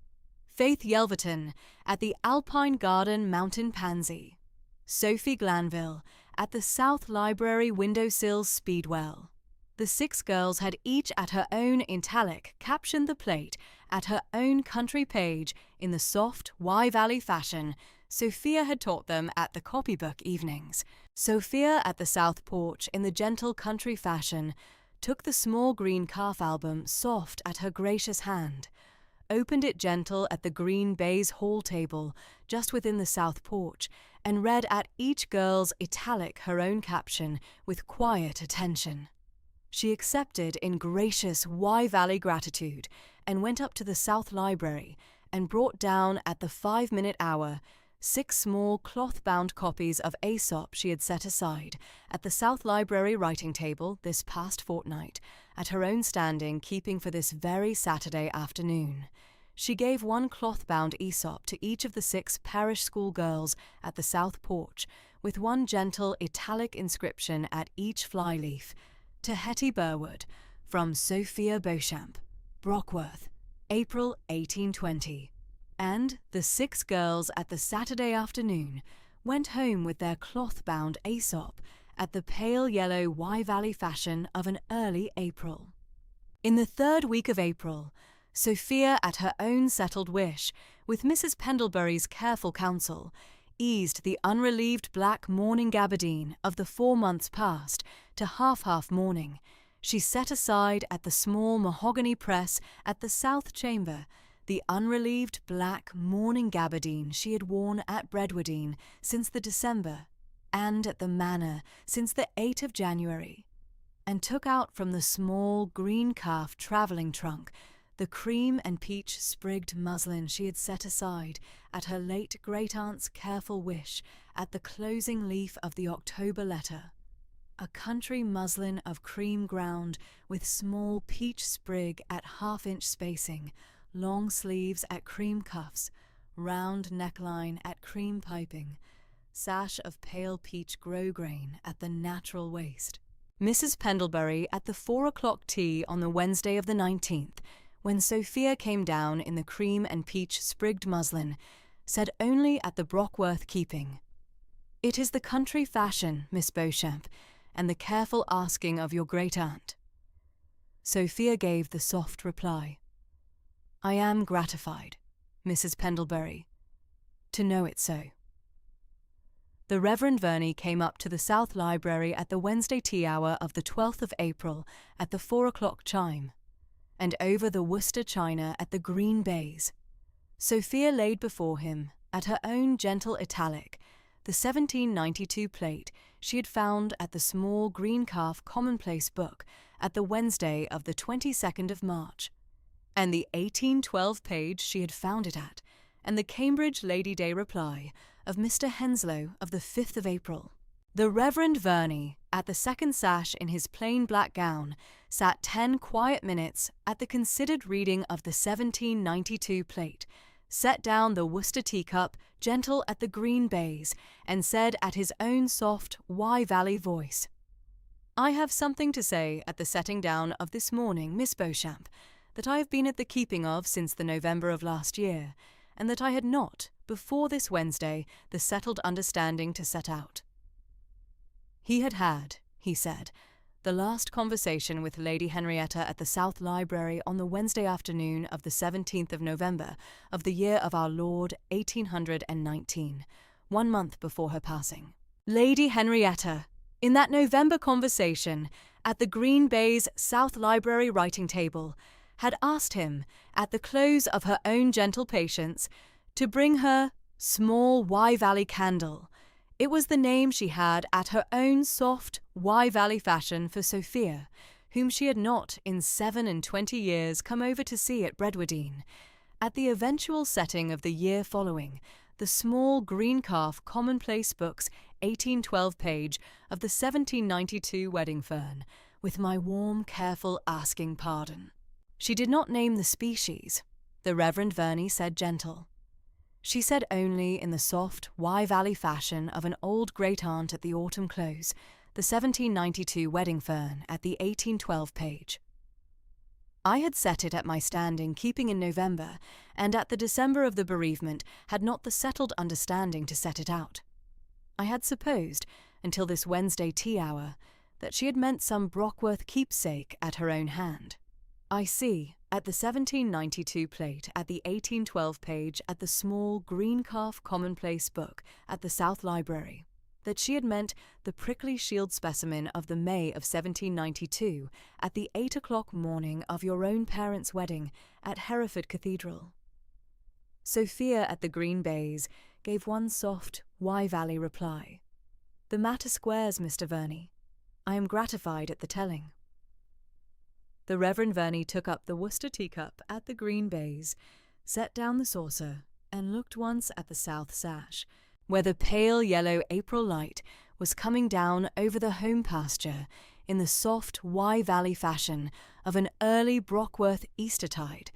Faith Yelverton at the Alpine Garden mountain pansy, Sophie Glanville at the South Library windowsill speedwell. The 6 girls had each at her own italic captioned the plate at her own country page in the soft Wye Valley fashion Sophia had taught them at the copybook evenings. Sophia at the south porch in the gentle country fashion took the small green calf album soft at her gracious hand, opened it gentle at the green baize hall table just within the south porch, and read at each girl's italic her own caption with quiet attention. She accepted in gracious Wye Valley gratitude, and went up to the South Library and brought down at the 5-minute hour 6 small cloth-bound copies of Aesop she had set aside at the South Library writing table this past fortnight, at her own standing keeping for this very Saturday afternoon. She gave 1 cloth-bound Aesop to each of the 6 parish school girls at the south porch, with 1 gentle italic inscription at each flyleaf, to Hetty Burwood, from Sophia Beauchamp, Brockworth, April 1820. And the 6 girls at the Saturday afternoon went home with their cloth-bound Aesop at the pale yellow Wye Valley fashion of an early April. In the 3rd week of April, Sophia, at her own settled wish, with Mrs. Pendlebury's careful counsel, eased the unrelieved black mourning gabardine of the 4 months past to half mourning. She set aside at the small mahogany press at the south chamber the unrelieved black mourning gabardine she had worn at Bredwardine since the December, and at the Manor since the 8th of January, and took out from the small green calf travelling trunk the cream and peach sprigged muslin she had set aside at her late great-aunt's careful wish at the closing leaf of the October letter. a country muslin of cream ground with small peach sprig at half-inch spacing, long sleeves at cream cuffs, round neckline at cream piping, sash of pale peach grosgrain at the natural waist. Mrs. Pendlebury at the 4 o'clock tea on the Wednesday of the 19th, when Sophia came down in the cream and peach sprigged muslin, said only at the Brockworth keeping, "It is the country fashion, Miss Beauchamp, and the careful asking of your great-aunt." Sophia gave the soft reply, "I am gratified, Mrs. Pendlebury, to know it so." The Reverend Verney came up to the South Library at the Wednesday tea hour of the 12th of April at the 4 o'clock chime, and over the Worcester china at the green baize, Sophia laid before him, at her own gentle italic, the 1792 plate she had found at the small green calf commonplace book at the Wednesday of the 22nd of March, and the 1812 page she had found it at, and the Cambridge Lady Day reply of Mr. Henslow of the 5th of April. The Reverend Verney, at the second sash in his plain black gown, sat 10 quiet minutes at the considered reading of the 1792 plate, set down the Worcester teacup gentle at the green baize, and said at his own soft Wye Valley voice, "I have something to say at the setting down of this morning, Miss Beauchamp, that I have been at the keeping of since the November of last year, and that I had not, before this Wednesday, the settled understanding to set out." He had, he said, the last conversation with Lady Henrietta at the South Library on the Wednesday afternoon of the 17th of November of the year of our Lord 1819, 1 month before her passing. Lady Henrietta, in that November conversation, at the green baize South Library writing table, had asked him, at the close of her own gentle patience, to bring her small Wye Valley candle. It was the name she had at her own soft Wye Valley fashion for Sophia, whom she had not in 27 years come over to see at Bredwardine. At the eventual setting of the year following, the small green calf commonplace book's 1812 page of the 1792 wedding fern, with my warm, careful asking pardon. She did not name the species, the Reverend Verney said gentle. She said only in the soft Wye Valley fashion of an old great-aunt at the autumn close, the 1792 wedding fern at the 1812 page. I had set it at my standing keeping in November, and at the December of the bereavement had not the settled understanding to set it out. I had supposed, until this Wednesday tea hour, that she had meant some Brockworth keepsake at her own hand. I see, at the 1792 plate at the 1812 page at the small green calf commonplace book at the South Library, that she had meant the prickly shield specimen of the May of 1792 at the 8 o'clock morning of your own parents' wedding at Hereford Cathedral. Sophia at the green baize gave one soft Wye Valley reply. "The matter squares, Mr. Verney. I am gratified at the telling." The Reverend Verney took up the Worcester teacup at the green baize, set down the saucer, and looked once at the south sash, where the pale yellow April light was coming down over the home pasture in the soft Wye Valley fashion of an early Brockworth Eastertide,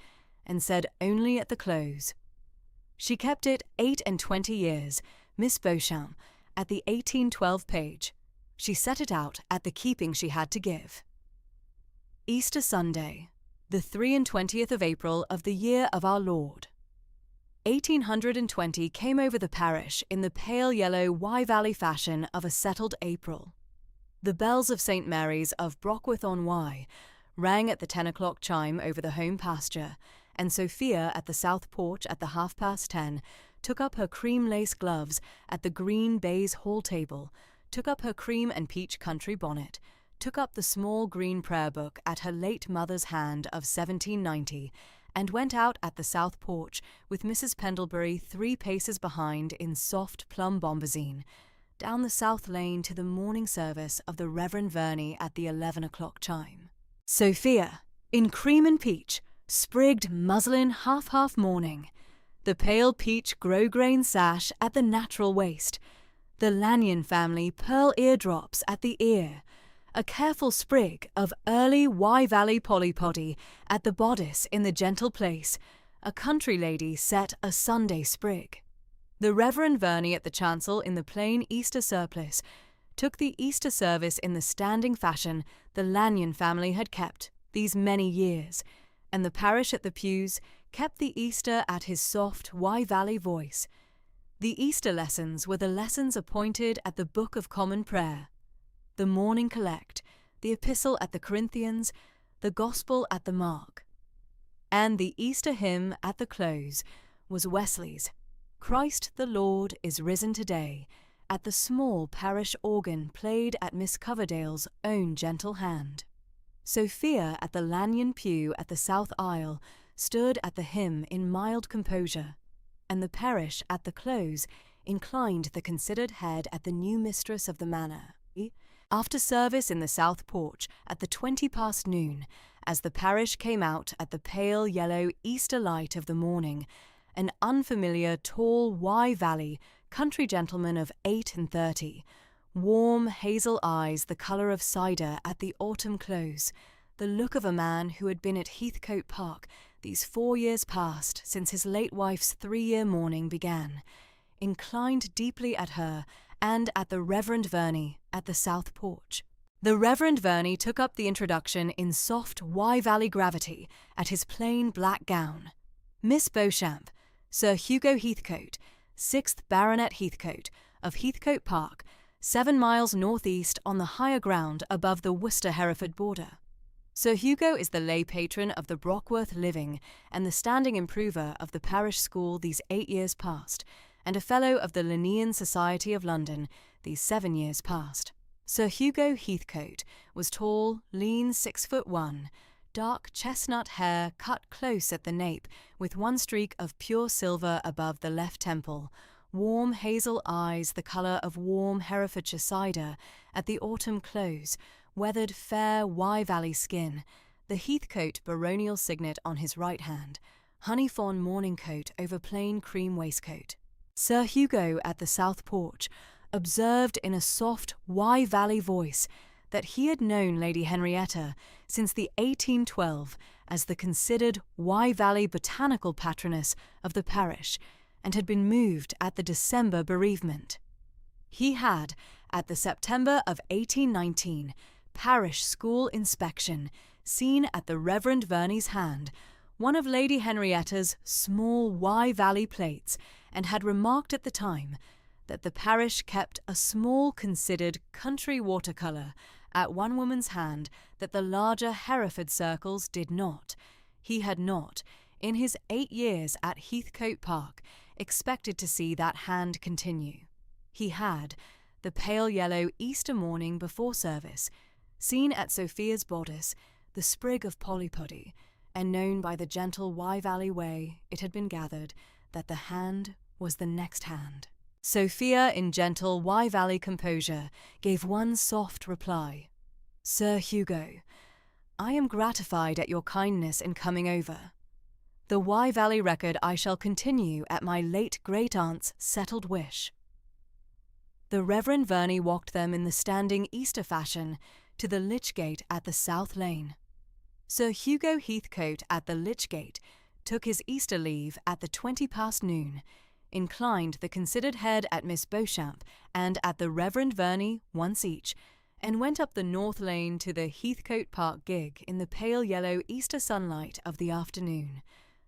and said only at the close, "She kept it 28 years, Miss Beauchamp, at the 1812 page. She set it out at the keeping she had to give." Easter Sunday, the 23rd of April of the year of our Lord. 1820 came over the parish in the pale yellow Wye Valley fashion of a settled April. The bells of St. Mary's of Brockworth-on-Wye rang at the 10 o'clock chime over the home pasture, and Sophia at the south porch at the 10:30 took up her cream lace gloves at the green baize hall table, took up her cream and peach country bonnet, took up the small green prayer book at her late mother's hand of 1790, and went out at the south porch with Mrs. Pendlebury 3 paces behind in soft plum bombazine, down the south lane to the morning service of the Reverend Verney at the 11 o'clock chime. Sophia, in cream and peach, sprigged muslin half mourning, the pale peach grosgrain sash at the natural waist, the Lanyon family pearl eardrops at the ear, a careful sprig of early Wye Valley polypody at the bodice in the gentle place, a country lady set a Sunday sprig. The Reverend Verney at the chancel in the plain Easter surplice took the Easter service in the standing fashion the Lanyon family had kept these many years, and the parish at the pews kept the Easter at his soft Wye Valley voice. The Easter lessons were the lessons appointed at the Book of Common Prayer, the Morning Collect, the Epistle at the Corinthians, the Gospel at the Mark. And the Easter hymn at the close was Wesley's "Christ the Lord is risen today," at the small parish organ played at Miss Coverdale's own gentle hand. Sophia at the Lanyon pew at the south aisle stood at the hymn in mild composure, and the parish at the close inclined the considered head at the new mistress of the manor. After service in the south porch at the 20 past noon, as the parish came out at the pale yellow Easter light of the morning, an unfamiliar tall Wye Valley country gentleman of 38, warm hazel eyes the colour of cider at the autumn close, the look of a man who had been at Heathcote Park these 4 years past since his late wife's 3-year mourning began, inclined deeply at her and at the Reverend Verney at the south porch. The Reverend Verney took up the introduction in soft Wye Valley gravity at his plain black gown. Miss Beauchamp, Sir Hugo Heathcote, 6th Baronet Heathcote, of Heathcote Park, 7 miles northeast on the higher ground above the Worcester-Hereford border. Sir Hugo is the lay patron of the Brockworth living and the standing improver of the parish school these 8 years past, and a fellow of the Linnean Society of London these 7 years past. Sir Hugo Heathcote was tall, lean, 6'1", dark chestnut hair cut close at the nape with one streak of pure silver above the left temple, warm hazel eyes the colour of warm Herefordshire cider at the autumn close, weathered fair Wye Valley skin, the Heathcote baronial signet on his right hand, honey fawn morning coat over plain cream waistcoat. Sir Hugo at the south porch observed in a soft Wye Valley voice that he had known Lady Henrietta since the 1812 as the considered Wye Valley botanical patroness of the parish, and had been moved at the December bereavement. He had, at the September of 1819 parish school inspection, seen at the Reverend Verney's hand one of Lady Henrietta's small Wye Valley plates, and had remarked at the time that the parish kept a small considered country watercolour at one woman's hand that the larger Hereford circles did not. He had not, in his 8 years at Heathcote Park, expected to see that hand continue. He had, the pale yellow Easter morning before service, seen at Sophia's bodice the sprig of polypody, and known by the gentle Wye Valley way it had been gathered that the hand was the next hand. Sophia, in gentle Wye Valley composure, gave one soft reply. "Sir Hugo, I am gratified at your kindness in coming over. The Wye Valley record I shall continue at my late great-aunt's settled wish." The Reverend Verney walked them in the standing Easter fashion to the Lich Gate at the South Lane. Sir Hugo Heathcote at the Lich Gate took his Easter leave at the 20 past noon, inclined the considered head at Miss Beauchamp and at the Reverend Verney once each, and went up the North Lane to the Heathcote Park gig in the pale yellow Easter sunlight of the afternoon.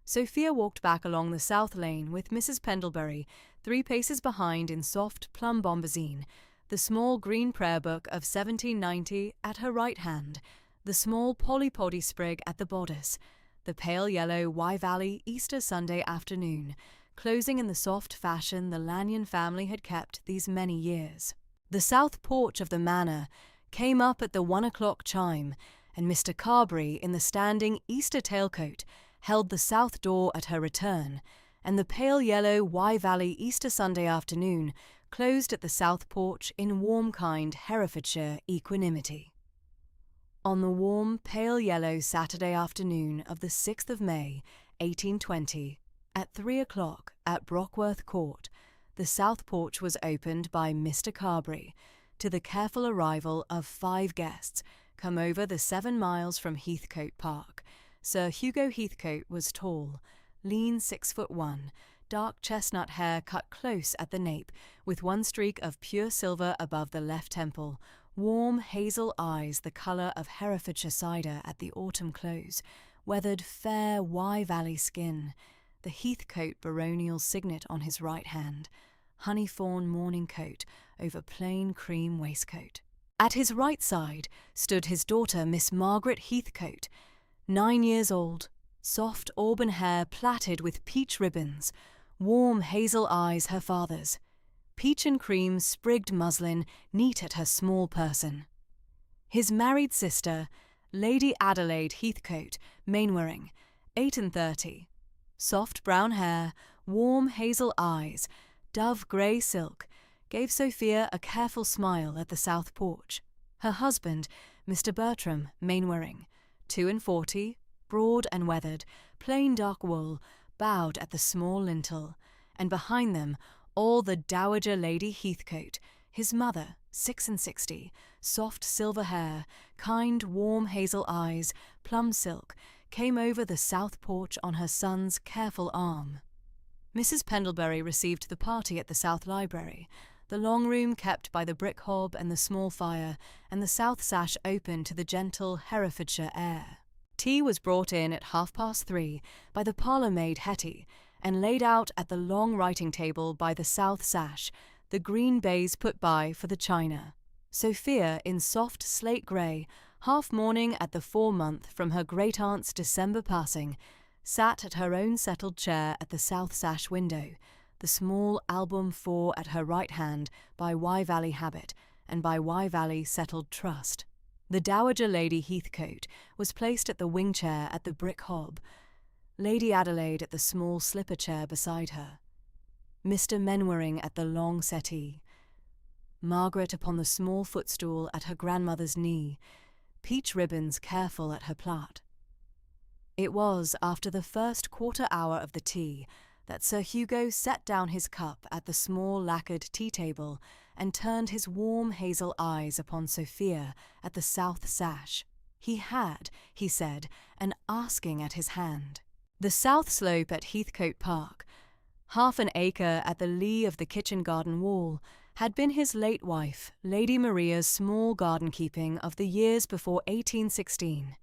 Sophia walked back along the South Lane with Mrs. Pendlebury 3 paces behind in soft plum bombazine, the small green prayer book of 1790 at her right hand, the small polypody sprig at the bodice, the pale yellow Wye Valley Easter Sunday afternoon, closing in the soft fashion the Lanyon family had kept these many years. The south porch of the manor came up at the 1 o'clock chime, and Mr. Carberry, in the standing Easter tailcoat, held the south door at her return, and the pale yellow Wye Valley Easter Sunday afternoon closed at the south porch in warm kind Herefordshire equanimity. On the warm pale yellow Saturday afternoon of the 6th of May, 1820, at 3 o'clock at Brockworth Court, the south porch was opened by Mr. Carberry, to the careful arrival of 5 guests come over the 7 miles from Heathcote Park. Sir Hugo Heathcote was tall, lean 6'1", dark chestnut hair cut close at the nape, with one streak of pure silver above the left temple, warm hazel eyes the colour of Herefordshire cider at the autumn close, weathered fair Wye Valley skin, the Heathcote baronial signet on his right hand, honey fawn morning coat over plain cream waistcoat. At his right side stood his daughter Miss Margaret Heathcote, 9 years old, soft auburn hair plaited with peach ribbons, warm hazel eyes her father's, peach and cream sprigged muslin neat at her small person. His married sister, Lady Adelaide Heathcote, Mainwaring, 38, soft brown hair, warm hazel eyes, dove grey silk, gave Sophia a careful smile at the south porch. Her husband, Mr. Bertram Mainwaring, 42, broad and weathered, plain dark wool, bowed at the small lintel, and behind them all the Dowager Lady Heathcote, his mother, 66, soft silver hair, kind warm hazel eyes, plum silk, came over the south porch on her son's careful arm. Mrs. Pendlebury received the party at the South Library, the long room kept by the brick hob and the small fire, and the south sash open to the gentle Herefordshire air. Tea was brought in at 3:30 by the parlour-maid Hetty, and laid out at the long writing table by the south sash, the green baize put by for the china. Sophia, in soft slate grey, half mourning at the 4-month from her great-aunt's December passing, sat at her own settled chair at the south sash window, the small album 4 at her right hand by Wye Valley habit and by Wye Valley settled trust. The Dowager Lady Heathcote was placed at the wing chair at the brick hob, Lady Adelaide at the small slipper chair beside her, Mr. Mainwaring at the long settee, Margaret upon the small footstool at her grandmother's knee, peach ribbons careful at her plait. It was after the first quarter hour of the tea that Sir Hugo set down his cup at the small lacquered tea-table and turned his warm hazel eyes upon Sophia at the south sash. He had, he said, an asking at his hand. The south slope at Heathcote Park, half an acre at the lee of the kitchen garden wall, had been his late wife, Lady Maria's small garden-keeping of the years before 1816.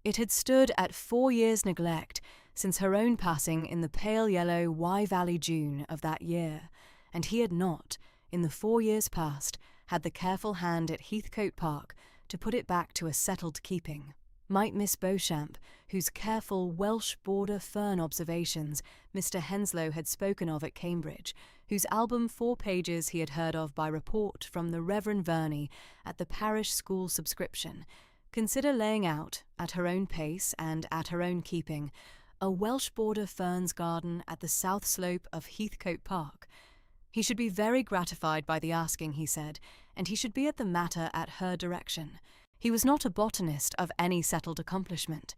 It had stood at 4 years' neglect since her own passing in the pale yellow Wye Valley June of that year, and he had not, in the 4 years past, had the careful hand at Heathcote Park to put it back to a settled keeping. Might Miss Beauchamp, whose careful Welsh border fern observations Mr. Henslow had spoken of at Cambridge, whose album 4 pages he had heard of by report from the Reverend Verney at the parish school subscription, consider laying out, at her own pace and at her own keeping, a Welsh border ferns garden at the south slope of Heathcote Park? He should be very gratified by the asking, he said, and he should be at the matter at her direction. He was not a botanist of any settled accomplishment.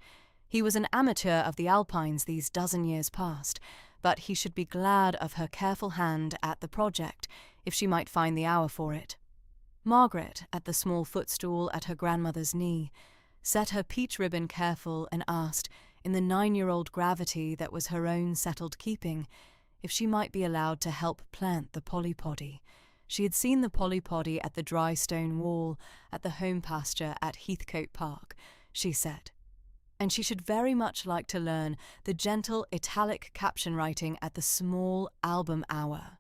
He was an amateur of the Alpines these dozen years past, but he should be glad of her careful hand at the project, if she might find the hour for it. Margaret, at the small footstool at her grandmother's knee, set her peach ribbon careful and asked, in the 9-year-old gravity that was her own settled keeping, if she might be allowed to help plant the polypody. She had seen the polypody at the dry stone wall at the home pasture at Heathcote Park, she said, and she should very much like to learn the gentle italic caption writing at the small album hour.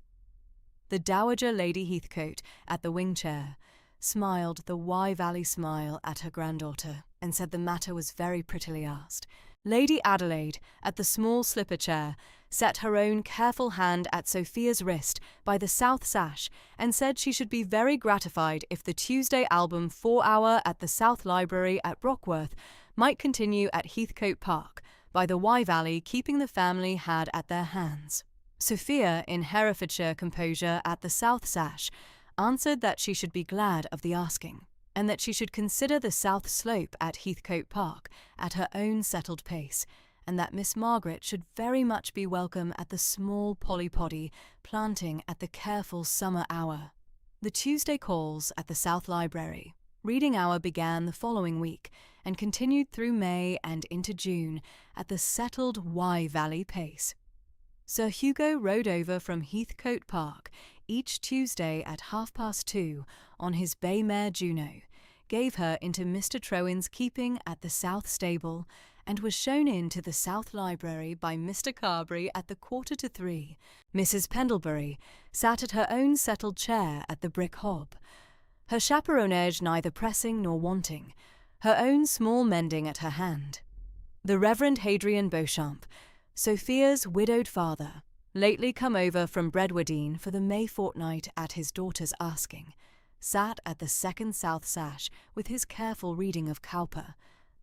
The Dowager Lady Heathcote, at the wing chair, smiled the Wye Valley smile at her granddaughter, and said the matter was very prettily asked. Lady Adelaide, at the small slipper chair, set her own careful hand at Sophia's wrist by the south sash, and said she should be very gratified if the Tuesday album 4-hour at the South Library at Brockworth might continue at Heathcote Park, by the Wye Valley keeping the family had at their hands. Sophia, in Herefordshire composure at the south sash, answered that she should be glad of the asking, and that she should consider the south slope at Heathcote Park at her own settled pace, and that Miss Margaret should very much be welcome at the small polypody planting at the careful summer hour. The Tuesday calls at the South Library. Reading hour began the following week and continued through May and into June at the settled Wye Valley pace. Sir Hugo rode over from Heathcote Park each Tuesday at 2:30 on his bay mare Juno, gave her into Mr. Trowin's keeping at the South Stable, and was shown into the South Library by Mr. Carberry at the 2:45. Mrs. Pendlebury sat at her own settled chair at the brick hob, her chaperonage neither pressing nor wanting, her own small mending at her hand. The Reverend Hadrian Beauchamp, Sophia's widowed father, lately come over from Bredwardine for the May fortnight at his daughter's asking, sat at the second south sash with his careful reading of Cowper,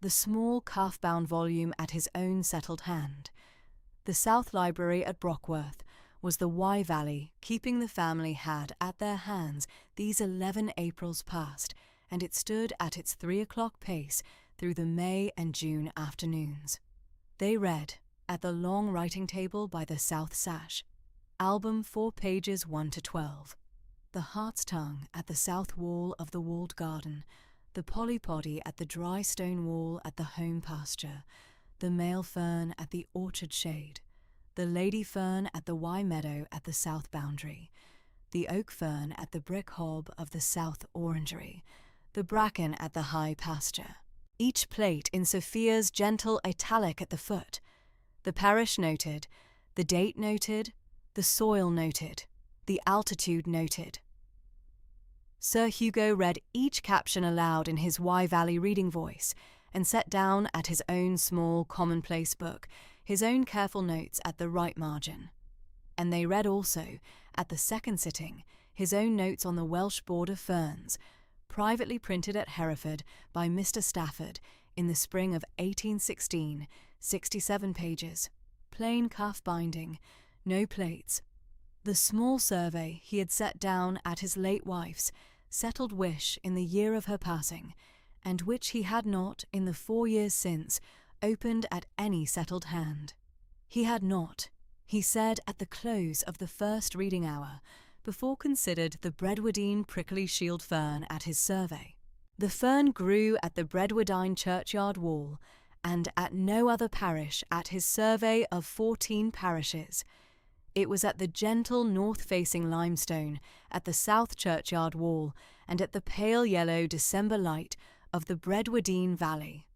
the small calf-bound volume at his own settled hand. The South Library at Brockworth was the Wye Valley keeping the family had at their hands these 11 Aprils past, and it stood at its 3 o'clock pace through the May and June afternoons. They read, at the long writing table by the south sash, album 4 pages 1 to 12, the Hart's Tongue at the south wall of the walled garden, the polypody at the dry stone wall at the home pasture, the male fern at the orchard shade, the lady fern at the Wye meadow at the south boundary, the oak fern at the brick hob of the south orangery, the bracken at the high pasture. Each plate in Sophia's gentle italic at the foot, the parish noted, the date noted, the soil noted, the altitude noted. Sir Hugo read each caption aloud in his Wye Valley reading voice, and set down at his own small commonplace book his own careful notes at the right margin. And they read also, at the second sitting, his own notes on the Welsh border ferns, privately printed at Hereford by Mr. Stafford in the spring of 1816, 67 pages, plain calf binding, no plates. The small survey he had set down at his late wife's settled wish in the year of her passing, and which he had not, in the 4 years since, opened at any settled hand. He had not, he said at the close of the first reading hour, before considered the Bredwardine prickly shield fern at his survey. The fern grew at the Bredwardine churchyard wall, and at no other parish at his survey of 14 parishes. It was at the gentle north-facing limestone at the south churchyard wall and at the pale yellow December light of the Bredwardine valley.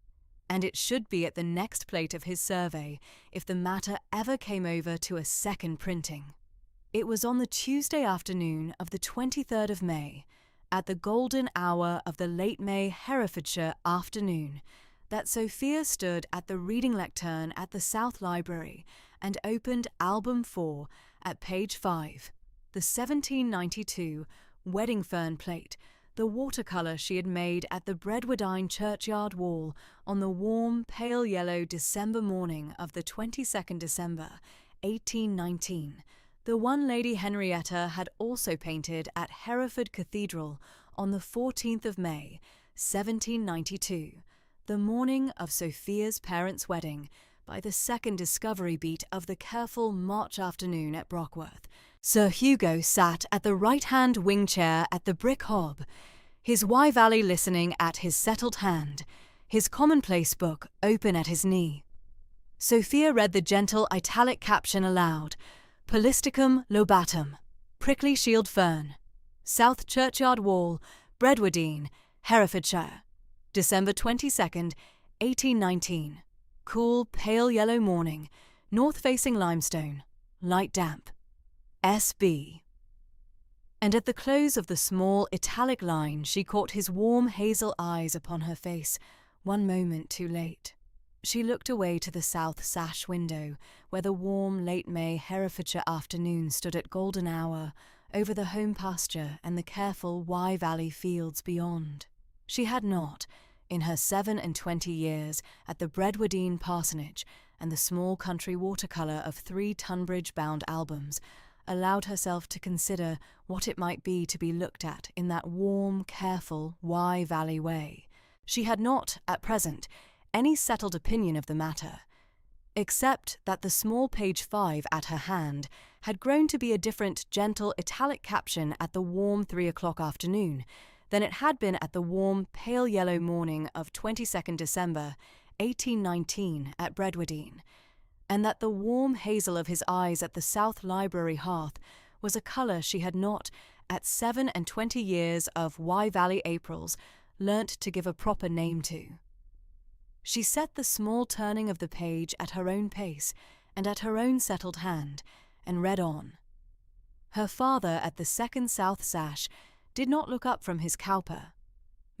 And it should be at the next plate of his survey if the matter ever came over to a second printing. It was on the Tuesday afternoon of the 23rd of May, at the golden hour of the late May Herefordshire afternoon, that Sophia stood at the reading lectern at the South Library and opened Album 4 at page 5, the 1792 wedding fern plate, the watercolour she had made at the Bredwardine churchyard wall on the warm, pale yellow December morning of the 22nd December, 1819, the one Lady Henrietta had also painted at Hereford Cathedral on the 14th of May, 1792, the morning of Sophia's parents' wedding, by the second discovery beat of the careful March afternoon at Brockworth. Sir Hugo sat at the right-hand wing chair at the brick hob, his Wye Valley listening at his settled hand, his commonplace book open at his knee. Sophia read the gentle italic caption aloud, Polisticum lobatum, prickly shield fern, South Churchyard Wall, Bredwardine, Herefordshire, December 22nd, 1819. Cool, pale yellow morning, north-facing limestone, light damp. S.B. And at the close of the small italic line she caught his warm hazel eyes upon her face, one moment too late. She looked away to the south sash window, where the warm late May Herefordshire afternoon stood at golden hour, over the home pasture and the careful Wye Valley fields beyond. She had not, in her 27 years at the Bredwardine Parsonage and the small country watercolour of 3 Tunbridge-bound albums, allowed herself to consider what it might be to be looked at in that warm, careful Wye Valley way. She had not, at present, any settled opinion of the matter. except that the small page 5 at her hand had grown to be a different gentle italic caption at the warm 3 o'clock afternoon than it had been at the warm pale yellow morning of 22nd December 1819 at Bredwardine, and that the warm hazel of his eyes at the South Library hearth was a colour she had not, at 27 years of Wye Valley Aprils, learnt to give a proper name to. She set the small turning of the page at her own pace and at her own settled hand, and read on. Her father at the second south sash did not look up from his cowper.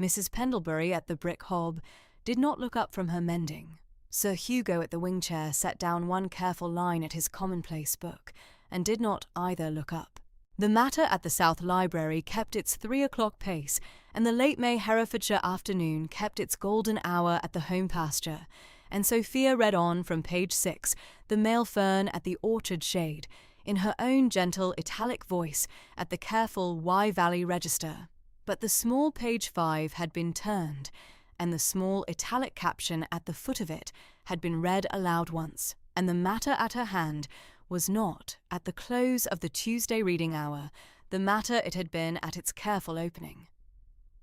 Mrs. Pendlebury at the brick hob did not look up from her mending. Sir Hugo at the wing chair set down one careful line at his commonplace book, and did not either look up. The matter at the South Library kept its 3 o'clock pace, and the late May Herefordshire afternoon kept its golden hour at the home pasture, and Sophia read on from page 6, the male fern at the orchard shade, in her own gentle italic voice at the careful Wye Valley Register. But the small page 5 had been turned, and the small italic caption at the foot of it had been read aloud once, and the matter at her hand was not, at the close of the Tuesday reading hour, the matter it had been at its careful opening.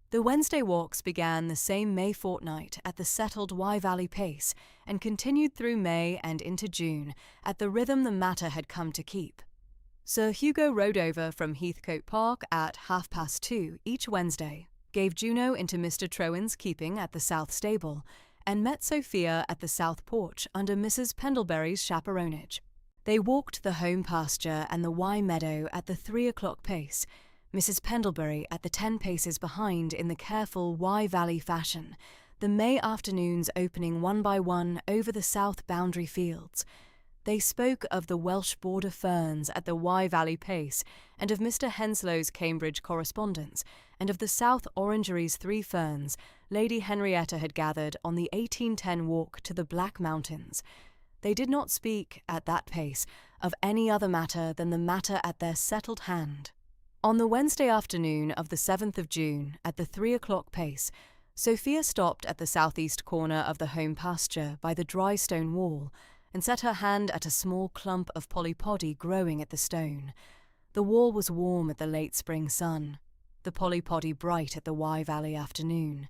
The Wednesday walks began the same May fortnight at the settled Wye Valley pace, and continued through May and into June at the rhythm the matter had come to keep. Sir Hugo rode over from Heathcote Park at 2:30 each Wednesday, gave Juno into Mr. Trowan's keeping at the South Stable, and met Sophia at the South Porch under Mrs. Pendlebury's chaperonage. They walked the home pasture and the Wye meadow at the 3 o'clock pace, Mrs. Pendlebury at the 10 paces behind in the careful Wye Valley fashion, the May afternoons opening one by one over the south boundary fields. They spoke of the Welsh border ferns at the Wye Valley pace, and of Mr. Henslow's Cambridge correspondence, and of the South Orangery's 3 ferns Lady Henrietta had gathered on the 1810 walk to the Black Mountains. They did not speak, at that pace, of any other matter than the matter at their settled hand. On the Wednesday afternoon of the 7th of June, at the 3 o'clock pace, Sophia stopped at the southeast corner of the home pasture by the dry stone wall, and set her hand at a small clump of polypody growing at the stone. The wall was warm at the late spring sun, the polypody bright at the Wye Valley afternoon.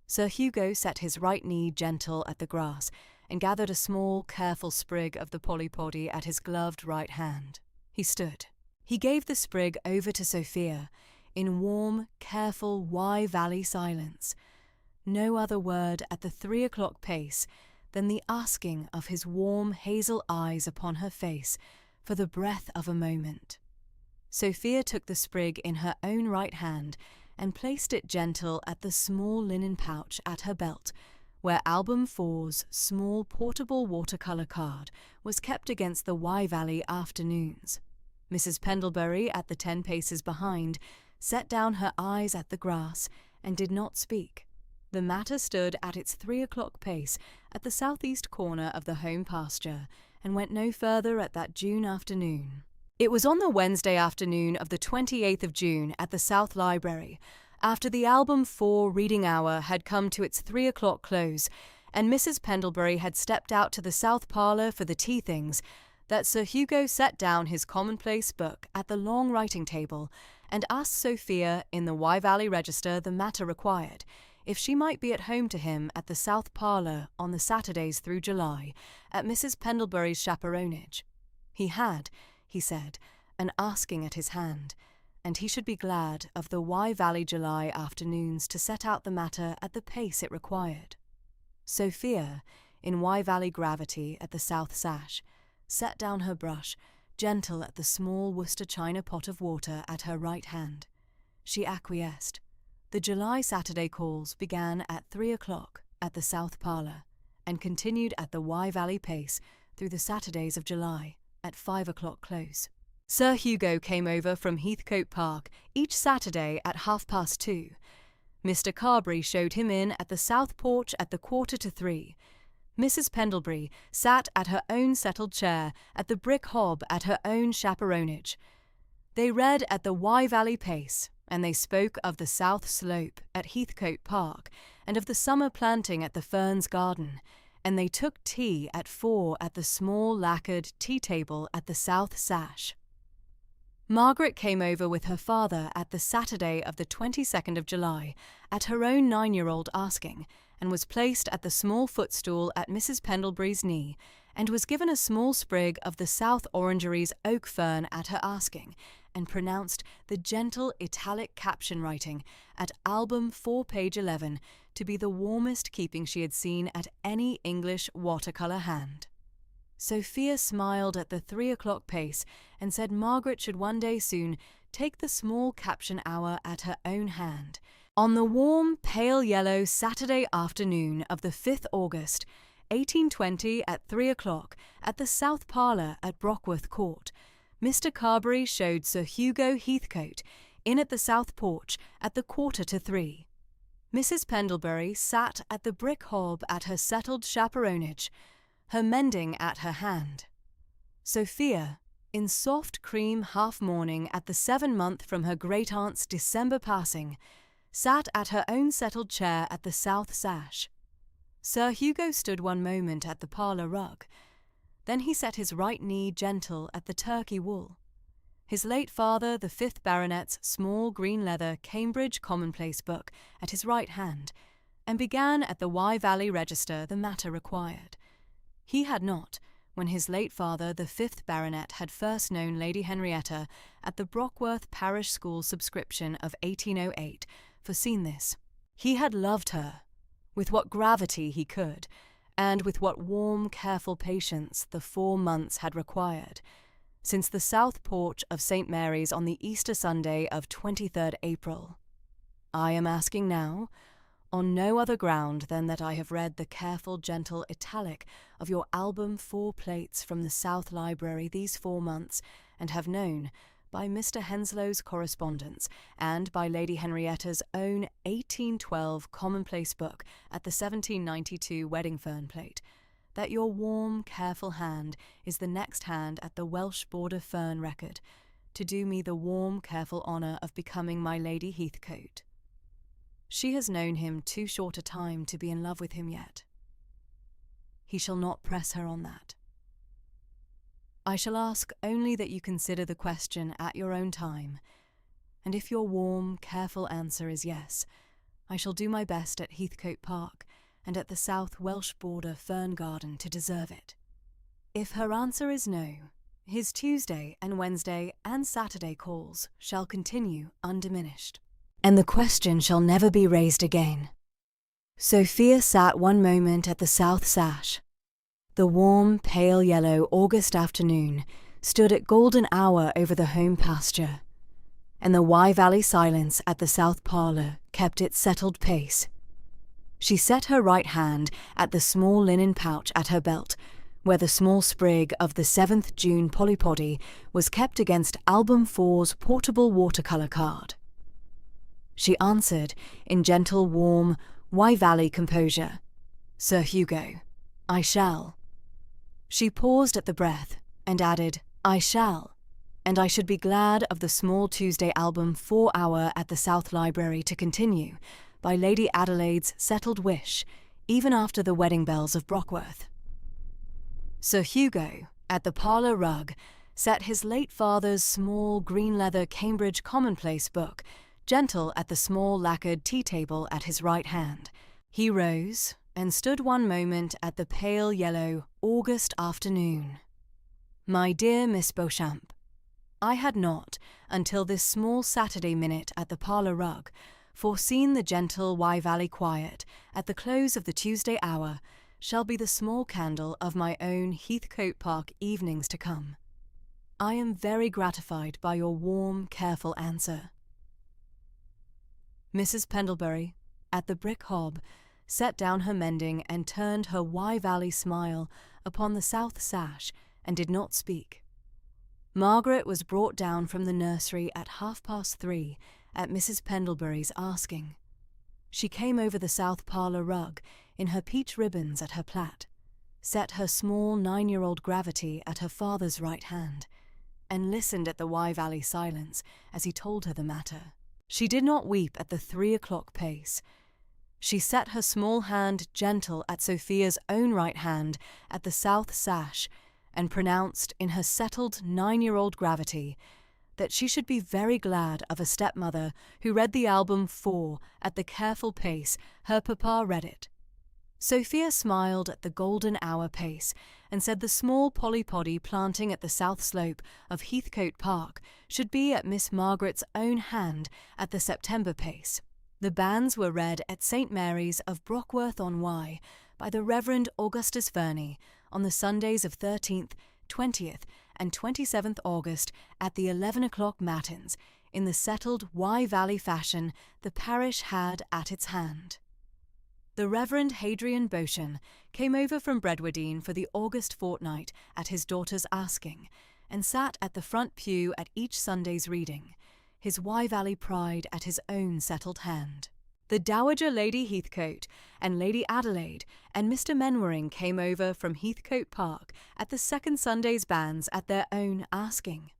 Sir Hugo set his right knee gentle at the grass, and gathered a small, careful sprig of the polypody at his gloved right hand. He stood. He gave the sprig over to Sophia, in warm, careful Wye Valley silence. No other word at the 3 o'clock pace than the asking of his warm hazel eyes upon her face for the breath of a moment. Sophia took the sprig in her own right hand and placed it gentle at the small linen pouch at her belt, where Album 4's small portable watercolour card was kept against the Wye Valley afternoons. Mrs. Pendlebury, at the 10 paces behind, set down her eyes at the grass and did not speak. The matter stood at its 3 o'clock pace at the southeast corner of the home pasture, and went no further at that June afternoon. It was on the Wednesday afternoon of the 28th of June at the South Library, after the Album 4 reading hour had come to its 3 o'clock close, and Mrs. Pendlebury had stepped out to the south parlour for the tea things, that Sir Hugo set down his commonplace book at the long writing table, and asked Sophia in the Wye Valley Register the matter required, if she might be at home to him at the south parlour on the Saturdays through July, at Mrs. Pendlebury's chaperonage. He had, he said, an asking at his hand, and he should be glad of the Wye Valley July afternoons to set out the matter at the pace it required. Sophia, in Wye Valley gravity at the south sash, set down her brush, gentle at the small Worcester china pot of water at her right hand. She acquiesced. The July Saturday calls began at 3 o'clock at the south parlour, and continued at the Wye Valley pace through the Saturdays of July at 5 o'clock close. Sir Hugo came over from Heathcote Park each Saturday at 2:30. Mr. Carberry showed him in at the South Porch at the 2:45. Mrs. Pendlebury sat at her own settled chair at the brick hob at her own chaperonage. They read at the Wye Valley pace, and they spoke of the South Slope at Heathcote Park, and of the summer planting at the Ferns Garden, and they took tea at 4 at the small lacquered tea table at the south sash. Margaret came over with her father at the Saturday of the 22nd of July, at her own 9-year-old asking, and was placed at the small footstool at Mrs. Pendlebury's knee, and was given a small sprig of the South Orangery's oak fern at her asking, and pronounced the gentle italic caption writing at album 4 page 11 to be the warmest keeping she had seen at any English watercolour hand. Sophia smiled at the 3 o'clock pace and said Margaret should one day soon take the small caption hour at her own hand. On the warm, pale yellow Saturday afternoon of the 5th August, 1820 at 3 o'clock, at the South Parlour at Brockworth Court, Mr. Carberry showed Sir Hugo Heathcote in at the south porch at the 2:45. Mrs. Pendlebury sat at the brick hob at her settled chaperonage, her mending at her hand. Sophia, in soft cream half-mourning at the 7-month from her great-aunt's December passing, sat at her own settled chair at the south sash. Sir Hugo stood one moment at the parlour rug. Then he set his right knee gentle at the turkey wool. His late father, the 5th Baronet's small green leather Cambridge commonplace book at his right hand, and began at the Wye Valley Register the matter required. He had not, when his late father, the 5th Baronet, had first known Lady Henrietta at the Brockworth Parish School subscription of 1808, foreseen this. He had loved her, with what gravity he could, and with what warm, careful patience the 4 months had required, since the south porch of St. Mary's on the Easter Sunday of 23rd April. I am asking now, on no other ground than that I have read the careful, gentle italic of your album 4 plates from the South Library these 4 months, and have known, by Mr. Henslow's correspondence, and by Lady Henrietta's own 1812 commonplace book at the 1792 wedding fern plate, that your warm, careful hand is the next hand at the Welsh border fern record, to do me the warm, careful honour of becoming my Lady Heathcote. She has known him too short a time to be in love with him yet. He shall not press her on that. I shall ask only that you consider the question at your own time, and if your warm, careful answer is yes, I shall do my best at Heathcote Park and at the South Welsh border fern garden to deserve it. If her answer is no, his Tuesday and Wednesday and Saturday calls shall continue undiminished, and the question shall never be raised again. Sophia sat one moment at the south sash. The warm, pale yellow August afternoon stood at golden hour over the home pasture, and the Wye Valley silence at the south parlour kept its settled pace. She set her right hand at the small linen pouch at her belt, where the small sprig of the 7th June polypody was kept against Album 4's portable watercolour card. She answered, in gentle, warm, Wye Valley composure, "Sir Hugo, I shall." She paused at the breath, and added, "I shall, and I should be glad of the small Tuesday album 4 hour at the South Library to continue, by Lady Adelaide's settled wish, even after the wedding bells of Brockworth." Sir Hugo, at the parlour rug, set his late father's small green leather Cambridge commonplace book gentle at the small lacquered tea table at his right hand. He rose and stood one moment at the pale yellow August afternoon. "My dear Miss Beauchamp, I had not, until this small Saturday minute at the parlour rug, foreseen the gentle Wye Valley quiet, at the close of the Tuesday hour, shall be the small candle of my own Heathcote Park evenings to come. I am very gratified by your warm, careful answer." Mrs. Pendlebury, at the brick hob, set down her mending and turned her Wye Valley smile upon the south sash and did not speak. Margaret was brought down from the nursery at 3:30 at Mrs. Pendlebury's asking. She came over the south parlour rug in her peach ribbons at her plait, set her small 9-year-old gravity at her father's right hand, and listened at the Wye Valley silence as he told her the matter. She did not weep at the 3 o'clock pace. She set her small hand gentle at Sophia's own right hand at the south sash, and pronounced in her settled 9-year-old gravity that she should be very glad of a stepmother who read the album 4 at the careful pace her papa read it. Sophia smiled at the golden hour pace and said the small polypody planting at the south slope of Heathcote Park should be at Miss Margaret's own hand at the September pace. The banns were read at St. Mary's of Brockworth-on-Wye by the Reverend Augustus Verney on the Sundays of 13th, 20th and 27th August at the 11 o'clock matins, in the settled Wye Valley fashion the parish had at its hand. The Reverend Hadrian Beauchamp came over from Bredwardine for the August fortnight at his daughter's asking, and sat at the front pew at each Sunday's reading, his Wye Valley pride at his own settled hand. The Dowager Lady Heathcote and Lady Adelaide and Mr. Menwaring came over from Heathcote Park at the second Sunday's banns at their own asking.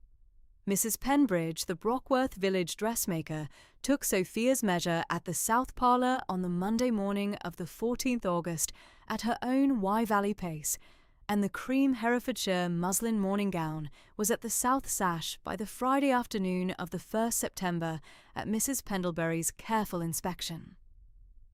Mrs. Penbridge, the Brockworth village dressmaker, took Sophia's measure at the south parlour on the Monday morning of the 14th August at her own Wye Valley pace, and the cream Herefordshire muslin morning gown was at the south sash by the Friday afternoon of the 1st September at Mrs. Pendlebury's careful inspection.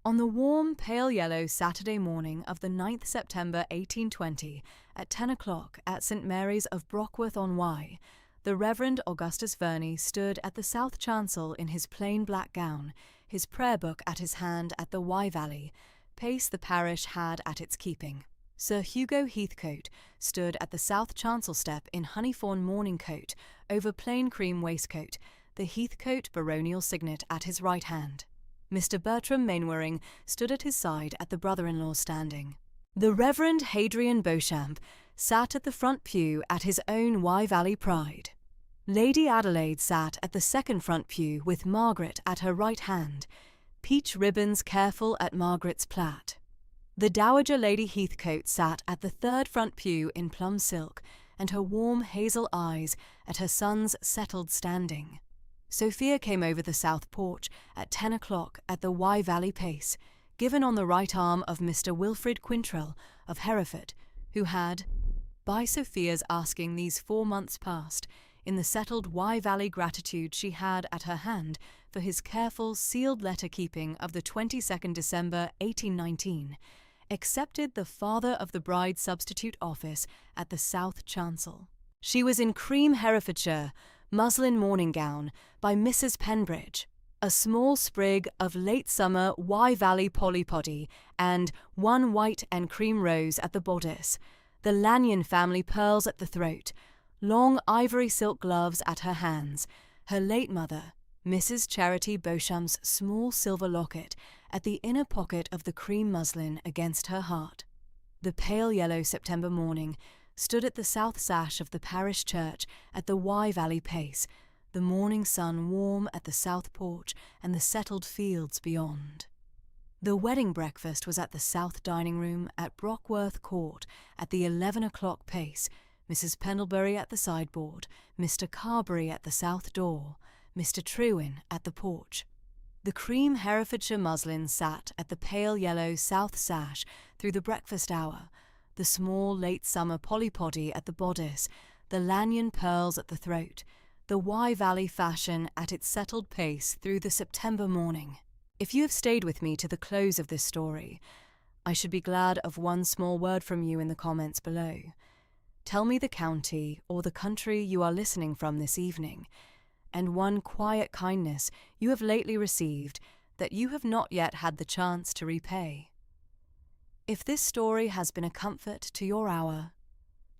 On the warm, pale yellow Saturday morning of the 9th September 1820, at 10 o'clock at St. Mary's of Brockworth-on-Wye, the Reverend Augustus Verney stood at the south chancel in his plain black gown, his prayer book at his hand at the Wye Valley, pace the parish had at its keeping. Sir Hugo Heathcote stood at the south chancel step in honeyfawn morning coat over plain cream waistcoat, the Heathcote baronial signet at his right hand. Mr. Bertram Mainwaring stood at his side at the brother-in-law's standing. The Reverend Hadrian Beauchamp sat at the front pew at his own Wye Valley pride. Lady Adelaide sat at the second front pew with Margaret at her right hand, peach ribbons careful at Margaret's plait. The Dowager Lady Heathcote sat at the third front pew in plum silk, and her warm hazel eyes at her son's settled standing. Sophia came over the south porch at 10 o'clock at the Wye Valley pace, given on the right arm of Mr. Wilfrid Quintrell of Hereford, who had, by Sophia's asking these 4 months past, in the settled Wye Valley gratitude she had at her hand for his careful sealed letter-keeping of the 22nd December 1819, accepted the father of the bride's substitute office at the south chancel. She was in cream Herefordshire muslin morning gown by Mrs. Penbridge, a small sprig of late summer Wye Valley polypody, and one white and cream rose at the bodice, the Lanyon family pearls at the throat, long ivory silk gloves at her hands, her late mother, Mrs. Charity Beauchamp's small silver locket at the inner pocket of the cream muslin against her heart. The pale yellow September morning stood at the south sash of the parish church at the Wye Valley pace, the morning sun warm at the south porch and the settled fields beyond. The wedding breakfast was at the south dining room at Brockworth Court at the 11 o'clock pace, Mrs. Pendlebury at the sideboard, Mr. Carberry at the south door, Mr. Trewin at the porch. The cream Herefordshire muslin sat at the pale yellow south sash through the breakfast hour, the small late summer polypody at the bodice, the Lanyon pearls at the throat, the Wye Valley fashion at its settled pace through the September morning. If you have stayed with me to the close of this story, I should be glad of one small word from you in the comments below. Tell me the county or the country you are listening from this evening, and one quiet kindness you have lately received that you have not yet had the chance to repay. If this story has been a comfort to your hour,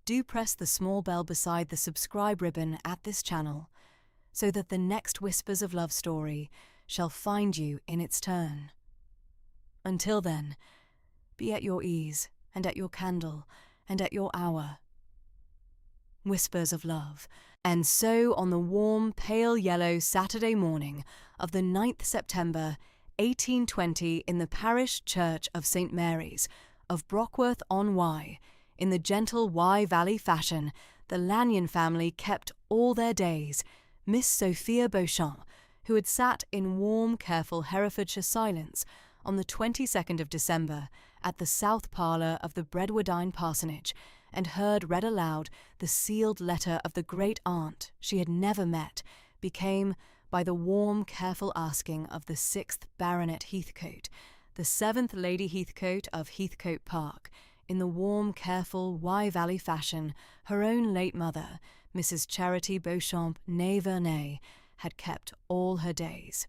do press the small bell beside the subscribe ribbon at this channel, so that the next Whispers of Love story shall find you in its turn. Until then, be at your ease, and at your candle, and at your hour. Whispers of Love. And so on the warm, pale yellow Saturday morning of the 9th September 1820 in the parish church of St. Mary's of Brockworth-on-Wye, in the gentle Wye Valley fashion the Lanyon family kept all their days, Miss Sophia Beauchamp, who had sat in warm, careful Herefordshire silence on the 22nd of December at the south parlour of the Bredwardine Parsonage, and heard read aloud the sealed letter of the great-aunt she had never met, became, by the warm, careful asking of the 6th Baronet Heathcote, the 7th Lady Heathcote of Heathcote Park, in the warm, careful, Wye Valley fashion her own late mother, Mrs. Charity Beauchamp Ney Verney, had kept all her days.